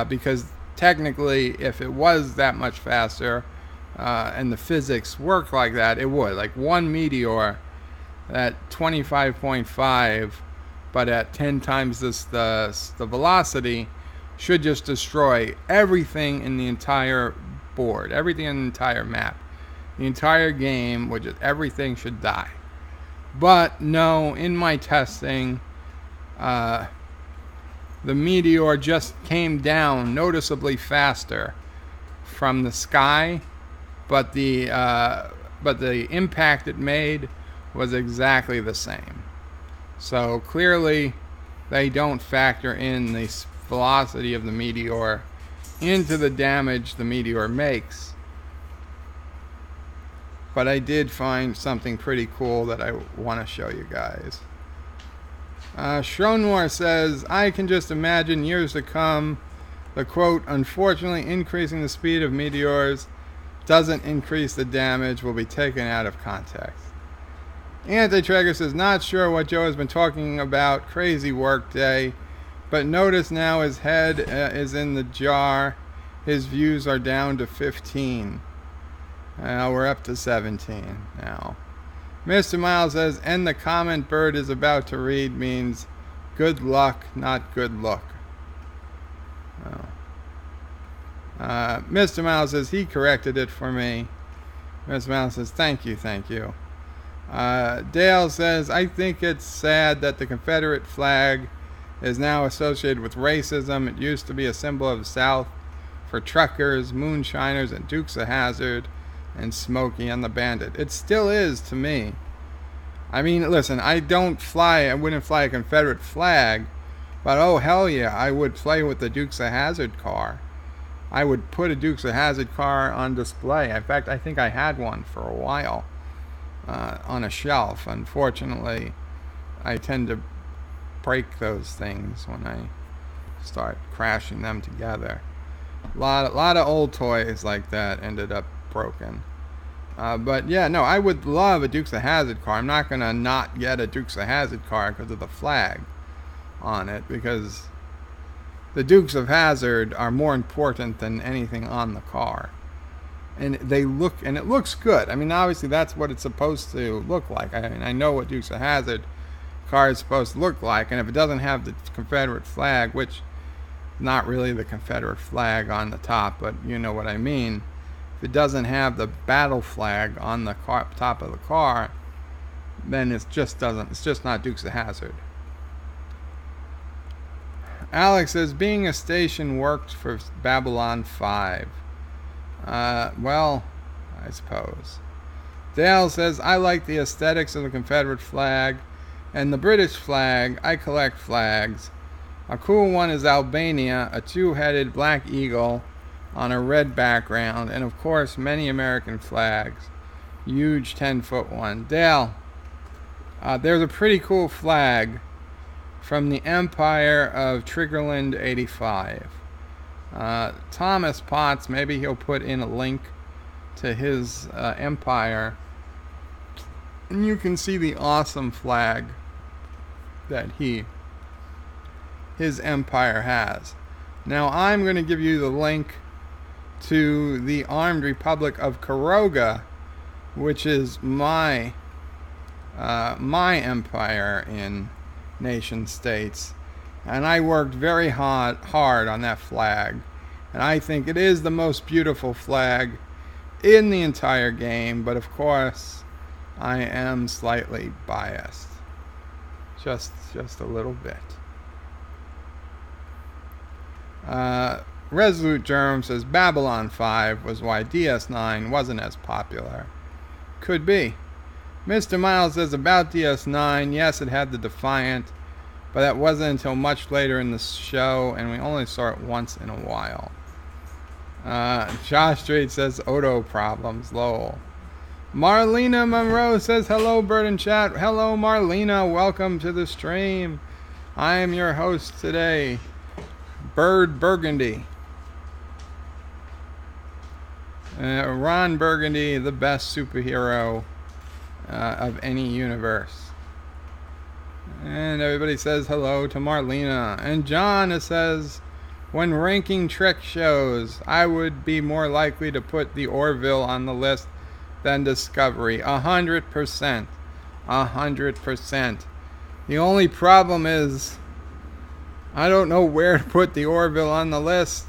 Speaker 1: Because technically, if it was that much faster, and the physics work like that, it would. Like one meteor at 25.5, but at 10 times the velocity, should just destroy everything in the entire board, everything in the entire map. The entire game, which is everything, should die. But no, in my testing, the meteor just came down noticeably faster from the sky, but the impact it made was exactly the same. So clearly, they don't factor in the velocity of the meteor into the damage the meteor makes. But I did find something pretty cool that I want to show you guys. Shronmore says, I can just imagine years to come, the quote, unfortunately increasing the speed of meteors doesn't increase the damage, will be taken out of context. Anti-Tracker says, not sure what Joe has been talking about, crazy work day, but notice now his head is in the jar, his views are down to 15. We're up to 17 now. Mr. Miles says, and the comment Bird is about to read means good luck, not good look. Mr. Miles says he corrected it for me. Mr. Miles says, thank you, thank you. Dale says, I think it's sad that the Confederate flag is now associated with racism. It used to be a symbol of the South for truckers, moonshiners, and Dukes of Hazzard, and Smokey and the Bandit. It still is to me. I mean, listen, I wouldn't fly a Confederate flag, but oh hell yeah, I would play with the Dukes of Hazzard car. I would put a Dukes of Hazzard car on display. In fact, I think I had one for a while on a shelf. Unfortunately, I tend to break those things when I start crashing them together. A lot of old toys like that ended up broken. But yeah, no, I would love a Dukes of Hazzard car. I'm not gonna not get a Dukes of Hazzard car because of the flag on it, because the Dukes of Hazzard are more important than anything on the car. And it looks good. I mean, obviously that's what it's supposed to look like. I know what Dukes of Hazzard car is supposed to look like, and if it doesn't have the Confederate flag, which not really the Confederate flag on the top, but you know what I mean. If it doesn't have the battle flag on the top of the car, then it's just not Dukes of Hazzard. Alex says, being a station worked for Babylon 5. Well, I suppose. Dale says, I like the aesthetics of the Confederate flag and the British flag. I collect flags. A cool one is Albania, a two-headed black eagle on a red background, and of course many American flags. Huge 10-foot one. Dale, there's a pretty cool flag from the Empire of Triggerland 85. Thomas Potts, maybe he'll put in a link to his empire, and you can see the awesome flag that his empire has. Now I'm going to give you the link to the Armed Republic of Karoga, which is my empire in nation states, and I worked very hard on that flag, and I think it is the most beautiful flag in the entire game, but of course I am slightly biased, just a little bit. Resolute Germ says Babylon 5 was why DS9 wasn't as popular. Could be. Mr. Miles says about DS9, yes, it had the Defiant, but that wasn't until much later in the show, and we only saw it once in a while. Josh Street says Odo problems, lol. Marlena Monroe says hello, Bird and Chat. Hello, Marlena. Welcome to the stream. I am your host today, Bird Burgundy. Ron Burgundy, the best superhero of any universe. And everybody says hello to Marlena. And John says, when ranking Trek shows, I would be more likely to put the Orville on the list than Discovery. 100%. 100%. The only problem is, I don't know where to put the Orville on the list.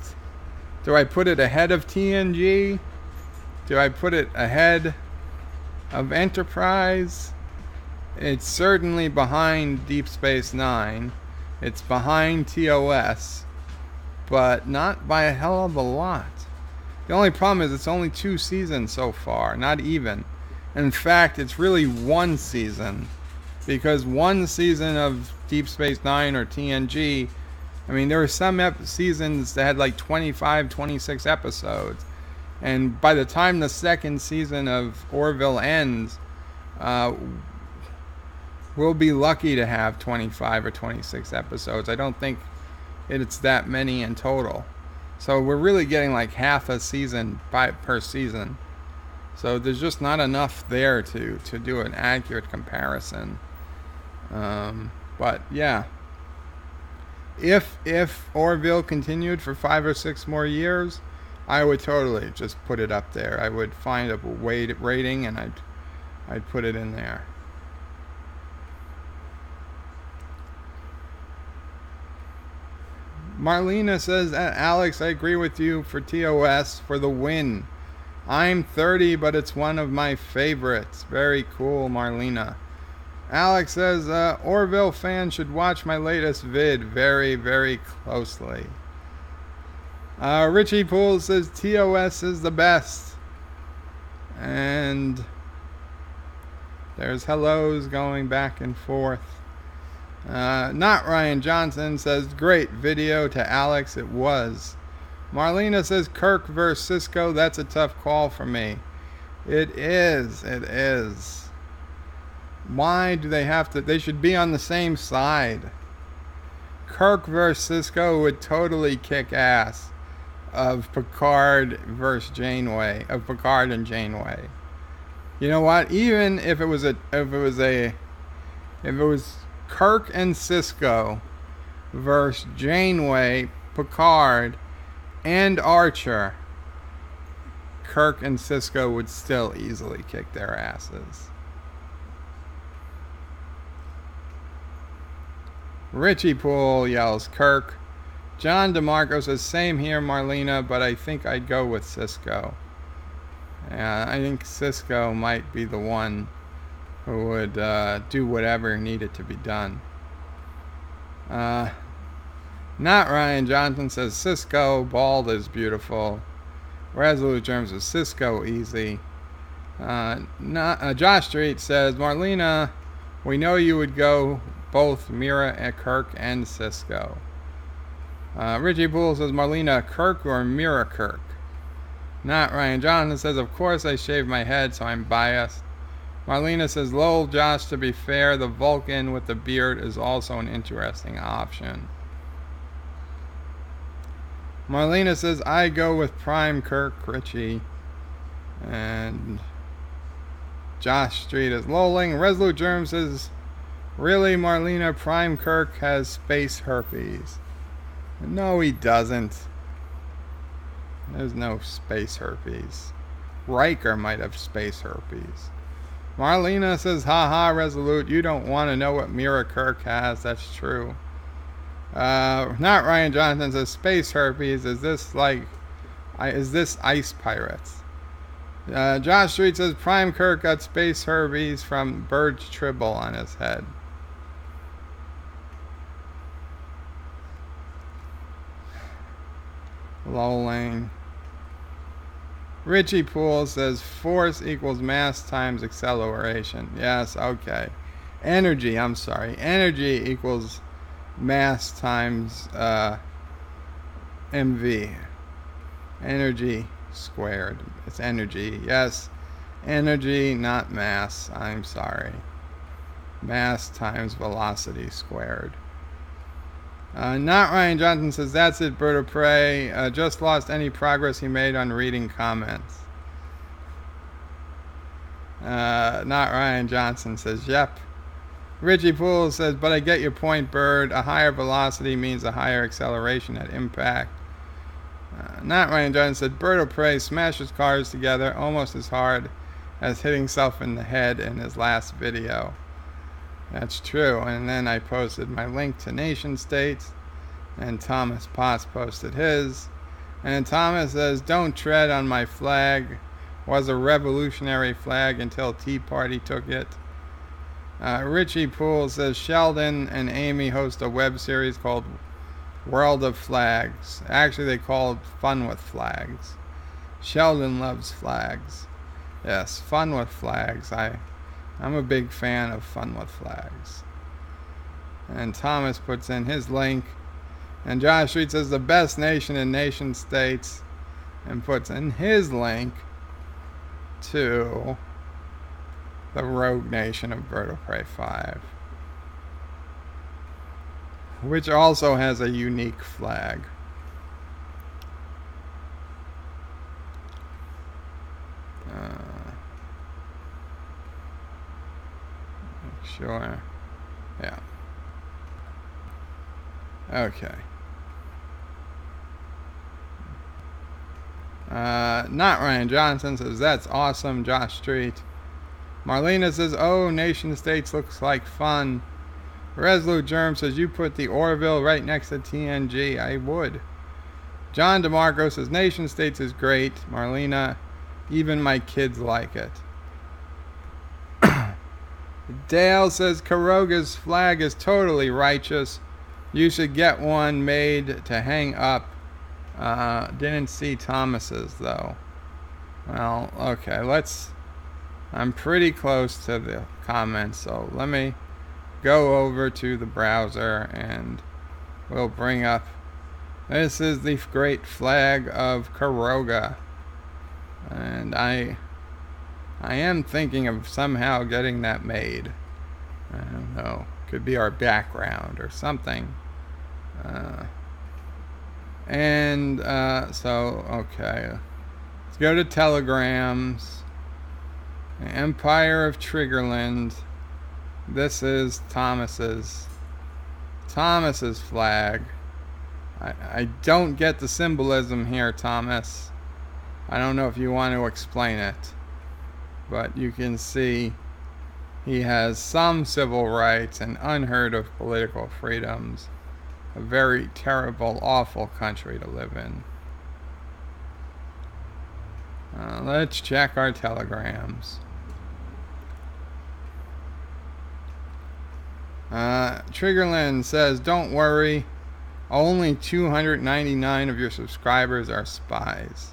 Speaker 1: Do I put it ahead of TNG? Do I put it ahead of Enterprise? It's certainly behind Deep Space Nine. It's behind TOS, but not by a hell of a lot. The only problem is it's only 2 seasons so far, not even. In fact, it's really 1 season, because 1 season of Deep Space Nine or TNG, I mean, there were some seasons that had like 25, 26 episodes. And by the time the 2nd season of Orville ends, we'll be lucky to have 25 or 26 episodes. I don't think it's that many in total. So we're really getting like half a season per season. So there's just not enough there to do an accurate comparison. But yeah. If Orville continued for 5 or 6 more years, I would totally just put it up there. I would find a weight rating and I'd put it in there. Marlena says, Alex, I agree with you for TOS for the win. I'm 30, but it's one of my favorites. Very cool, Marlena. Alex says, Orville fans should watch my latest vid very, very closely. Richie Poole says TOS is the best. And there's hellos going back and forth. Not Ryan Johnson says, great video to Alex, it was. Marlena says, Kirk versus Cisco, that's a tough call for me. It is. Why do they have to? They should be on the same side. Kirk versus Cisco would totally kick ass of Picard versus Janeway, of Picard and Janeway. You know what? Even if it was Kirk and Cisco versus Janeway, Picard, and Archer, Kirk and Cisco would still easily kick their asses. Richie Poole yells Kirk. John DeMarco says, same here, Marlena, but I think I'd go with Cisco. I think Cisco might be the one who would do whatever needed to be done. Not Ryan Johnson says, Cisco, bald is beautiful. Resolute Germs says, Cisco, easy. Josh Street says, Marlena, we know you would go both Mira and Kirk and Cisco. Richie Poole says, Marlena, Kirk or Mira Kirk? Not Ryan Jonathan says, of course I shave my head, so I'm biased. Marlena says, lol, Josh, to be fair, the Vulcan with the beard is also an interesting option. Marlena says, I go with Prime Kirk Ritchie. And Josh Street is lolling. Resolute Germ says, really, Marlena, Prime Kirk has space herpes. No, he doesn't. There's no space herpes. Riker might have space herpes. Marlena says, haha, Resolute, you don't want to know what Mira Kirk has. That's true. Not Ryan Jonathan says, space herpes. Is this ice pirates? Josh Street says, Prime Kirk got space herpes from Bird's Tribble on his head. Lolling. Richie Poole says force equals mass times acceleration. Yes, okay. Energy, I'm sorry. Energy equals mass times mv. Energy squared. It's energy. Yes. Energy, not mass. I'm sorry. Mass times velocity squared. Not Ryan Johnson says, that's it, Bird of Prey. Just lost any progress he made on reading comments. Not Ryan Johnson says, yep. Richie Poole says, but I get your point, Bird. A higher velocity means a higher acceleration at impact. Not Ryan Johnson said, Bird of Prey smashes cars together almost as hard as hitting himself in the head in his last video. That's true. And then I posted my link to nation states, and Thomas Potts posted his. And Thomas says, don't tread on my flag. Was a revolutionary flag until Tea Party took it. Richie Poole says, Sheldon and Amy host a web series called World of Flags. Actually, they call it Fun with Flags. Sheldon loves flags. Yes, Fun with Flags. I'm a big fan of Fun with Flags. And Thomas puts in his link. And Josh Street says, the best nation in nation states. And puts in his link to the Rogue Nation of Bird of Prey 5. Which also has a unique flag. Sure. Yeah. Okay. Not Ryan Johnson says, that's awesome, Josh Street. Marlena says, oh, nation states looks like fun. Resolute Germ says, you put the Orville right next to TNG. I would. John DeMarco says, nation states is great. Marlena, even my kids like it. Dale says, Karoga's flag is totally righteous. You should get one made to hang up. Didn't see Thomas's, though. Well, okay, I'm pretty close to the comments, so let me go over to the browser and we'll bring up. This is the great flag of Karoga. And I am thinking of somehow getting that made. I don't know. Could be our background or something. So, okay. Let's go to telegrams. Empire of Triggerland. This is Thomas's flag. I don't get the symbolism here, Thomas. I don't know if you want to explain it. But you can see he has some civil rights and unheard of political freedoms. A very terrible, awful country to live in. Let's check our telegrams. Triggerland says, don't worry. Only 299 of your subscribers are spies.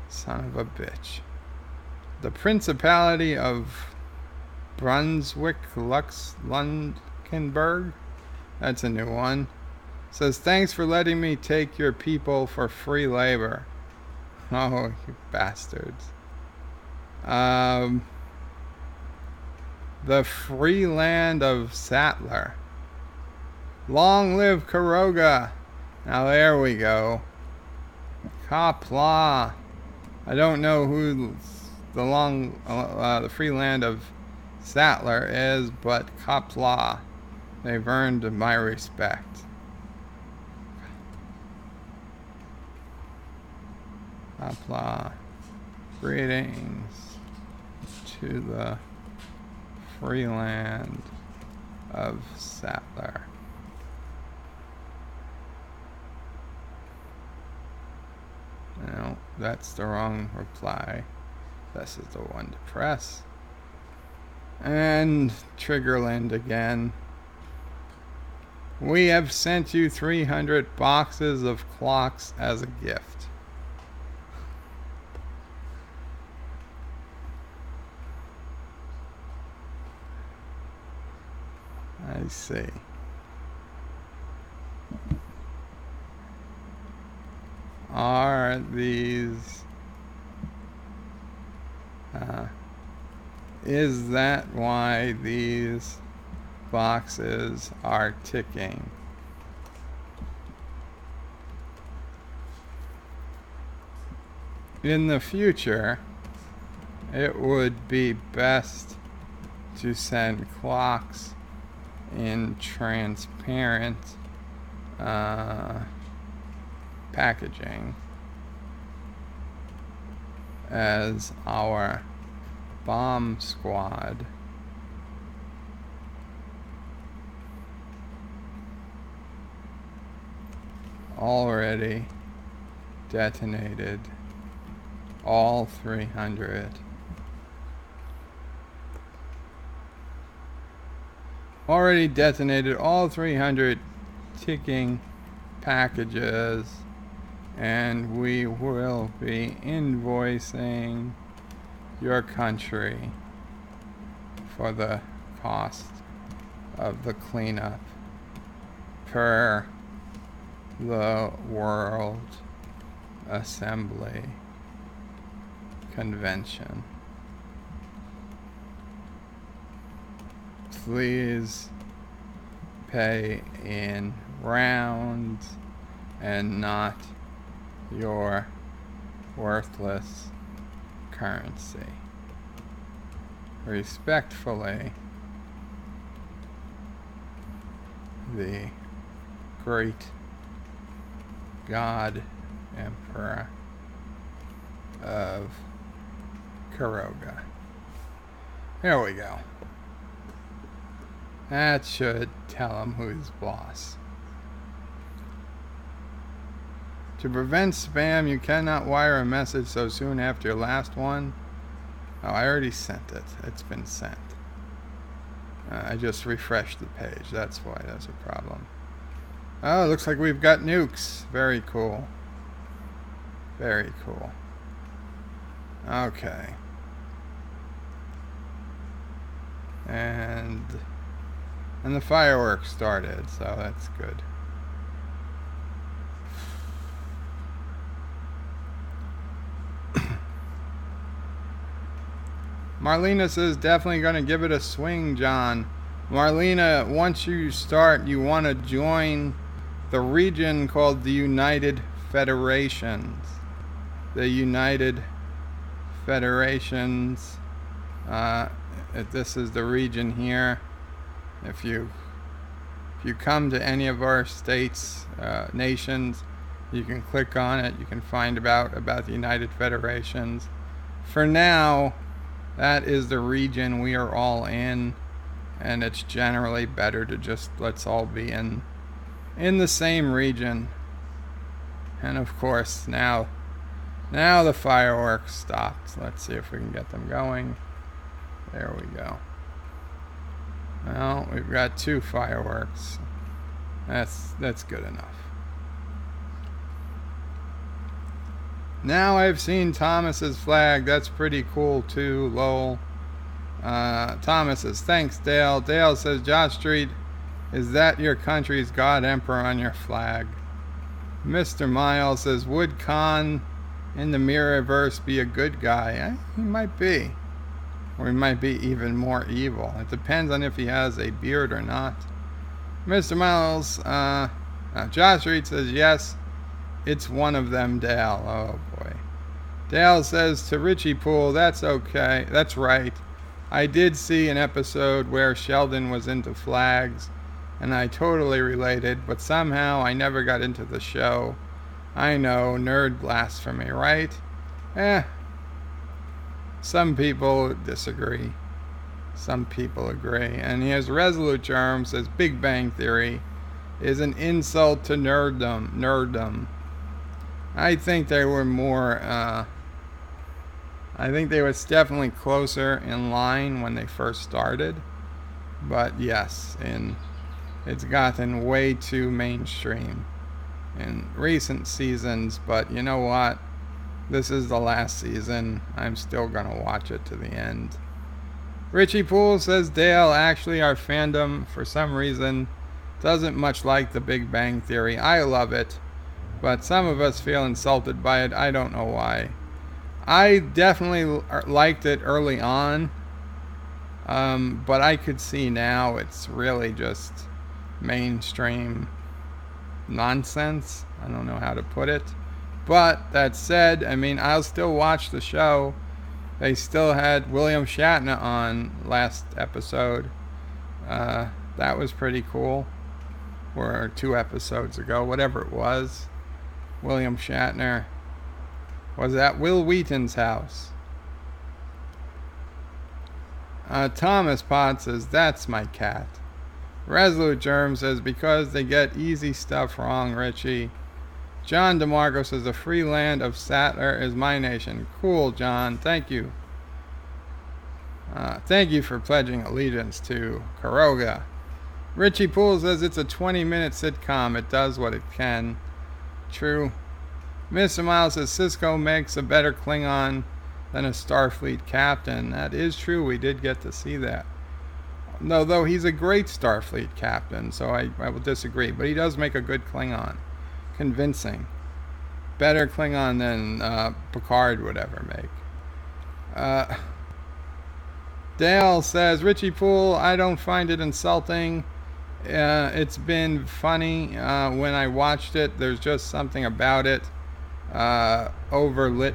Speaker 1: Son of a bitch. The Principality of Brunswick, Luxembourg. That's a new one. Says, thanks for letting me take your people for free labor. Oh, you bastards. The free land of Sattler. Long live Karoga. Now there we go. Qapla. I don't know who the free land of Sattler is, but Qapla. They've earned my respect. Qapla. Greetings to the free land of Sattler. No, that's the wrong reply. This is the one to press. And Triggerland again. We have sent you 300 boxes of clocks as a gift. I see. Are these... is that why these boxes are ticking? In the future, it would be best to send clocks in transparent packaging, as our bomb squad already detonated all 300. Already detonated all 300 ticking packages, and we will be invoicing your country for the cost of the cleanup per the World Assembly Convention. Please pay in rounds and not your worthless currency. Respectfully, the great God Emperor of Karoga. There we go. That should tell him who's boss. To prevent spam, you cannot wire a message so soon after your last one. Oh, I already sent it. It's been sent. I just refreshed the page. That's why that's a problem. Oh, it looks like we've got nukes. Very cool. Very cool. Okay. And the fireworks started, so that's good. Marlena says, definitely going to give it a swing, John. Marlena, once you start, you want to join the region called the United Federations. The United Federations. This is the region here. If you come to any of our states, nations, you can click on it. You can find about the United Federations. For now, that is the region we are all in, and it's generally better to just let's all be in the same region. And of course, now the fireworks stopped. Let's see if we can get them going. There we go. Well, we've got 2 fireworks. That's good enough. Now I've seen Thomas's flag. That's pretty cool too, lol. Thomas says, thanks, Dale. Dale says, Josh Street, is that your country's God Emperor on your flag? Mr. Miles says, would Khan in the Mirrorverse be a good guy? He might be. Or he might be even more evil. It depends on if he has a beard or not. Mr. Miles, Josh Reed says, yes, it's one of them, Dale. Oh, boy. Dale says to Richie Poole, that's okay. That's right. I did see an episode where Sheldon was into flags, and I totally related, but somehow I never got into the show. I know, nerd blasphemy, right? Some people disagree. Some people agree. And here's Resolute Germ says Big Bang Theory is an insult to nerddom. I think they were more, I think they was definitely closer in line when they first started. But yes, it's gotten way too mainstream in recent seasons. But you know what? This is the last season. I'm still going to watch it to the end. Richie Poole says, Dale, actually our fandom, for some reason, doesn't much like the Big Bang Theory. I love it, but some of us feel insulted by it. I don't know why. I definitely liked it early on, but I could see now it's really just mainstream nonsense. I don't know how to put it. But that said, I mean, I'll still watch the show. They still had William Shatner on last episode. That was pretty cool. Or 2 episodes ago, whatever it was. William Shatner was at Will Wheaton's house. Thomas Potts says, that's my cat. Resolute Germ says, because they get easy stuff wrong, Richie. John DeMarco says, the free land of Sattler is my nation. Cool, John. Thank you. Thank you for pledging allegiance to Karoga. Richie Poole says, it's a 20-minute sitcom. It does what it can. True. Mr. Miles says, Cisco makes a better Klingon than a Starfleet captain. That is true. We did get to see that. No, though he's a great Starfleet captain, so I will disagree. But he does make a good Klingon. Convincing. Better Klingon than Picard would ever make. Dale says, Richie Poole, I don't find it insulting. It's been funny when I watched it. There's just something about it. Overlit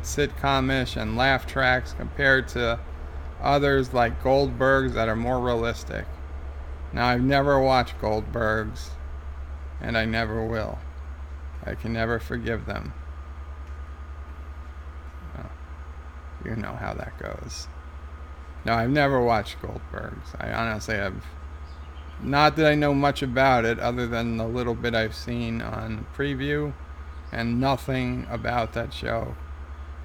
Speaker 1: sitcom-ish and laugh tracks compared to others like Goldberg's that are more realistic. Now, I've never watched Goldberg's, and I never will. I can never forgive them. Well, you know how that goes. No, I've never watched Goldberg's. I honestly have. Not that I know much about it other than the little bit I've seen on preview, and nothing about that show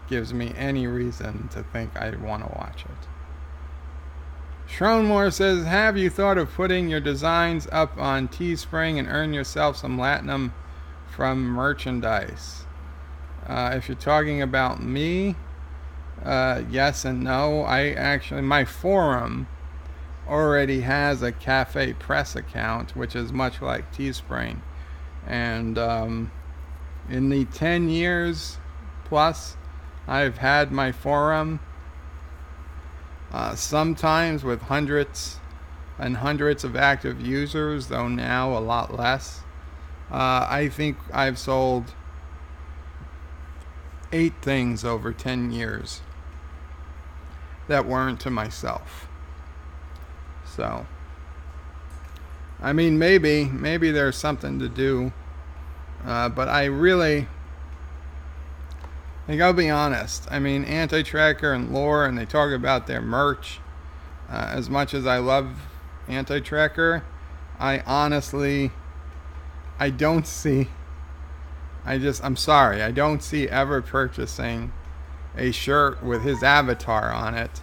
Speaker 1: gives me any reason to think I'd want to watch it. Schronmore says, have you thought of putting your designs up on Teespring and earn yourself some latinum from merchandise? If you're talking about me, yes and no. My forum already has a Cafe Press account, which is much like Teespring. And in the 10 years plus I've had my forum, sometimes with hundreds and hundreds of active users, though now a lot less. I think I've sold 8 things over 10 years that weren't to myself. So, I mean, maybe there's something to do, but I really, I'll be honest. I mean, Anti-Tracker and Lore, and they talk about their merch. As much as I love Anti-Tracker, I honestly, I'm sorry, I don't see ever purchasing a shirt with his avatar on it.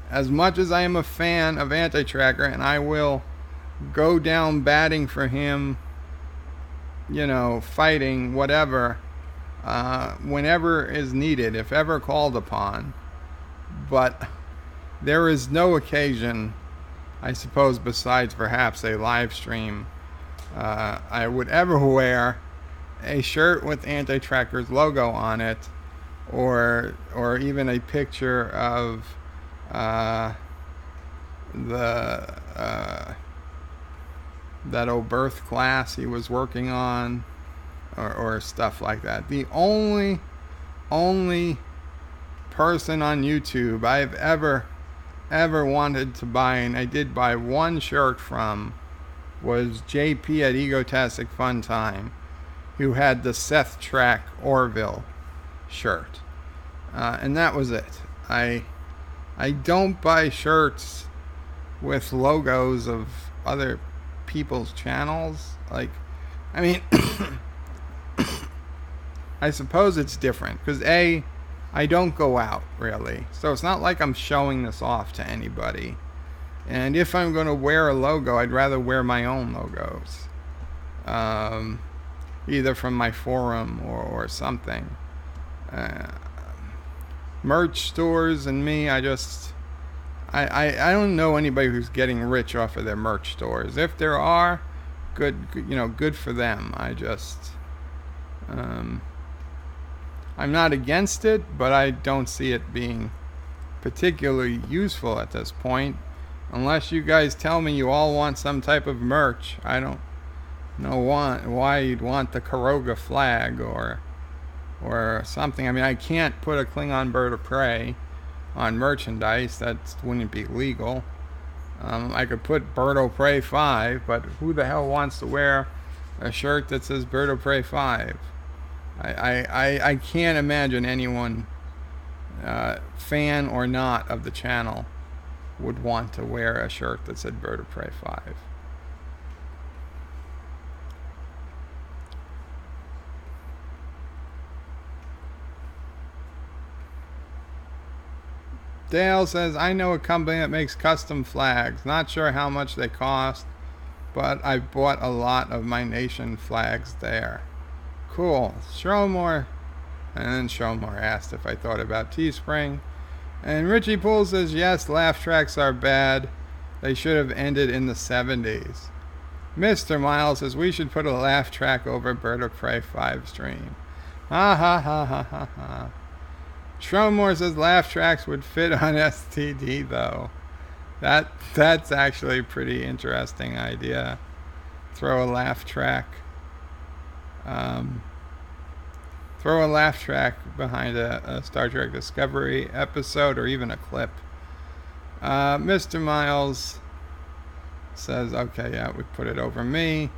Speaker 1: As much as I am a fan of Anti-Tracker, and I will go down batting for him, fighting, whatever, whenever is needed, if ever called upon. But there is no occasion, I suppose, besides perhaps a live stream, I would ever wear a shirt with Anti-Tracker's logo on it or even a picture of the that old birth class he was working on, or stuff like that. The only person on YouTube I've ever wanted to buy, and I did buy one shirt from, was JP at Egotastic Fun Time, who had the Seth Track Orville shirt, and that was it. I don't buy shirts with logos of other people's channels. Like, I mean, I suppose it's different because I don't go out really, so it's not like I'm showing this off to anybody. And if I'm going to wear a logo, I'd rather wear my own logos, either from my forum or something. Merch stores and me, I don't know anybody who's getting rich off of their merch stores. If there are, good for them. I'm not against it, but I don't see it being particularly useful at this point. Unless you guys tell me you all want some type of merch. I don't know why you'd want the Karoga flag or something. I mean, I can't put a Klingon bird of prey on merchandise. That wouldn't be legal. I could put Bird of Prey 5, but who the hell wants to wear a shirt that says Bird of Prey 5? I can't imagine anyone, fan or not of the channel, would want to wear a shirt that said Bird of Prey 5. Dale says, I know a company that makes custom flags. Not sure how much they cost, but I bought a lot of my nation flags there. Cool. Showmore. And then Showmore asked if I thought about Teespring. And Richie Poole says, yes, laugh tracks are bad. They should have ended in the 70s. Mr. Miles says, we should put a laugh track over Bird of Prey 5 stream. Ha ha ha ha ha ha. Showmore says, laugh tracks would fit on STD though. That's actually a pretty interesting idea. Throw a laugh track. Throw a laugh track behind a Star Trek Discovery episode, or even a clip. Mr. Miles says, okay, yeah, we put it over me.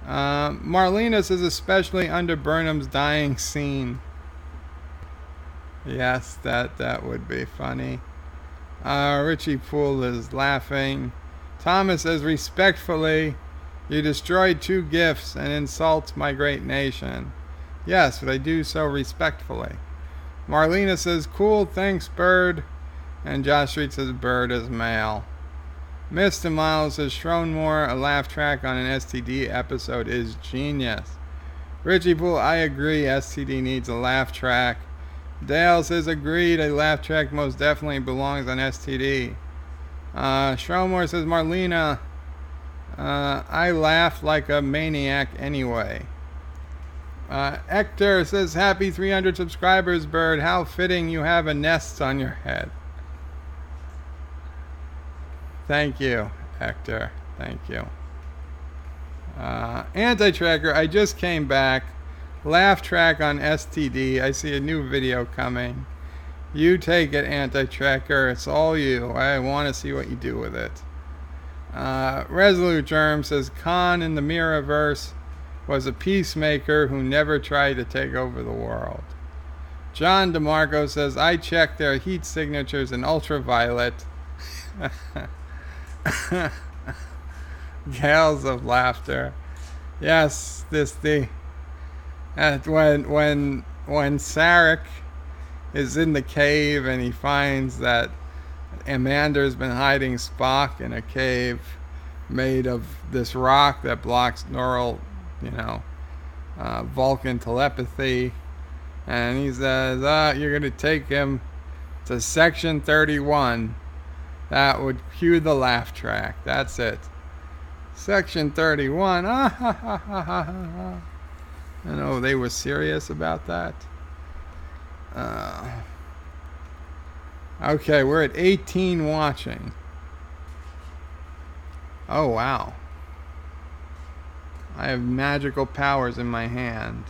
Speaker 1: Marlena says, especially under Burnham's dying scene. Yes, that would be funny. Richie Poole is laughing. Thomas says, respectfully, you destroyed 2 gifts and insult my great nation. Yes, but I do so respectfully. Marlena says, cool, thanks, Bird. And Josh Street says, Bird is male. Mr. Miles says, Shronmore, a laugh track on an STD episode is genius. Richie Poole, I agree, STD needs a laugh track. Dale says, agreed, a laugh track most definitely belongs on STD. Shronmore says, Marlena, I laugh like a maniac anyway. Hector says, happy 300 subscribers, Bird. How fitting you have a nest on your head. Thank you, Hector. Thank you. Anti-Tracker, I just came back. Laugh track on STD. I see a new video coming. You take it, Anti-Tracker. It's all you. I want to see what you do with it. Resolute Germ says, Khan in the Mirrorverse was a peacemaker who never tried to take over the world. John DeMarco says, I checked their heat signatures in ultraviolet. Gales of laughter. Yes, when Sarek is in the cave and he finds that Amander's been hiding Spock in a cave made of this rock that blocks neural, Vulcan telepathy, and he says, you're going to take him to section 31. That would cue the laugh track. That's it. Section 31. I know they were serious about that. Okay, we're at 18 watching. Oh, wow. I have magical powers in my hand.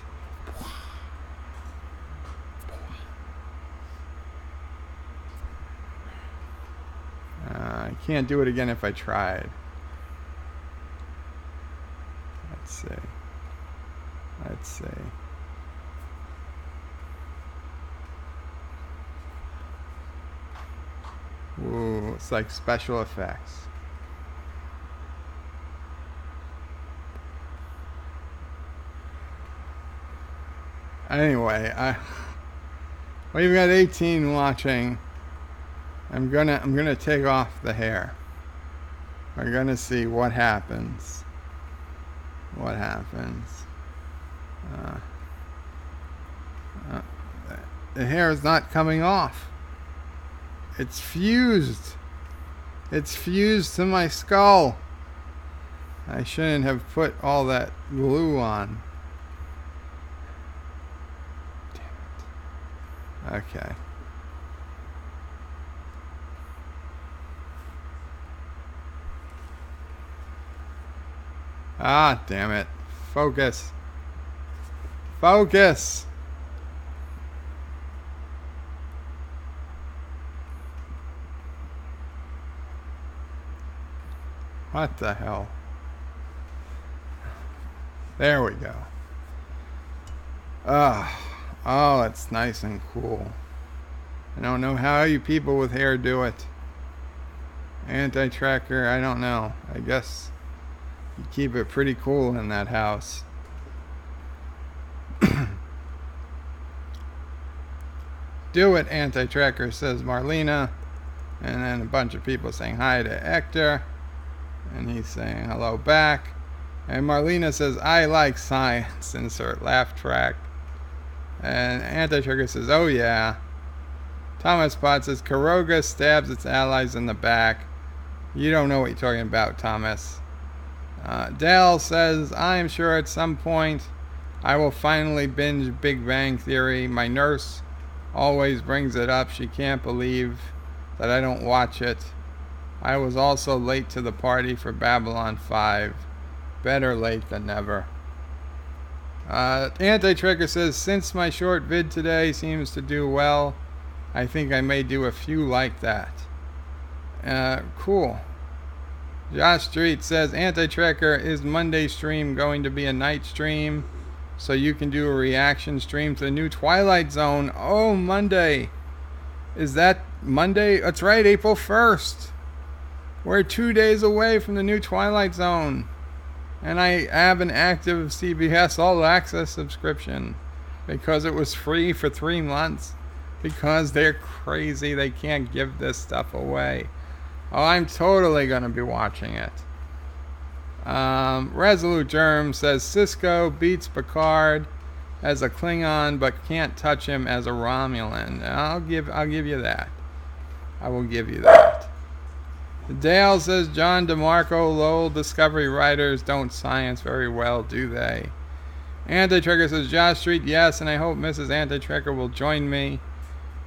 Speaker 1: I can't do it again if I tried. Let's see. Let's see. Ooh, it's like special effects. Anyway, we've got 18 watching. I'm gonna take off the hair. We're gonna see what happens. What happens? The hair is not coming off. It's fused. It's fused to my skull. I shouldn't have put all that glue on. Damn it. Okay. Ah, damn it. Focus. Focus. What the hell? There we go. Oh, it's nice and cool. I don't know how you people with hair do it. Anti-tracker, I don't know. I guess you keep it pretty cool in that house. Do it, anti-tracker, says Marlena. And then a bunch of people saying hi to Hector. And he's saying hello back. And Marlena says, I like science. Insert laugh track. And anti-tracker says, oh yeah. Thomas Pot says, Karoga stabs its allies in the back. You don't know what you're talking about, Thomas. Dale says, I am sure at some point I will finally binge Big Bang Theory. My nurse always brings it up. She can't believe that I don't watch it. I was also late to the party for Babylon 5. Better late than never. Anti-Tracker says, since my short vid today seems to do well, I think I may do a few like that. Cool. Josh Street says, Anti-Tracker, is Monday stream going to be a night stream so you can do a reaction stream to the new Twilight Zone? Oh, Monday. Is that Monday? That's right, April 1st. We're 2 days away from the new Twilight Zone. And I have an active CBS All Access subscription because it was free for 3 months. Because they're crazy. They can't give this stuff away. Oh, I'm totally going to be watching it. Resolute Germ says Cisco beats Picard as a Klingon but can't touch him as a Romulan. I'll give you that. I will give you that. Dale says John DeMarco, lol, Discovery writers don't science very well, do they? Anti-Tracker says Josh Street, yes, and I hope Mrs. Anti-Tracker will join me.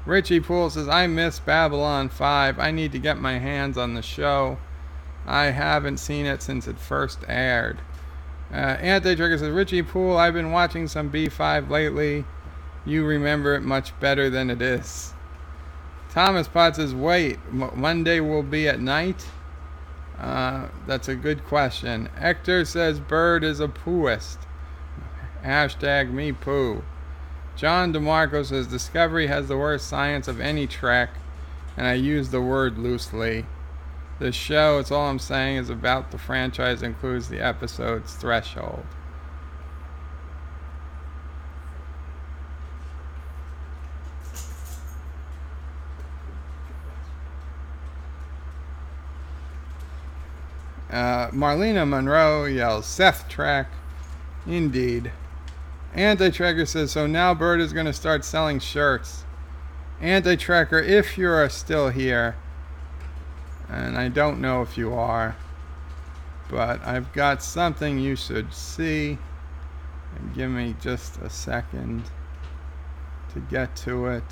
Speaker 1: Richie Poole says, I miss Babylon 5. I need to get my hands on the show. I haven't seen it since it first aired. Anti-Tracker says, Richie Poole, I've been watching some B5 lately. You remember it much better than it is. Thomas Potts says, wait, Monday will be at night? That's a good question. Hector says, Bird is a pooist. Hashtag me poo. John DeMarco says, Discovery has the worst science of any Trek, and I use the word loosely. The show, it's all I'm saying, is about the franchise, includes the episode's threshold. Marlena Monroe yells, Seth Trek. Indeed. Anti-Tracker says, so now Bird is going to start selling shirts. Anti-Tracker, if you're still here, and I don't know if you are, but I've got something you should see. And give me just a second. to get to it.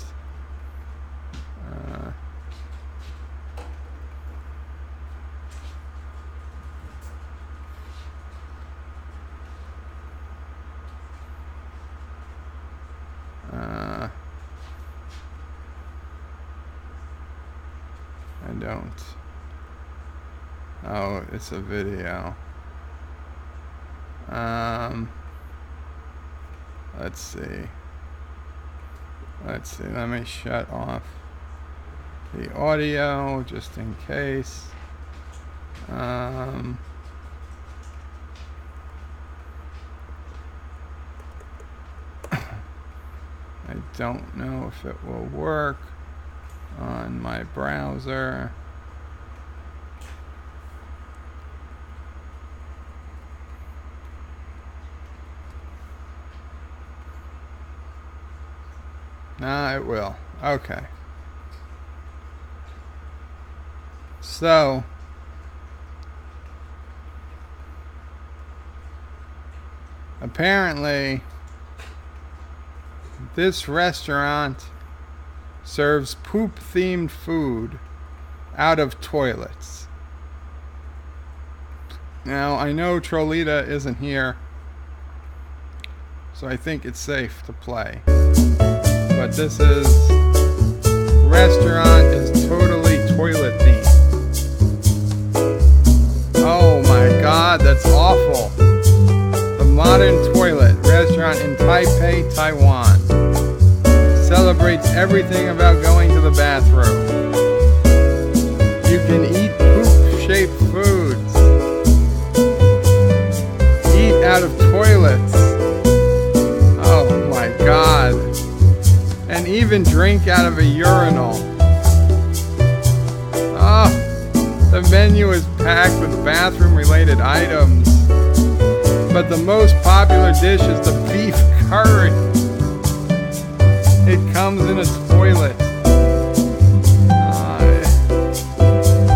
Speaker 1: I don't. Oh, it's a video. Let's see. Let me shut off the audio just in case. I don't know if it will work on my browser. Nah, it will. Okay. So, apparently, this restaurant serves poop-themed food out of toilets. Now, I know Trolita isn't here, so I think it's safe to play. But this restaurant is totally toilet themed. Oh my God, that's awful. The Modern Toilet restaurant in Taipei, Taiwan, celebrates everything about going to the bathroom. You can eat poop-shaped foods, eat out of toilets. Oh my God. And even drink out of a urinal. Oh, the menu is packed with bathroom-related items. But the most popular dish is the beef curry. It comes in a toilet.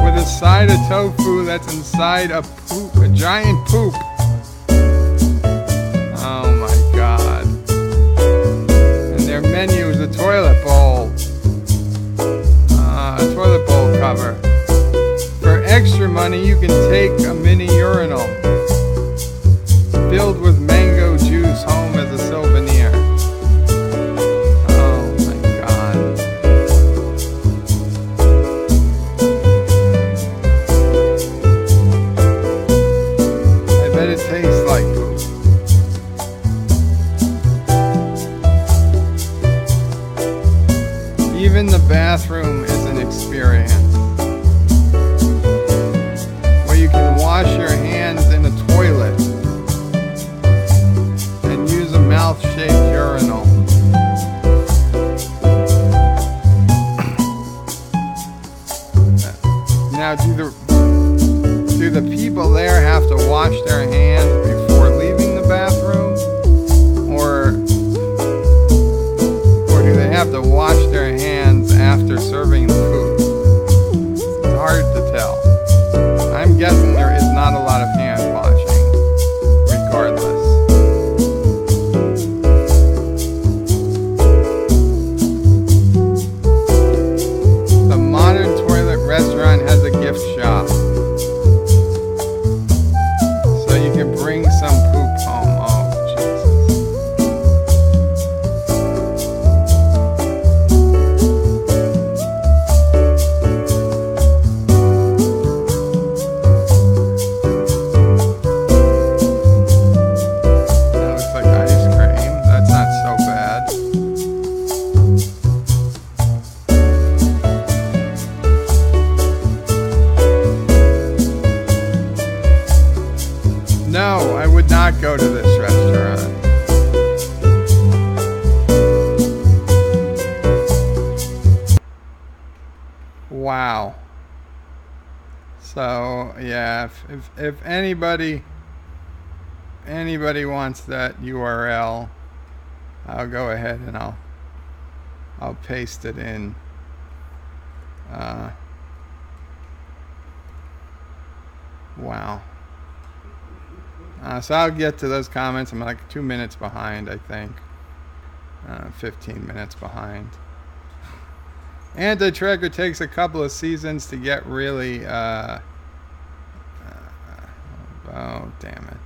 Speaker 1: With a side of tofu that's inside a poop, a giant poop. Oh my God. Their menu is a toilet bowl. A toilet bowl cover. For extra money, you can take a mini urinal filled with mango juice home as a souvenir. Oh my God. I bet it tastes like poop. Even the bathroom is an experience where you can wash your hands in a toilet and use a mouth-shaped urinal. Now, do the people there have to wash their hands before leaving the bathroom, or do they have to wash their hands after serving the food? It's hard to tell. I'm guessing there is not a lot of hand washing, regardless. The Modern Toilet restaurant has a gift shop, so you can bring some poop home. Oh, Jesus. No, I would not go to this restaurant. Wow. So, yeah, if anybody wants that URL, I'll go ahead and I'll paste it in. Wow. So I'll get to those comments. I'm like 2 minutes behind, I think. 15 minutes behind. Anti-Tracker takes a couple of seasons to get really... oh, damn it.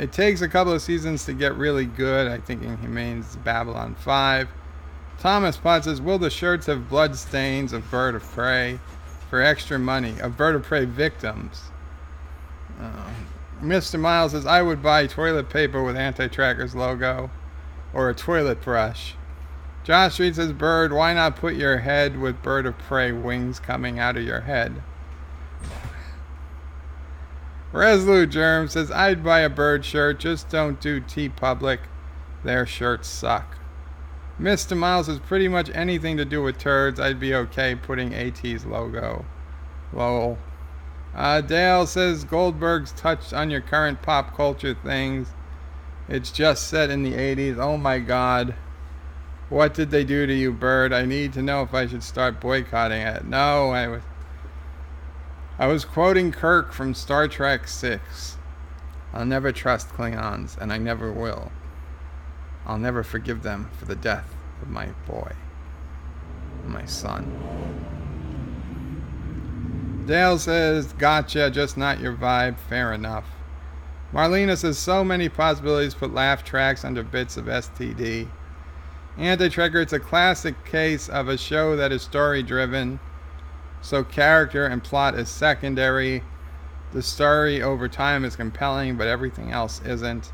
Speaker 1: It takes a couple of seasons to get really good. I think he means Babylon 5. Thomas Potts says, will the shirts have blood stains of Bird of Prey for extra money? Of Bird of Prey victims. Mr. Miles says, I would buy toilet paper with Anti-Tracker's logo. Or a toilet brush. Josh Street says, Bird, why not put your head with Bird of Prey wings coming out of your head? Resolute Germ says, I'd buy a Bird shirt, just don't do TeePublic. Their shirts suck. Mr. Miles says, pretty much anything to do with turds, I'd be okay putting AT's logo. Lol. Dale says, Goldberg's touched on your current pop culture things. It's just set in the 80s. Oh my god. What did they do to you, Bird? I need to know if I should start boycotting it. No, I was quoting Kirk from Star Trek 6. I'll never trust Klingons, and I never will. I'll never forgive them for the death of my boy. My son. Dale says, gotcha, just not your vibe. Fair enough. Marlena says, so many possibilities, put laugh tracks under bits of STD. Anti-Tracker, it's a classic case of a show that is story-driven, so character and plot is secondary. The story over time is compelling, but everything else isn't.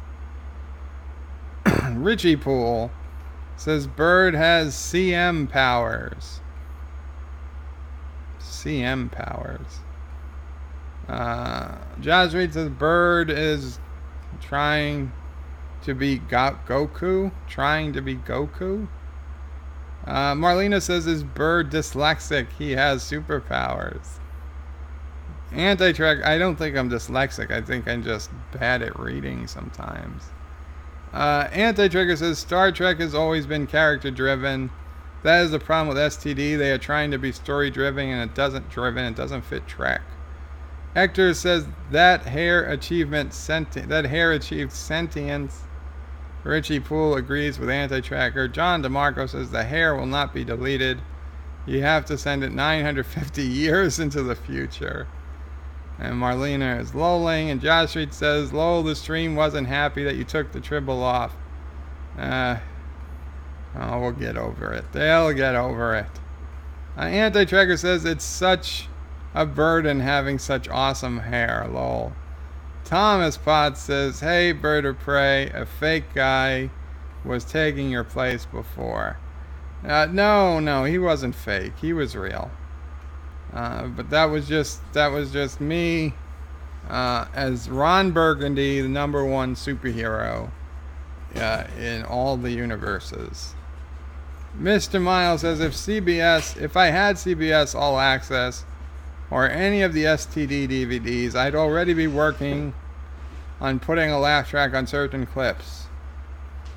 Speaker 1: Richie Poole says, Bird has CM powers. CM powers. Josh Reed says, Bird is trying to be Goku. Trying to be Goku. Marlena says, is Bird dyslexic? He has superpowers. Anti-Track, I don't think I'm dyslexic. I think I'm just bad at reading sometimes. Anti-Trigger says, Star Trek has always been character-driven. That is the problem with STD. They are trying to be story-driven, and it doesn't fit Trek. Hector says, that hair achieved sentience. Richie Poole agrees with Anti-Tracker. John DeMarco says, the hair will not be deleted. You have to send it 950 years into the future. And Marlena is lolling. And Josh Street says, lol, the stream wasn't happy that you took the tribble off. Oh, we'll get over it. They'll get over it. Anti-Tracker says, it's such a burden having such awesome hair. Lol. Thomas Potts says, hey, Bird of Prey, a fake guy was taking your place before. No, he wasn't fake. He was real. But that was just me as Ron Burgundy, the #1 superhero in all the universes. Mr. Miles says, if I had CBS All Access or any of the STD DVDs, I'd already be working on putting a laugh track on certain clips.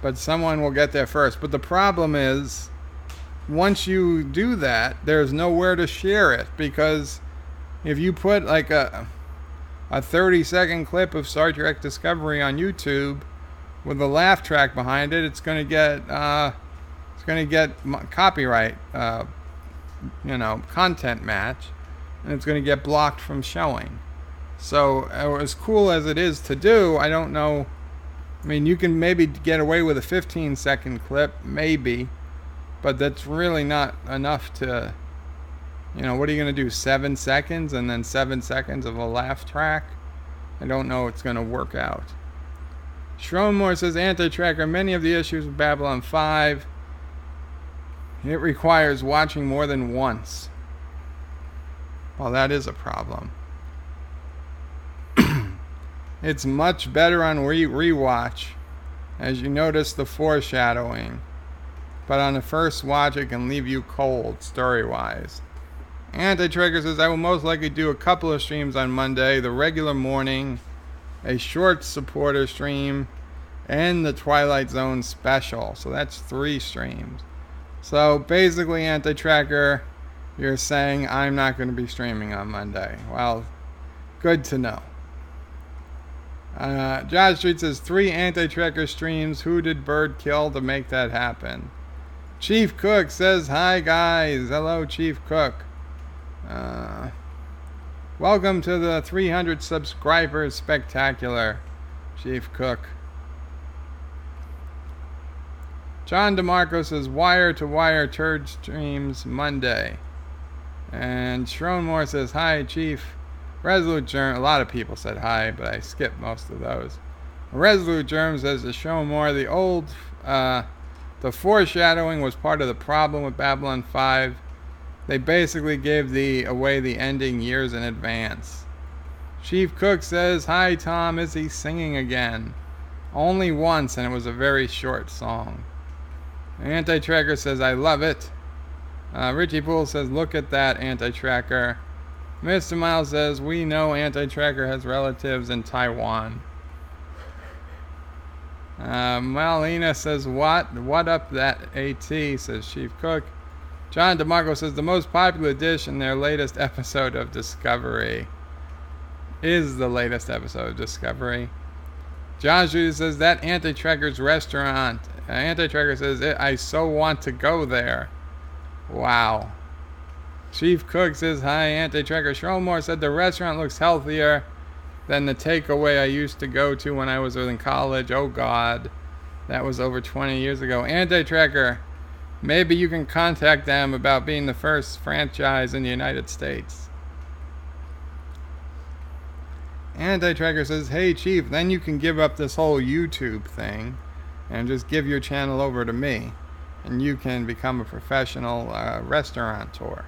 Speaker 1: But someone will get there first. But the problem is, once you do that, there's nowhere to share it, because if you put like a 30-second clip of Star Trek Discovery on YouTube with a laugh track behind it, it's going to get copyright, content match, and it's going to get blocked from showing. So as cool as it is to do, I don't know. I mean, you can maybe get away with a 15-second clip, maybe. But that's really not enough to, what are you going to do, 7 seconds and then 7 seconds of a laugh track? I don't know it's going to work out. Schroemore says, Anti-Tracker, many of the issues with Babylon 5, it requires watching more than once. Well, that is a problem. It's much better on rewatch, as you notice the foreshadowing. But on the first watch, it can leave you cold, story-wise. Anti-Trigger says, I will most likely do a couple of streams on Monday. The regular morning, a short supporter stream, and the Twilight Zone special. So that's 3 streams. So basically, Anti-Tracker, you're saying I'm not going to be streaming on Monday. Well, good to know. Josh Street says 3 anti-tracker streams. Who did Bird kill to make that happen? Chief Cook says hi guys. Hello Chief Cook. Welcome to the 300 subscribers spectacular, Chief Cook. John DeMarco says wire to wire turd streams Monday. And Shronmore says hi Chief. Resolute Germ, a lot of people said hi, but I skipped most of those. Resolute Germ says to Shronmore, the foreshadowing was part of the problem with Babylon 5. They basically gave away the ending years in advance. Chief Cook says, hi Tom, is he singing again? Only once, and it was a very short song. Anti-Tracker says, I love it. Richie Poole says, look at that, Anti-Tracker. Mr. Miles says, we know Anti-Tracker has relatives in Taiwan. Malina says, what? What up that AT, says Chief Cook. John DeMarco says, the most popular dish in their latest episode of Discovery. Is the latest episode of Discovery. John Judy says, that Anti-Tracker's restaurant. Anti-Tracker says, I so want to go there. Wow. Chief Cook says, hi, Anti-Tracker. Shromore said, the restaurant looks healthier than the takeaway I used to go to when I was in college. Oh, God. That was over 20 years ago. Anti-Tracker, maybe you can contact them about being the first franchise in the United States. Anti-Tracker says, hey, Chief, then you can give up this whole YouTube thing and just give your channel over to me. And you can become a professional restaurateur.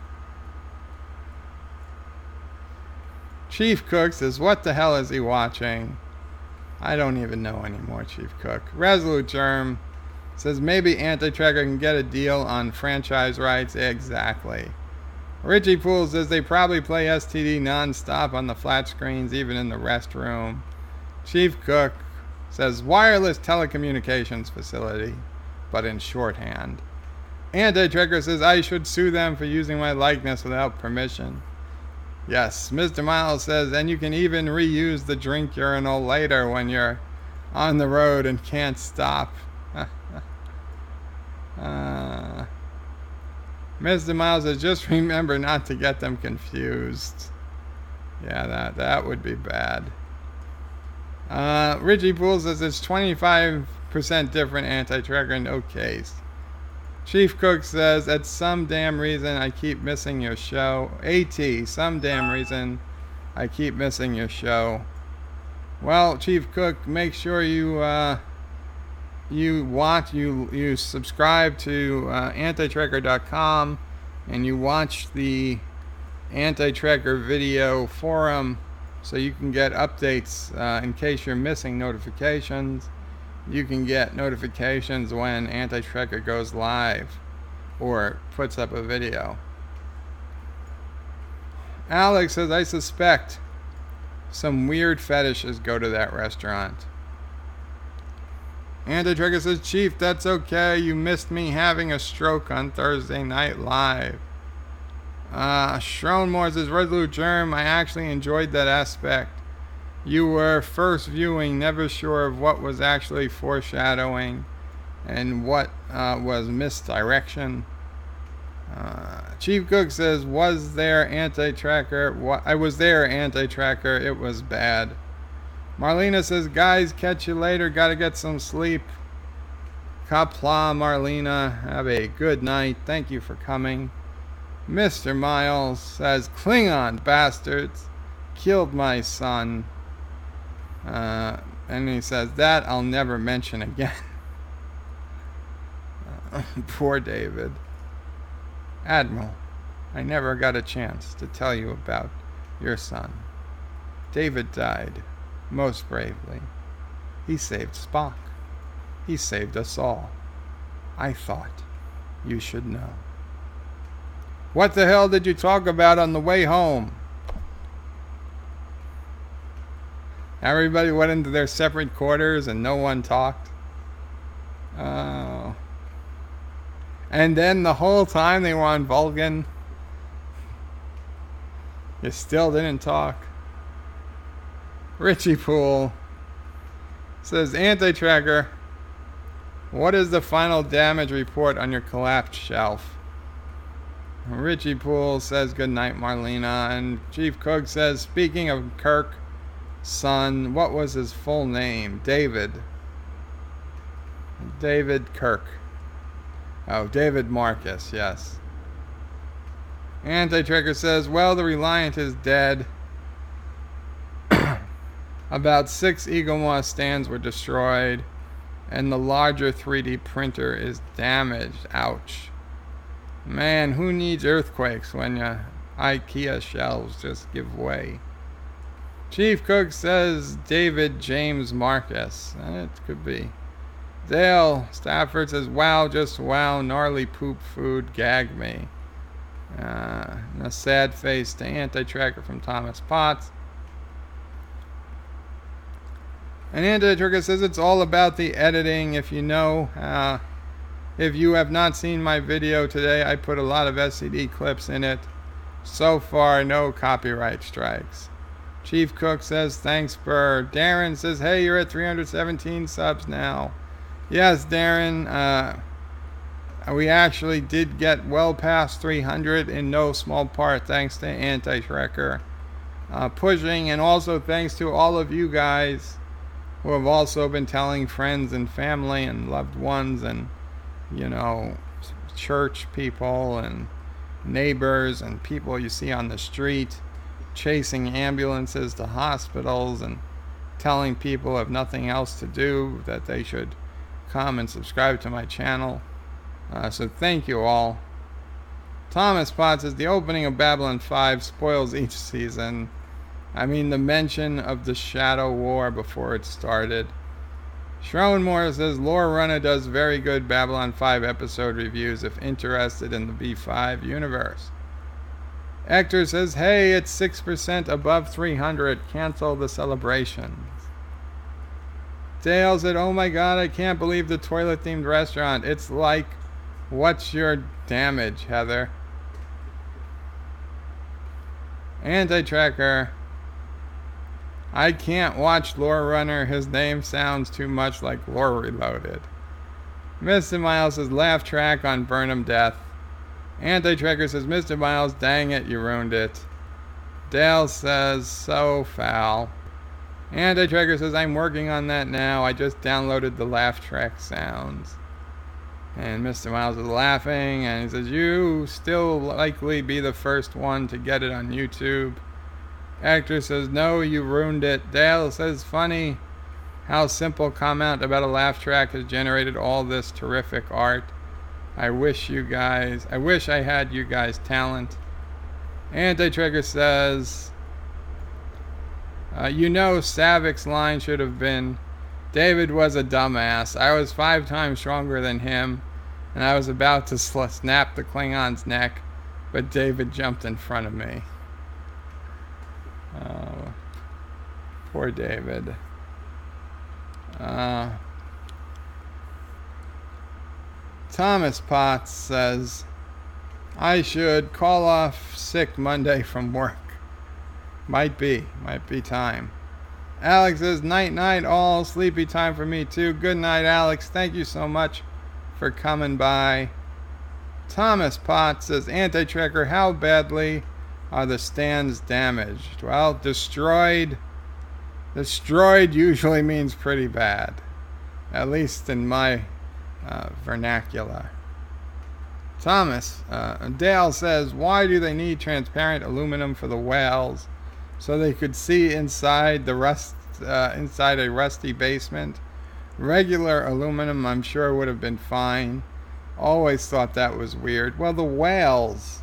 Speaker 1: Chief Cook says, what the hell is he watching? I don't even know anymore, Chief Cook. Resolute Germ says, maybe Anti-Tracker can get a deal on franchise rights. Exactly. Richie Poole says, they probably play STD non-stop on the flat screens, even in the restroom. Chief Cook says, wireless telecommunications facility, but in shorthand. Anti-Tracker says, I should sue them for using my likeness without permission. Yes, Mr. Miles says, and you can even reuse the drink urinal later when you're on the road and can't stop. Mr. Miles says, just remember not to get them confused. Yeah, that would be bad. Richie Poole says it's 25% different Anti-Tracker in no case. Chief Cook says, at some damn reason I keep missing your show. AT, some damn reason I keep missing your show. Well, Chief Cook, make sure you subscribe to antitracker.com and you watch the Anti-Tracker video forum so you can get updates in case you're missing notifications. You can get notifications when Anti-Tracker goes live or puts up a video. Alex says, I suspect some weird fetishes go to that restaurant. Anti-Tracker says, Chief, that's okay. You missed me having a stroke on Thursday Night Live. Shronmore says, Resolute Germ, I actually enjoyed that aspect. You were first viewing, never sure of what was actually foreshadowing and what was misdirection. Chief Cook says, was there Anti-Tracker? I was there, Anti-Tracker. It was bad. Marlena says, guys, catch you later. Gotta get some sleep. Qapla, Marlena. Have a good night. Thank you for coming. Mr. Miles says, Klingon bastards killed my son. And he says, that I'll never mention again. Poor David. Admiral, I never got a chance to tell you about your son. David died most bravely. He saved Spock. He saved us all. I thought you should know. What the hell did you talk about on the way home? Everybody went into their separate quarters and no one talked. Oh. And then the whole time they were on Vulcan, you still didn't talk. Richie Poole Says Anti-Tracker, what is the final damage report on your collapsed shelf? Richie Poole says good night, Marlena. And Chief Cook says, speaking of Kirk, son, what was his full name? David Kirk. Oh, David Marcus, yes. Anti-Tracker says, well, the Reliant is dead. About 6 Eagle Moss stands were destroyed, and the larger 3D printer is damaged. Ouch. Man, who needs earthquakes when your IKEA shelves just give way? Chief Cook says David James Marcus. It could be. Dale Stafford says, wow, just wow, gnarly poop food, gag me. And a sad face to Anti-Tracker from Thomas Potts. And Anti-Tracker says it's all about the editing. If you know, if you have not seen my video today, I put a lot of SCD clips in it. So far, no copyright strikes. Chief Cook says, thanks, Burr. Darren says, hey, you're at 317 subs now. Yes, Darren, we actually did get well past 300 in no small part thanks to Anti-Tracker pushing, and also thanks to all of you guys who have also been telling friends and family and loved ones and, you know, church people and neighbors and people you see on the street, chasing ambulances to hospitals and telling people who have nothing else to do that they should come and subscribe to my channel. So thank you all. Thomas Potts says the opening of Babylon 5 spoils each season. I mean, the mention of the Shadow War before it started. Schroenmore says Lore Runner does very good Babylon 5 episode reviews if interested in the B5 universe. Hector says, hey, it's 6% above 300. Cancel the celebrations. Dale said, oh my god, I can't believe the toilet-themed restaurant. It's like, what's your damage, Heather? Anti-Tracker. I can't watch Lore Runner. His name sounds too much like Lore Reloaded. Mr. Miles says, laugh track on Burnham Death. Anti-Tracker says, Mr. Miles, dang it, you ruined it. Dale says, so foul. Anti-Tracker says, I'm working on that now. I just downloaded the laugh track sounds. And Mr. Miles is laughing, and he says, you still likely be the first one to get it on YouTube. Actor says, no, you ruined it. Dale says, funny how simple comment about a laugh track has generated all this terrific art. I wish I had you guys' talent. Anti-Tracker says, you know, Savic's line should have been, David was a dumbass. I was 5 times stronger than him, and I was about to snap the Klingon's neck, but David jumped in front of me. Oh, poor David. Thomas Potts says, I should call off sick Monday from work. Might be time. Alex says, night night all, sleepy time for me too. Good night, Alex. Thank you so much for coming by. Thomas Potts says, Anti-Tracker, how badly are the stands damaged? Well, destroyed usually means pretty bad, at least in my vernacular. Dale says, why do they need transparent aluminum for the whales? So they could see inside inside a rusty basement. Regular aluminum, I'm sure, would have been fine. Always thought that was weird. Well, the whales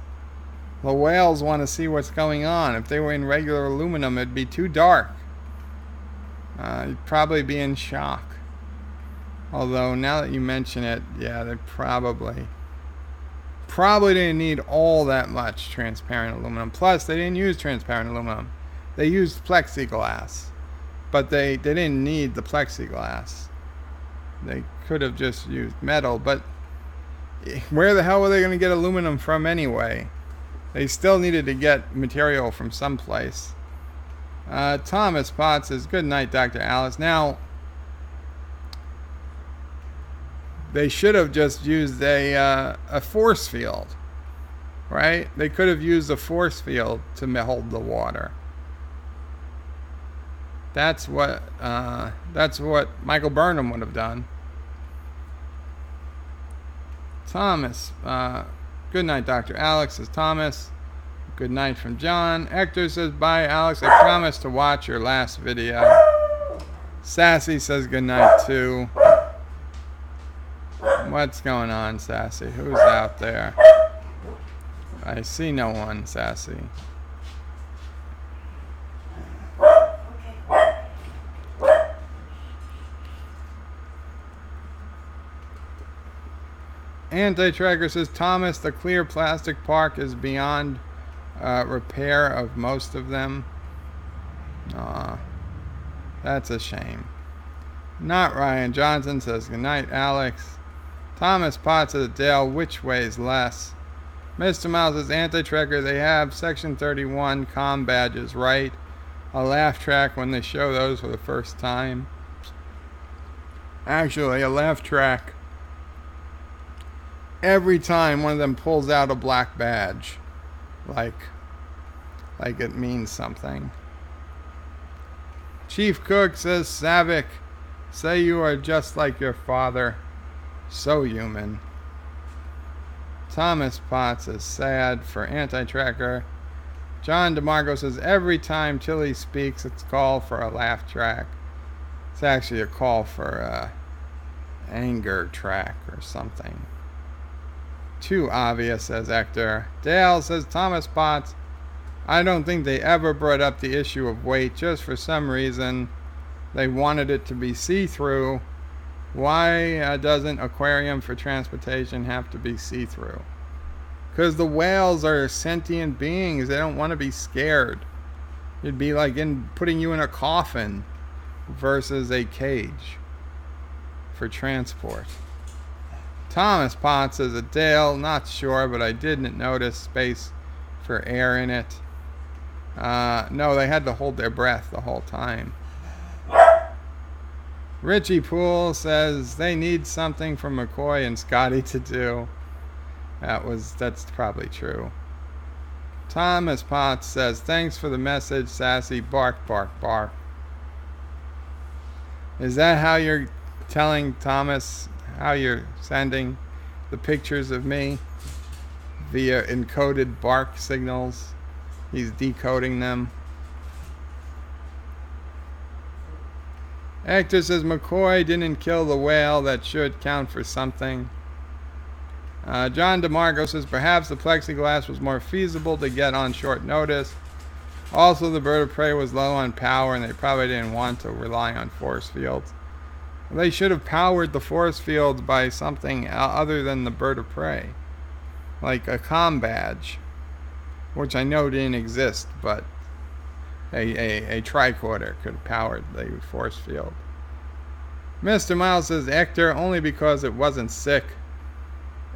Speaker 1: want to see what's going on. If they were in regular aluminum, it'd be too dark. You'd probably be in shock. Although, now that you mention it, yeah, they probably didn't need all that much transparent aluminum. Plus, they didn't use transparent aluminum. They used plexiglass. But they didn't need the plexiglass. They could have just used metal. But where the hell were they going to get aluminum from anyway? They still needed to get material from someplace. Thomas Potts says, good night, Dr. Alice. Now, they should have just used a force field, right? They could have used a force field to hold the water. That's what Michael Burnham would have done. Thomas, good night, Dr. Alex, says Thomas. Good night from John. Hector says, bye, Alex. I promise to watch your last video. Sassy says good night, too. What's going on, Sassy? Who's out there? I see no one, Sassy. Anti-Tracker says, Thomas, the clear plastic park is beyond repair of most of them. Aw, that's a shame. Not Ryan Johnson says, good night, Alex. Thomas Potts says, Dale, which way's less? Mr. Miles says, Anti-Tracker, they have Section 31 comm badges, right? A laugh track when they show those for the first time. Actually, a laugh track every time one of them pulls out a black badge. Like it means something. Chief Cook says, Savick, say you are just like your father. So human. Thomas Potts is sad for Anti-Tracker. John DeMarco says, every time Tilly speaks, it's a call for a laugh track. It's actually a call for a anger track or something. Too obvious, says Hector. Dale says, Thomas Potts, I don't think they ever brought up the issue of weight. Just for some reason, they wanted it to be see-through. Why doesn't aquarium for transportation have to be see-through? Because the whales are sentient beings. They don't want to be scared. It'd be like putting you in a coffin versus a cage for transport. Thomas Potts says, Dale, not sure, but I didn't notice space for air in it. No, they had to hold their breath the whole time. Richie Poole says they need something from McCoy and Scotty to do. That's probably true. Thomas Potts says, thanks for the message, Sassy. Bark, bark, bark. Is that how you're telling Thomas how you're sending the pictures of me? Via encoded bark signals? He's decoding them. Hector says, McCoy didn't kill the whale. That should count for something. John DeMarco says, perhaps the plexiglass was more feasible to get on short notice. Also, the bird of prey was low on power, and they probably didn't want to rely on force fields. They should have powered the force fields by something other than the bird of prey. Like a comm badge, which I know didn't exist, but a tricorder could have powered the force field. Mr. Miles says, Hector, only because it wasn't sick.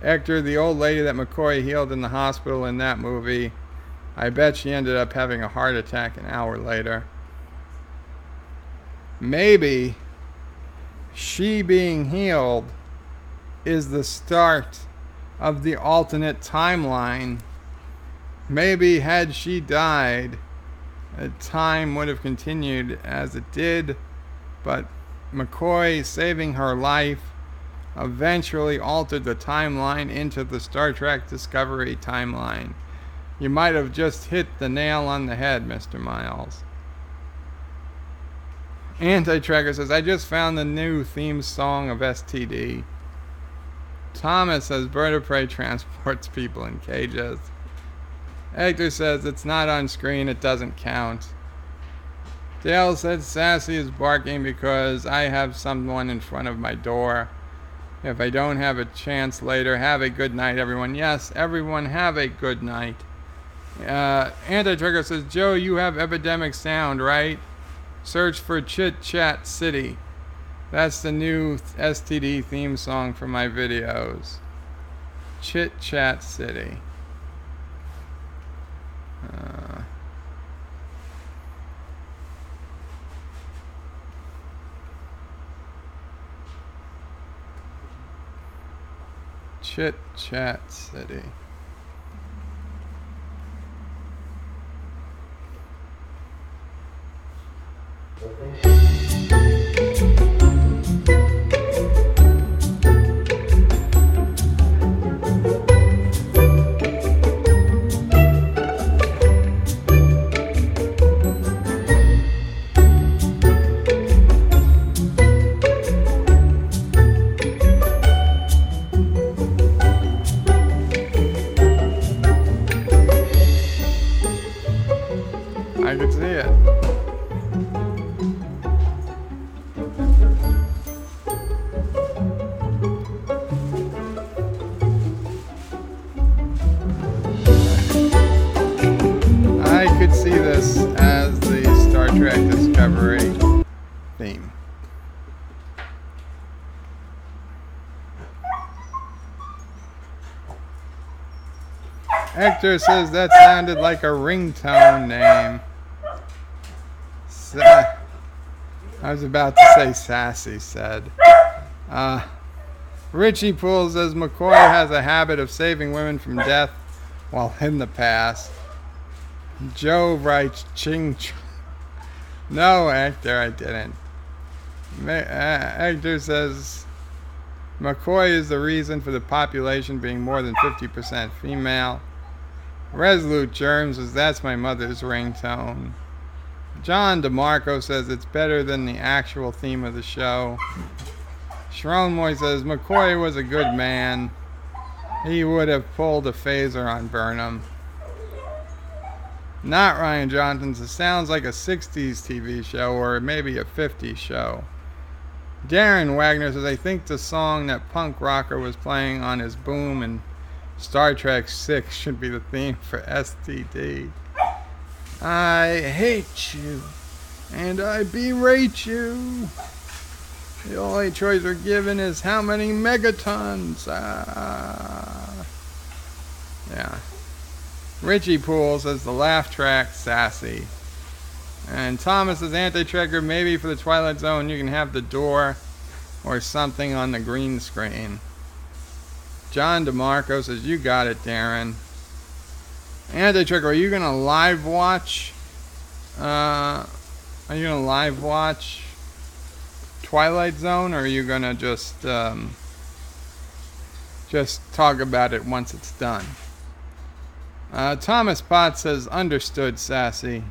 Speaker 1: Hector, the old lady that McCoy healed in the hospital in that movie, I bet she ended up having a heart attack an hour later. Maybe she being healed is the start of the alternate timeline. Maybe had she died, time would have continued as it did, but McCoy saving her life eventually altered the timeline into the Star Trek Discovery timeline. You might have just hit the nail on the head, Mr. Miles. Anti-Tracker says, I just found the new theme song of STD. Thomas says, bird of prey transports people in cages. Hector says, it's not on screen, it doesn't count. Dale said, Sassy is barking because I have someone in front of my door. If I don't have a chance later, have a good night, everyone. Yes, everyone, have a good night. Anti-Trigger says, Joe, you have epidemic sound, right? Search for Chit Chat City. That's the new STD theme song for my videos. Chit Chat City. Chit Chat City. I could see it. I could see this as the Star Trek Discovery theme. Hector says that sounded like a ringtone name. I was about to say Sassy said. Richie Poole says McCoy has a habit of saving women from death while in the past. Joe writes ching chong. No, Hector, I didn't. Hector says McCoy is the reason for the population being more than 50% female. Resolute Germ says that's my mother's ringtone. John DeMarco says it's better than the actual theme of the show. Sharon Moy says McCoy was a good man. He would have pulled a phaser on Burnham. Not Ryan Johnson says sounds like a 60s TV show or maybe a 50s show. Darren Wagner says I think the song that punk rocker was playing on his boom in Star Trek 6 should be the theme for STD. I hate you, and I berate you. The only choice we're given is how many megatons. Yeah. Richie Poole says the laugh track, Sassy. And Thomas says anti-tracker, maybe for the Twilight Zone you can have the door or something on the green screen. John DeMarco says you got it, Darren. Anti-Trick, are you gonna live watch? Are you gonna live watch Twilight Zone, or are you gonna just talk about it once it's done? Thomas Potts says understood, Sassy.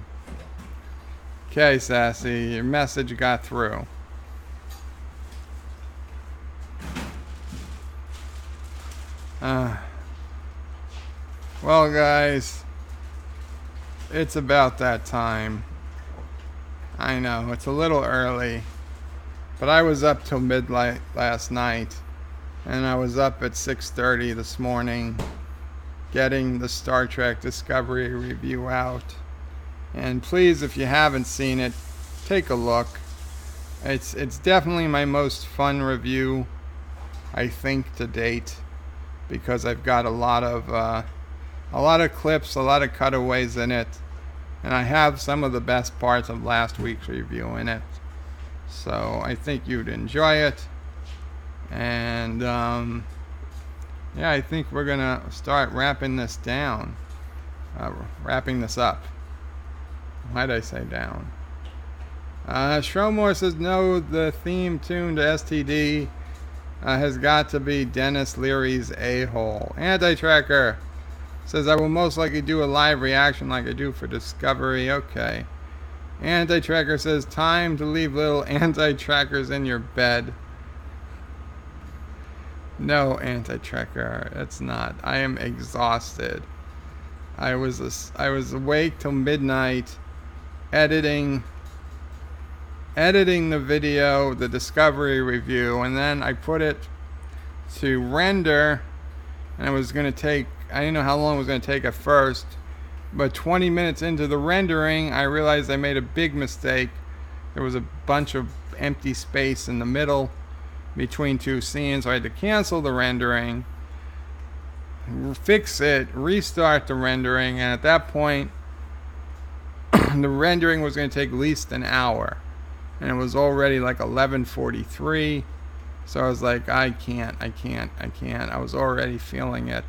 Speaker 1: Okay, Sassy, your message got through. Well, guys, it's about that time. I know, it's a little early, but I was up till midnight last night, and I was up at 6:30 this morning getting the Star Trek Discovery review out. And please, if you haven't seen it, take a look. It's definitely my most fun review, I think, to date, because I've got a lot of clips, a lot of cutaways in it, and I have some of the best parts of last week's review in it. So I think you'd enjoy it. And yeah, I think we're gonna start wrapping this down, wrapping this up. Why'd I say down? Shromore says no, the theme tune to STD has got to be Dennis Leary's A-Hole. Anti-Tracker says I will most likely do a live reaction like I do for Discovery. Okay. Anti-Tracker says time to leave little anti-trackers in your bed. No, Anti-Tracker, it's not. I am exhausted. I was awake till midnight editing the video, the Discovery review, and then I put it to render, and it was going to take, I didn't know how long it was going to take at first, but 20 minutes into the rendering I realized I made a big mistake. There was a bunch of empty space in the middle between two scenes, so I had to cancel the rendering, fix it, restart the rendering, and at that point the rendering was going to take at least an hour, and it was already like 11:43. So I was like, I can't. I was already feeling it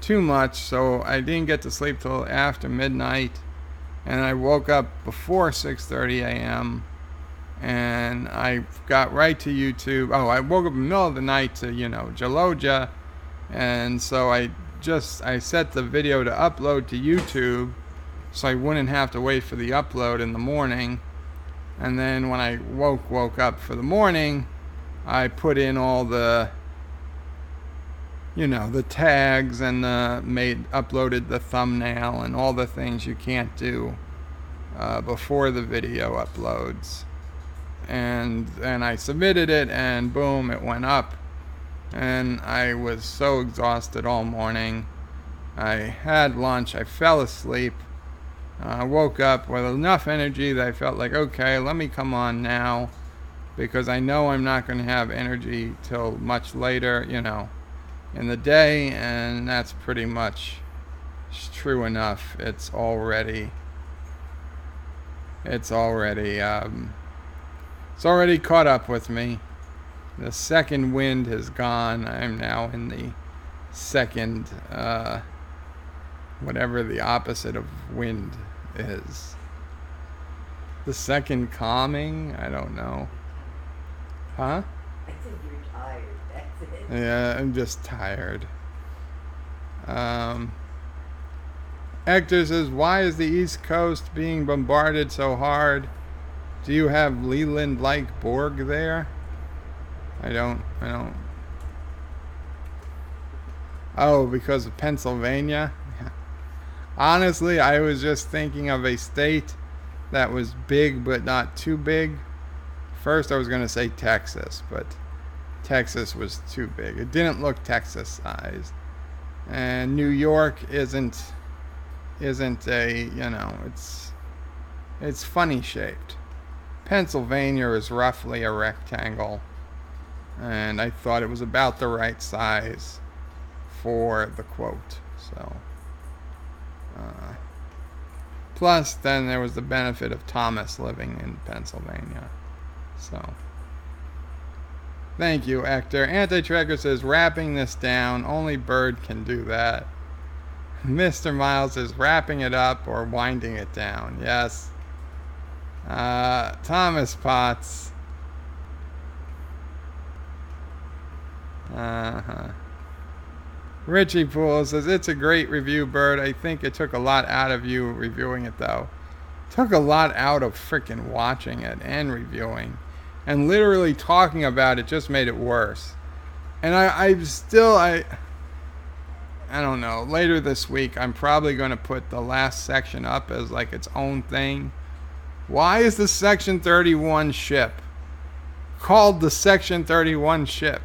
Speaker 1: too much, so I didn't get to sleep till after midnight, and I woke up before 6:30 a.m. and I got right to YouTube. Oh, I woke up in the middle of the night to, Jaloja, and so I set the video to upload to YouTube so I wouldn't have to wait for the upload in the morning. And then when I woke up for the morning, I put in all the the tags and uploaded the thumbnail and all the things you can't do before the video uploads. And I submitted it, and boom, it went up. And I was so exhausted all morning. I had lunch, I fell asleep. I woke up with enough energy that I felt like, okay, let me come on now, because I know I'm not going to have energy till much later, in the day, and that's pretty much true enough. It's already caught up with me. The second wind has gone. I'm now in the second, whatever the opposite of wind is. The second calming? I don't know. Huh?
Speaker 2: I think you're tired. That's it.
Speaker 1: Yeah, I'm just tired. Hector says, why is the East Coast being bombarded so hard? Do you have Leland-like Borg there? I don't. Oh, because of Pennsylvania? Honestly, I was just thinking of a state that was big but not too big. First, I was going to say Texas, but Texas was too big. It didn't look Texas-sized. And New York isn't a, it's funny shaped. Pennsylvania is roughly a rectangle, and I thought it was about the right size for the quote. So, plus then there was the benefit of Thomas living in Pennsylvania. So, thank you, Hector. Anti-Tracker says, wrapping this down, only Bird can do that. Mr. Miles is wrapping it up or winding it down. Yes. Thomas Potts. Richie Poole says, it's a great review, Bird. I think it took a lot out of you reviewing it, though. Took a lot out of freaking watching it and reviewing. And literally talking about it just made it worse. And I don't know. Later this week, I'm probably going to put the last section up as like its own thing. Why is the Section 31 ship called the Section 31 ship?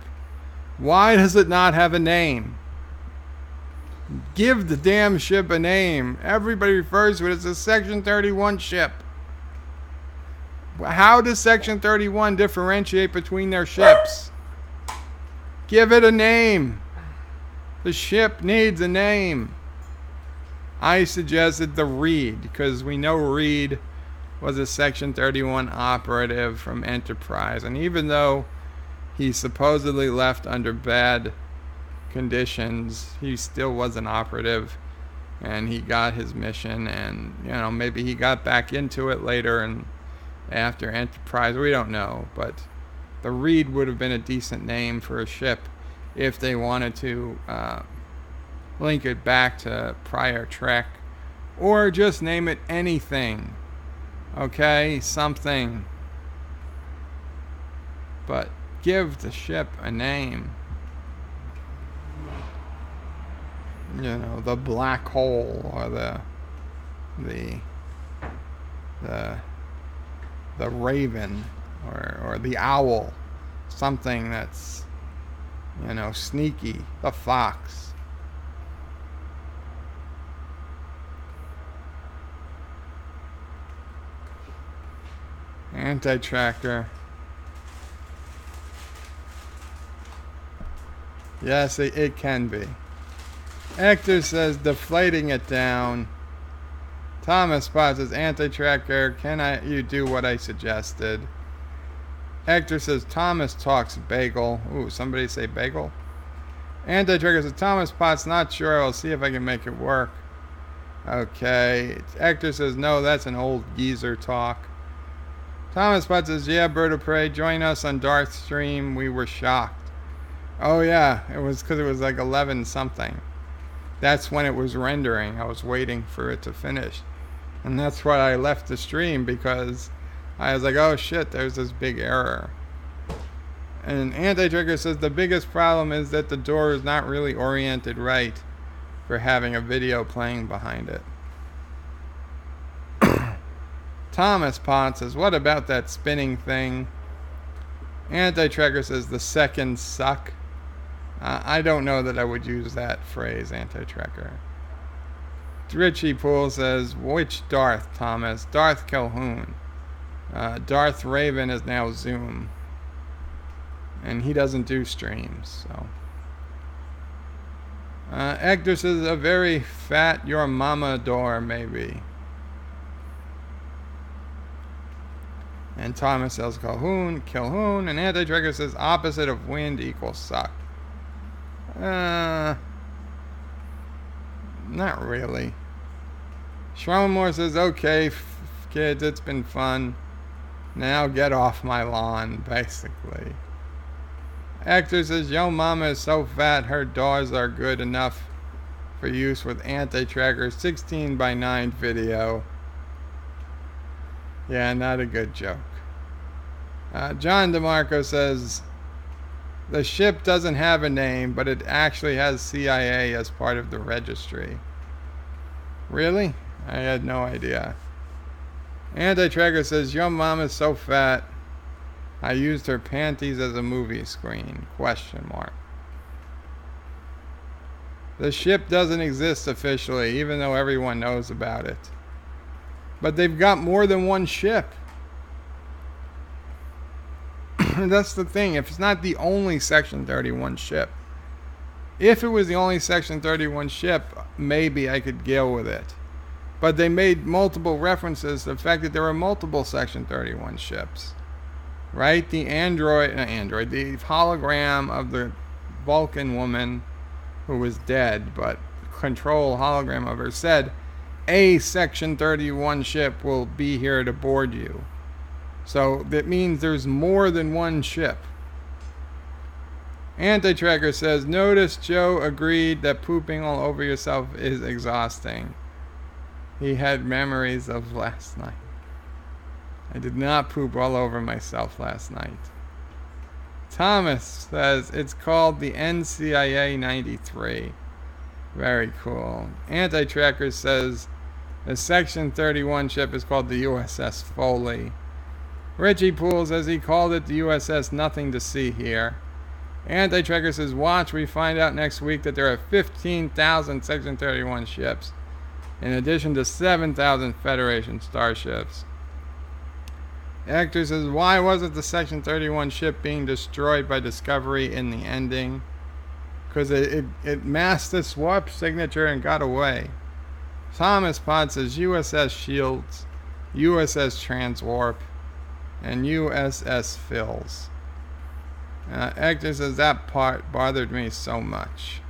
Speaker 1: Why does it not have a name? Give the damn ship a name. Everybody refers to it as a Section 31 ship. How does Section 31 differentiate between their ships? Give it a name. The ship needs a name. I suggested the Reed, because we know Reed was a Section 31 operative from Enterprise. And even though he supposedly left under bad conditions, he still was an operative. And he got his mission. And, maybe he got back into it later and after Enterprise. We don't know. But the Reed would have been a decent name for a ship if they wanted to link it back to prior Trek, or just name it anything. Okay, something. But give the ship a name. The black hole, or the raven, or the owl. Something that's sneaky. The fox. Anti-Tracker. Yes, it can be. Hector says, deflating it down. Thomas Potts says, Anti-Tracker, you do what I suggested? Hector says Thomas talks bagel. Ooh, somebody say bagel. Anti-Trigger says Thomas Potts not sure. I'll see if I can make it work. Okay. Hector says no, that's an old geezer talk. Thomas Potts says yeah, Bird of Prey, join us on Darth stream. We were shocked. Oh yeah, it was because it was like 11 something. That's when it was rendering. I was waiting for it to finish. And that's why I left the stream, because I was like, oh shit, there's this big error. And Anti-Trigger says the biggest problem is that the door is not really oriented right for having a video playing behind it. Thomas Pond says, what about that spinning thing? Anti-Trigger says the seconds suck. I don't know that I would use that phrase, Anti-Tracker. Richie Poole says, which Darth, Thomas? Darth Calhoun. Darth Raven is now Zoom. And he doesn't do streams, so. Hector says, a very fat your mama door, maybe. And Thomas says Calhoun. And Anti-Tracker says, opposite of wind equals suck. Not really. Schrommore says, okay, kids, it's been fun. Now get off my lawn, basically. Hector says, yo mama is so fat her doors are good enough for use with Anti-Tracker 16:9 video. Yeah, not a good joke. John DeMarco says, the ship doesn't have a name, but it actually has CIA as part of the registry. Really? I had no idea. Anti-Tracker says, your mom is so fat, I used her panties as a movie screen, ? The ship doesn't exist officially, even though everyone knows about it. But they've got more than one ship. That's the thing. If it's not the only Section 31 ship. If it was the only Section 31 ship, maybe I could deal with it. But they made multiple references to the fact that there were multiple Section 31 ships. Right? The the hologram of the Vulcan woman who was dead, but control hologram of her said, a Section 31 ship will be here to board you. So that means there's more than one ship. Anti-Tracker says, notice Joe agreed that pooping all over yourself is exhausting. He had memories of last night. I did not poop all over myself last night. Thomas says, it's called the NCIA 93. Very cool. Anti-Tracker says, the Section 31 ship is called the USS Foley. Richie Poole says he called it the USS Nothing to See Here. Anti-Tracker says, watch, we find out next week that there are 15,000 Section 31 ships, in addition to 7,000 Federation starships. Hector says, why wasn't the Section 31 ship being destroyed by Discovery in the ending? Because it masked the warp signature and got away. Thomas Pod says, USS Shields, USS Transwarp, and USS Phils. Hector says, that part bothered me so much.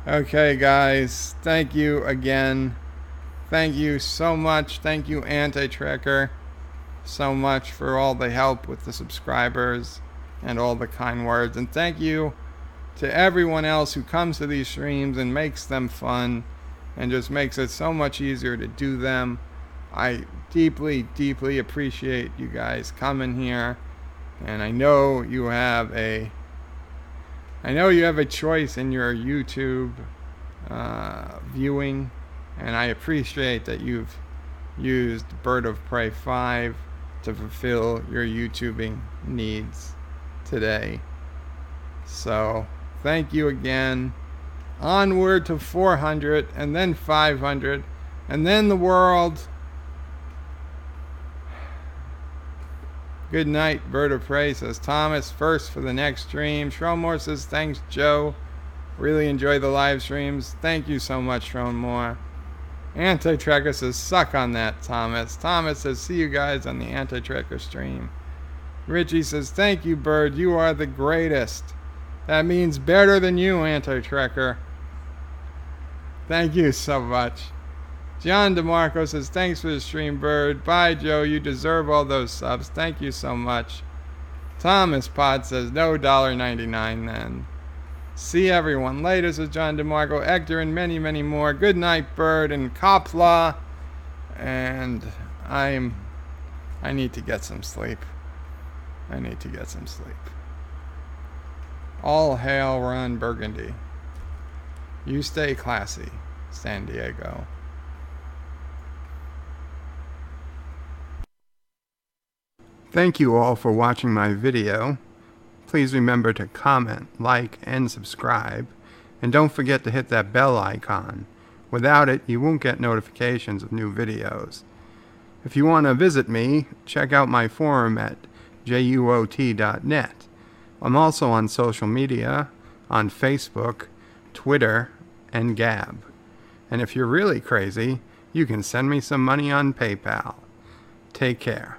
Speaker 1: Okay, guys. Thank you again. Thank you so much. Thank you, Anti-Tracker, so much for all the help with the subscribers and all the kind words. And thank you to everyone else who comes to these streams and makes them fun and just makes it so much easier to do them. I deeply, deeply appreciate you guys coming here. And I know you have a choice in your YouTube viewing, and I appreciate that you've used Bird of Prey 5 to fulfill your YouTubing needs today. So thank you again. Onward to 400, and then 500, and then the world. Good night, Bird of Prey, says Thomas. First for the next stream. Schrommore says, thanks, Joe. Really enjoy the live streams. Thank you so much, Schrommore. Anti-Trekker says, suck on that, Thomas. Thomas says, see you guys on the Anti-Trekker stream. Richie says, thank you, Bird. You are the greatest. That means better than you, Anti-Trekker. Thank you so much. John DeMarco says, thanks for the stream, Bird. Bye, Joe. You deserve all those subs. Thank you so much. Thomas Potts says, no $1.99 then. See everyone later, says John DeMarco, Hector, and many, many more. Good night, Bird and Qapla. And I need to get some sleep. I need to get some sleep. All hail Ron Burgundy. You stay classy, San Diego. Thank you all for watching my video. Please remember to comment, like, and subscribe. And don't forget to hit that bell icon. Without it, you won't get notifications of new videos. If you want to visit me, check out my forum at juot.net. I'm also on social media, on Facebook, Twitter, and Gab. And if you're really crazy, you can send me some money on PayPal. Take care.